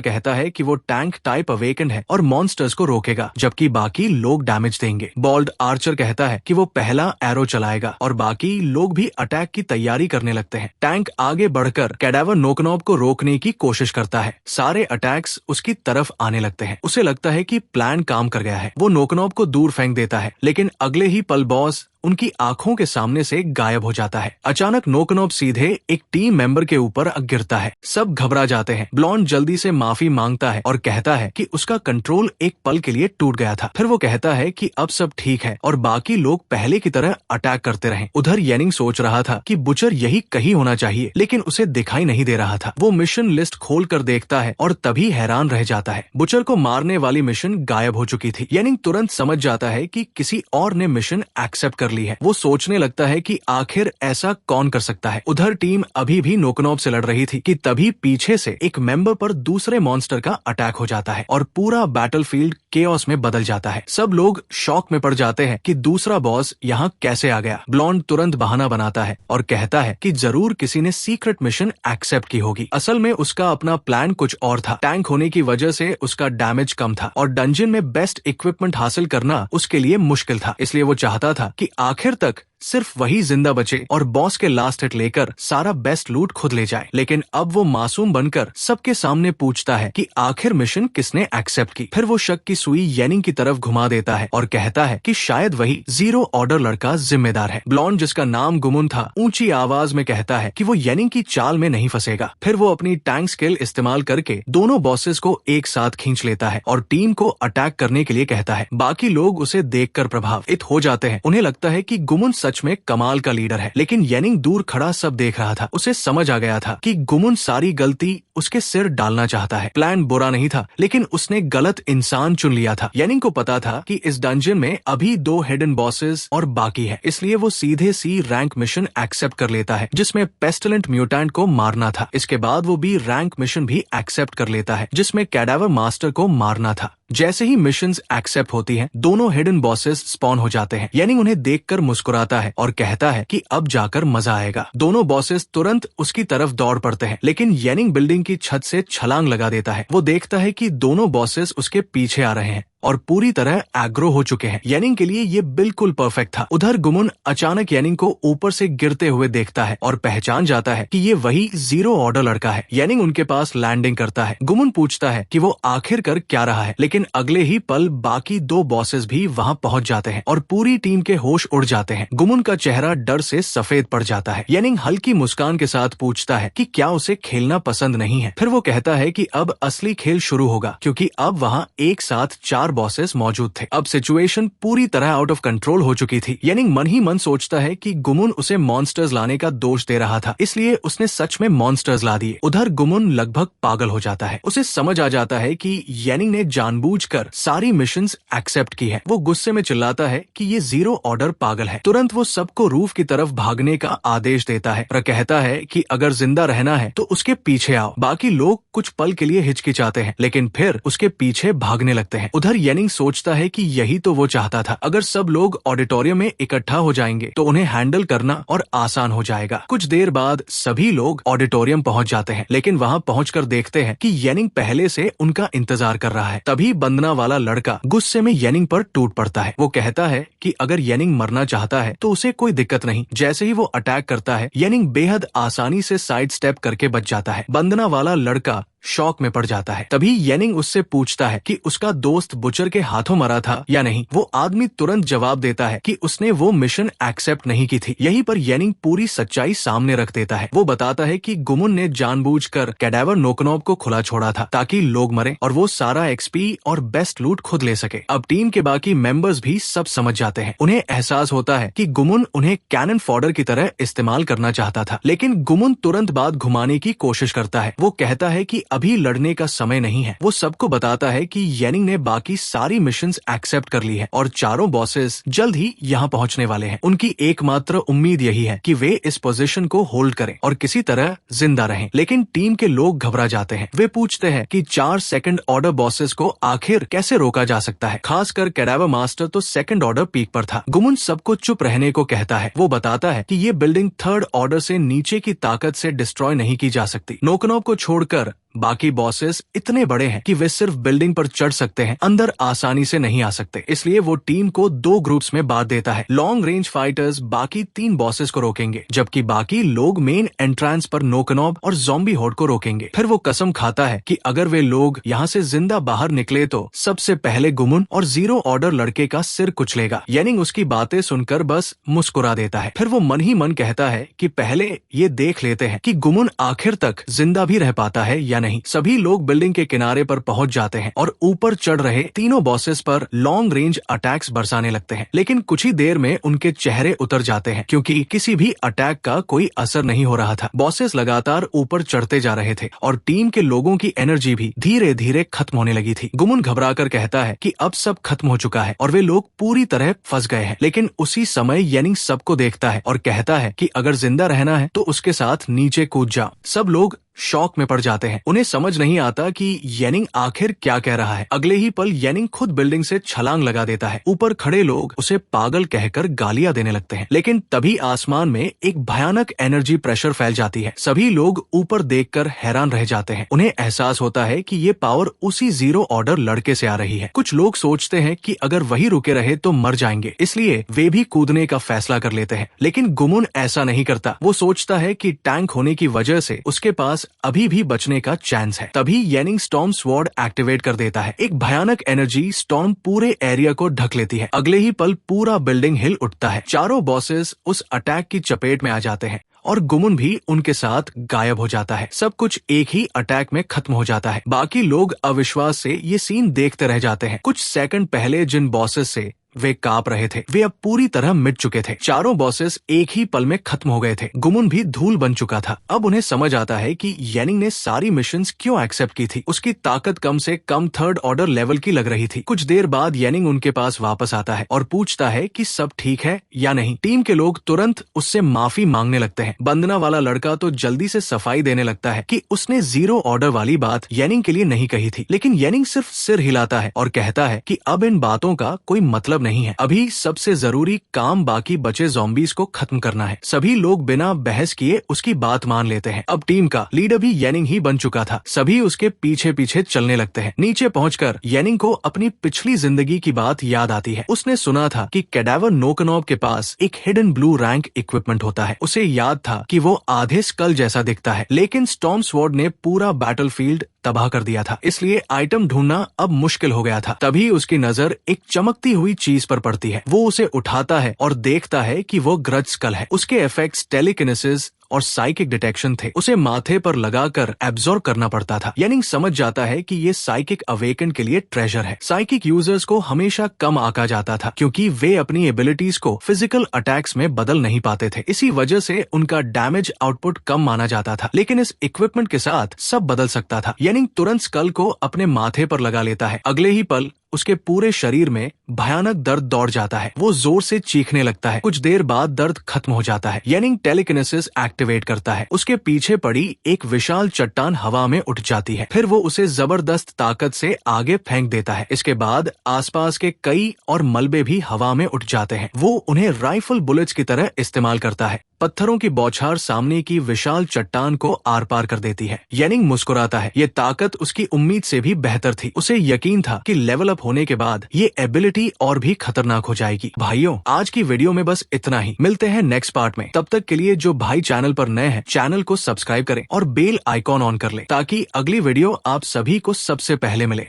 कहता है कि वो टैंक टाइप अवेकन है और मॉन्स्टर्स को रोकेगा, जबकि बाकी लोग डैमेज देंगे। बॉल्ड आर्चर कहता है कि वो पहला एरो चलाएगा और बाकी लोग भी अटैक की तैयारी करने लगते हैं। टैंक आगे बढ़कर कैडावर नोकनॉब को रोकने की कोशिश करता है। सारे अटैक्स उसकी तरफ आने लगते हैं। उसे लगता है कि प्लान काम कर गया है। वो नोकनॉब को दूर फेंक देता है, लेकिन अगले ही पल बॉस उनकी आंखों के सामने से गायब हो जाता है। अचानक नोकनॉब सीधे एक टीम मेंबर के ऊपर गिरता है। सब घबरा जाते हैं। ब्लॉन्ड जल्दी से माफी मांगता है और कहता है कि उसका कंट्रोल एक पल के लिए टूट गया था। फिर वो कहता है कि अब सब ठीक है और बाकी लोग पहले की तरह अटैक करते रहें। उधर येनिंग सोच रहा था कि बुचर यही कहीं होना चाहिए, लेकिन उसे दिखाई नहीं दे रहा था। वो मिशन लिस्ट खोल कर देखता है और तभी हैरान रह जाता है। बुचर को मारने वाली मिशन गायब हो चुकी थी। येनिंग तुरंत समझ जाता है कि किसी और ने मिशन एक्सेप्ट कर ली है। वो सोचने लगता है कि आखिर ऐसा कौन कर सकता है। उधर टीम अभी भी नोकनॉब से लड़ रही थी कि तभी पीछे से एक मेंबर पर दूसरे मॉन्स्टर का अटैक हो जाता है और पूरा बैटलफील्ड केओस में बदल जाता है। सब लोग शॉक में पड़ जाते हैं कि दूसरा बॉस यहाँ कैसे आ गया। ब्लॉन्ड तुरंत बहाना बनाता है और कहता है कि जरूर किसी ने सीक्रेट मिशन एक्सेप्ट की होगी। असल में उसका अपना प्लान कुछ और था। टैंक होने की वजह से उसका डैमेज कम था और डंजन में बेस्ट इक्विपमेंट हासिल करना उसके लिए मुश्किल था। इसलिए वो चाहता था कि आखिर तक सिर्फ वही जिंदा बचे और बॉस के लास्ट हिट लेकर सारा बेस्ट लूट खुद ले जाए। लेकिन अब वो मासूम बनकर सबके सामने पूछता है कि आखिर मिशन किसने एक्सेप्ट की। फिर वो शक की सुई येनिंग की तरफ घुमा देता है और कहता है कि शायद वही जीरो ऑर्डर लड़का जिम्मेदार है। ब्लॉन्ड, जिसका नाम गुमुन था, ऊंची आवाज में कहता है कि वो येनिंग की चाल में नहीं फंसेगा। फिर वो अपनी टैंक स्किल इस्तेमाल करके दोनों बॉसेस को एक साथ खींच लेता है और टीम को अटैक करने के लिए कहता है। बाकी लोग उसे देखकर प्रभावित हो जाते हैं। उन्हें लगता है कि गुमुन सच में कमाल का लीडर है। लेकिन येनिंग दूर खड़ा सब देख रहा था। उसे समझ आ गया था कि गुमुन सारी गलती उसके सिर डालना चाहता है। प्लान बुरा नहीं था, लेकिन उसने गलत इंसान चुन लिया था। येनिंग को पता था कि इस डंजन में अभी 2 हिडन बॉसेस और बाकी है, इसलिए वो सीधे सी रैंक मिशन एक्सेप्ट कर लेता है जिसमें पेस्टिलेंट म्यूटेंट को मारना था। इसके बाद वो बी रैंक मिशन भी एक्सेप्ट कर लेता है जिसमें कैडावर मास्टर को मारना था। जैसे ही मिशंस एक्सेप्ट होती हैं, दोनों हिडन बॉसेस स्पॉन हो जाते हैं। येनिंग उन्हें देखकर मुस्कुराता है और कहता है कि अब जाकर मजा आएगा। दोनों बॉसेस तुरंत उसकी तरफ दौड़ पड़ते हैं, लेकिन येनिंग बिल्डिंग की छत से छलांग लगा देता है। वो देखता है कि दोनों बॉसेस उसके पीछे आ रहे हैं और पूरी तरह एग्रो हो चुके हैं। येनिंग के लिए ये बिल्कुल परफेक्ट था। उधर गुमुन अचानक येनिंग को ऊपर से गिरते हुए देखता है और पहचान जाता है कि ये वही जीरो ऑर्डर लड़का है। येनिंग उनके पास लैंडिंग करता है। गुमुन पूछता है कि वो आखिर कर क्या रहा है, लेकिन अगले ही पल बाकी 2 बॉसेस भी वहां पहुंच जाते हैं और पूरी टीम के होश उड़ जाते हैं। गुमुन का चेहरा डर से सफेद पड़ जाता है। येनिंग हल्की मुस्कान के साथ पूछता है कि क्या उसे खेलना पसंद नहीं है। फिर वो कहता है कि अब असली खेल शुरू होगा, क्योंकि अब वहाँ एक साथ 4 बॉसेस मौजूद थे। अब सिचुएशन पूरी तरह आउट ऑफ कंट्रोल हो चुकी थी। येनिंग मन ही मन सोचता है कि गुमुन उसे मॉन्स्टर्स लाने का दोष दे रहा था, इसलिए उसने सच में मॉन्स्टर्स ला दिए। उधर गुमुन लगभग पागल हो जाता है। उसे समझ आ जाता है कि येनिंग ने जानबूझकर सारी मिशंस एक्सेप्ट की है। वो गुस्से में चिल्लाता है कि ये जीरो ऑर्डर पागल है। तुरंत वो सबको रूफ की तरफ भागने का आदेश देता है और कहता है कि अगर जिंदा रहना है तो उसके पीछे आओ। बाकी लोग कुछ पल के लिए हिचकिचाते हैं, लेकिन फिर उसके पीछे भागने लगते हैं। उधर येनिंग सोचता है कि यही तो वो चाहता था। अगर सब लोग ऑडिटोरियम में इकट्ठा हो जाएंगे तो उन्हें हैंडल करना और आसान हो जाएगा। कुछ देर बाद सभी लोग ऑडिटोरियम पहुंच जाते हैं, लेकिन वहां पहुंचकर देखते हैं कि येनिंग पहले से उनका इंतजार कर रहा है। तभी बंदना वाला लड़का गुस्से में येनिंग पर टूट पड़ता है। वो कहता है कि अगर येनिंग मरना चाहता है तो उसे कोई दिक्कत नहीं। जैसे ही वो अटैक करता है, येनिंग बेहद आसानी से साइड स्टेप करके बच जाता है। बंदना वाला लड़का शॉक में पड़ जाता है। तभी येनिंग उससे पूछता है कि उसका दोस्त बुचर के हाथों मरा था या नहीं। वो आदमी तुरंत जवाब देता है कि उसने वो मिशन एक्सेप्ट नहीं की थी। यहीं पर येनिंग पूरी सच्चाई सामने रख देता है। वो बताता है कि गुमुन ने जानबूझकर कैडावर नोकोनोब को खुला छोड़ा था ताकि लोग मरे और वो सारा एक्सपी और बेस्ट लूट खुद ले सके। अब टीम के बाकी मेंबर्स भी सब समझ जाते हैं। उन्हें एहसास होता है कि गुमुन उन्हें कैनन फॉडर की तरह इस्तेमाल करना चाहता था, लेकिन गुमुन तुरंत बात घुमाने की कोशिश करता है। वो कहता है कि अभी लड़ने का समय नहीं है। वो सबको बताता है कि येनिंग ने बाकी सारी मिशंस एक्सेप्ट कर ली है और चारों बॉसेस जल्द ही यहाँ पहुँचने वाले हैं। उनकी एकमात्र उम्मीद यही है कि वे इस पोजीशन को होल्ड करें और किसी तरह जिंदा रहें। लेकिन टीम के लोग घबरा जाते हैं। वे पूछते हैं कि 4 सेकंड ऑर्डर बॉसेस को आखिर कैसे रोका जा सकता है। खासकर कैडावर मास्टर तो सेकंड ऑर्डर पीक पर था। गुमुन सबको चुप रहने को कहता है। वो बताता है कि ये बिल्डिंग 3rd ऑर्डर से नीचे की ताकत से डिस्ट्रॉय नहीं की जा सकती। नोकोनोब को छोड़कर बाकी बॉसेस इतने बड़े हैं कि वे सिर्फ बिल्डिंग पर चढ़ सकते हैं, अंदर आसानी से नहीं आ सकते। इसलिए वो टीम को 2 ग्रुप्स में बांट देता है। लॉन्ग रेंज फाइटर्स बाकी 3 बॉसेस को रोकेंगे, जबकि बाकी लोग मेन एंट्रेंस पर नोकोनोब और ज़ॉम्बी होर्ड को रोकेंगे। फिर वो कसम खाता है कि अगर वे लोग यहाँ से जिंदा बाहर निकले तो सबसे पहले गुमुन और जीरो ऑर्डर लड़के का सिर कुचलेगा। येनिंग उसकी बातें सुनकर बस मुस्कुरा देता है। फिर वो मन ही मन कहता है कि पहले ये देख लेते हैं कि गुमुन आखिर तक जिंदा भी रह पाता है या नहीं। सभी लोग बिल्डिंग के किनारे पर पहुंच जाते हैं और ऊपर चढ़ रहे तीनों बॉसेस पर लॉन्ग रेंज अटैक्स बरसाने लगते हैं। लेकिन कुछ ही देर में उनके चेहरे उतर जाते हैं, क्योंकि किसी भी अटैक का कोई असर नहीं हो रहा था। बॉसेस लगातार ऊपर चढ़ते जा रहे थे और टीम के लोगों की एनर्जी भी धीरे धीरे खत्म होने लगी थी। गुमुन घबराकर कहता है कि अब सब खत्म हो चुका है और वे लोग पूरी तरह फंस गए हैं। लेकिन उसी समय येनिंग सबको देखता है और कहता है कि अगर जिंदा रहना है तो उसके साथ नीचे कूद जाओ। सब लोग शॉक में पड़ जाते हैं। उन्हें समझ नहीं आता कि येनिंग आखिर क्या कह रहा है। अगले ही पल येनिंग खुद बिल्डिंग से छलांग लगा देता है। ऊपर खड़े लोग उसे पागल कहकर गालियां देने लगते हैं। लेकिन तभी आसमान में एक भयानक एनर्जी प्रेशर फैल जाती है। सभी लोग ऊपर देखकर हैरान रह जाते हैं। उन्हें एहसास होता है कि ये पावर उसी जीरो ऑर्डर लड़के से आ रही है। कुछ लोग सोचते हैं कि अगर वही रुके रहे तो मर जाएंगे, इसलिए वे भी कूदने का फैसला कर लेते हैं। लेकिन गुमुन ऐसा नहीं करता। वो सोचता है कि टैंक होने की वजह से उसके पास अभी भी बचने का चांस है। तभी येनिंग स्टॉर्म स्वॉर्ड एक्टिवेट कर देता है। एक भयानक एनर्जी स्टॉर्म पूरे एरिया को ढक लेती है। अगले ही पल पूरा बिल्डिंग हिल उठता है। चारों बॉसेस उस अटैक की चपेट में आ जाते हैं और गुमुन भी उनके साथ गायब हो जाता है। सब कुछ एक ही अटैक में खत्म हो जाता है। बाकी लोग अविश्वास से ये सीन देखते रह जाते हैं। कुछ सेकंड पहले जिन बॉसेस से वे कांप रहे थे वे अब पूरी तरह मिट चुके थे। चारों बॉसेस एक ही पल में खत्म हो गए थे। गुमुन भी धूल बन चुका था। अब उन्हें समझ आता है कि येनिंग ने सारी मिशंस क्यों एक्सेप्ट की थी। उसकी ताकत कम से कम थर्ड ऑर्डर लेवल की लग रही थी। कुछ देर बाद येनिंग उनके पास वापस आता है और पूछता है कि सब ठीक है या नहीं। टीम के लोग तुरंत उससे माफी मांगने लगते हैं। बंदना वाला लड़का तो जल्दी से सफाई देने लगता है कि उसने जीरो ऑर्डर वाली बात येनिंग के लिए नहीं कही थी। लेकिन येनिंग सिर्फ सिर हिलाता है और कहता है कि अब इन बातों का कोई मतलब नहीं है। अभी सबसे जरूरी काम बाकी बचे ज़ॉम्बीज़ को खत्म करना है। सभी लोग बिना बहस किए उसकी बात मान लेते हैं। अब टीम का लीडर भी येनिंग ही बन चुका था। सभी उसके पीछे पीछे चलने लगते हैं। नीचे पहुंचकर येनिंग को अपनी पिछली जिंदगी की बात याद आती है। उसने सुना था कि कैडावर नोकनॉब के पास एक हिडन ब्लू रैंक इक्विपमेंट होता है। उसे याद था कि वो आधे स्कल जैसा दिखता है, लेकिन स्टॉर्म स्वॉर्ड ने पूरा बैटलफील्ड तबाह कर दिया था, इसलिए आइटम ढूंढना अब मुश्किल हो गया था। तभी उसकी नजर एक चमकती हुई चीज पर पड़ती है। वो उसे उठाता है और देखता है कि वो ग्रज स्कल है। उसके इफेक्ट्स टेलीकिनेसिस और साइकिक डिटेक्शन थे। उसे माथे पर लगाकर एब्जॉर्ब करना पड़ता था। येनिंग समझ जाता है कि ये साइकिक अवेकन के लिए ट्रेजर है। साइकिक यूजर्स को हमेशा कम आंका जाता था क्योंकि वे अपनी एबिलिटीज को फिजिकल अटैक्स में बदल नहीं पाते थे। इसी वजह से उनका डैमेज आउटपुट कम माना जाता था। लेकिन इस इक्विपमेंट के साथ सब बदल सकता था। येनिंग तुरंत स्कल को अपने माथे पर लगा लेता है। अगले ही पल उसके पूरे शरीर में भयानक दर्द दौड़ जाता है। वो जोर से चीखने लगता है। कुछ देर बाद दर्द खत्म हो जाता है। येनिंग टेलीकिनेसिस एक्टिवेट करता है। उसके पीछे पड़ी एक विशाल चट्टान हवा में उठ जाती है। फिर वो उसे जबरदस्त ताकत से आगे फेंक देता है। इसके बाद आसपास के कई और मलबे भी हवा में उठ जाते हैं। वो उन्हें राइफल बुलेट्स की तरह इस्तेमाल करता है। पत्थरों की बौछार सामने की विशाल चट्टान को आर पार कर देती है। येनिंग मुस्कुराता है। ये ताकत उसकी उम्मीद से भी बेहतर थी। उसे यकीन था कि लेवल अप होने के बाद ये एबिलिटी और भी खतरनाक हो जाएगी। भाइयों, आज की वीडियो में बस इतना ही। मिलते हैं नेक्स्ट पार्ट में। तब तक के लिए जो भाई चैनल पर नए हैं, चैनल को सब्सक्राइब करें और बेल आइकॉन ऑन कर लें ताकि अगली वीडियो आप सभी को सबसे पहले मिले।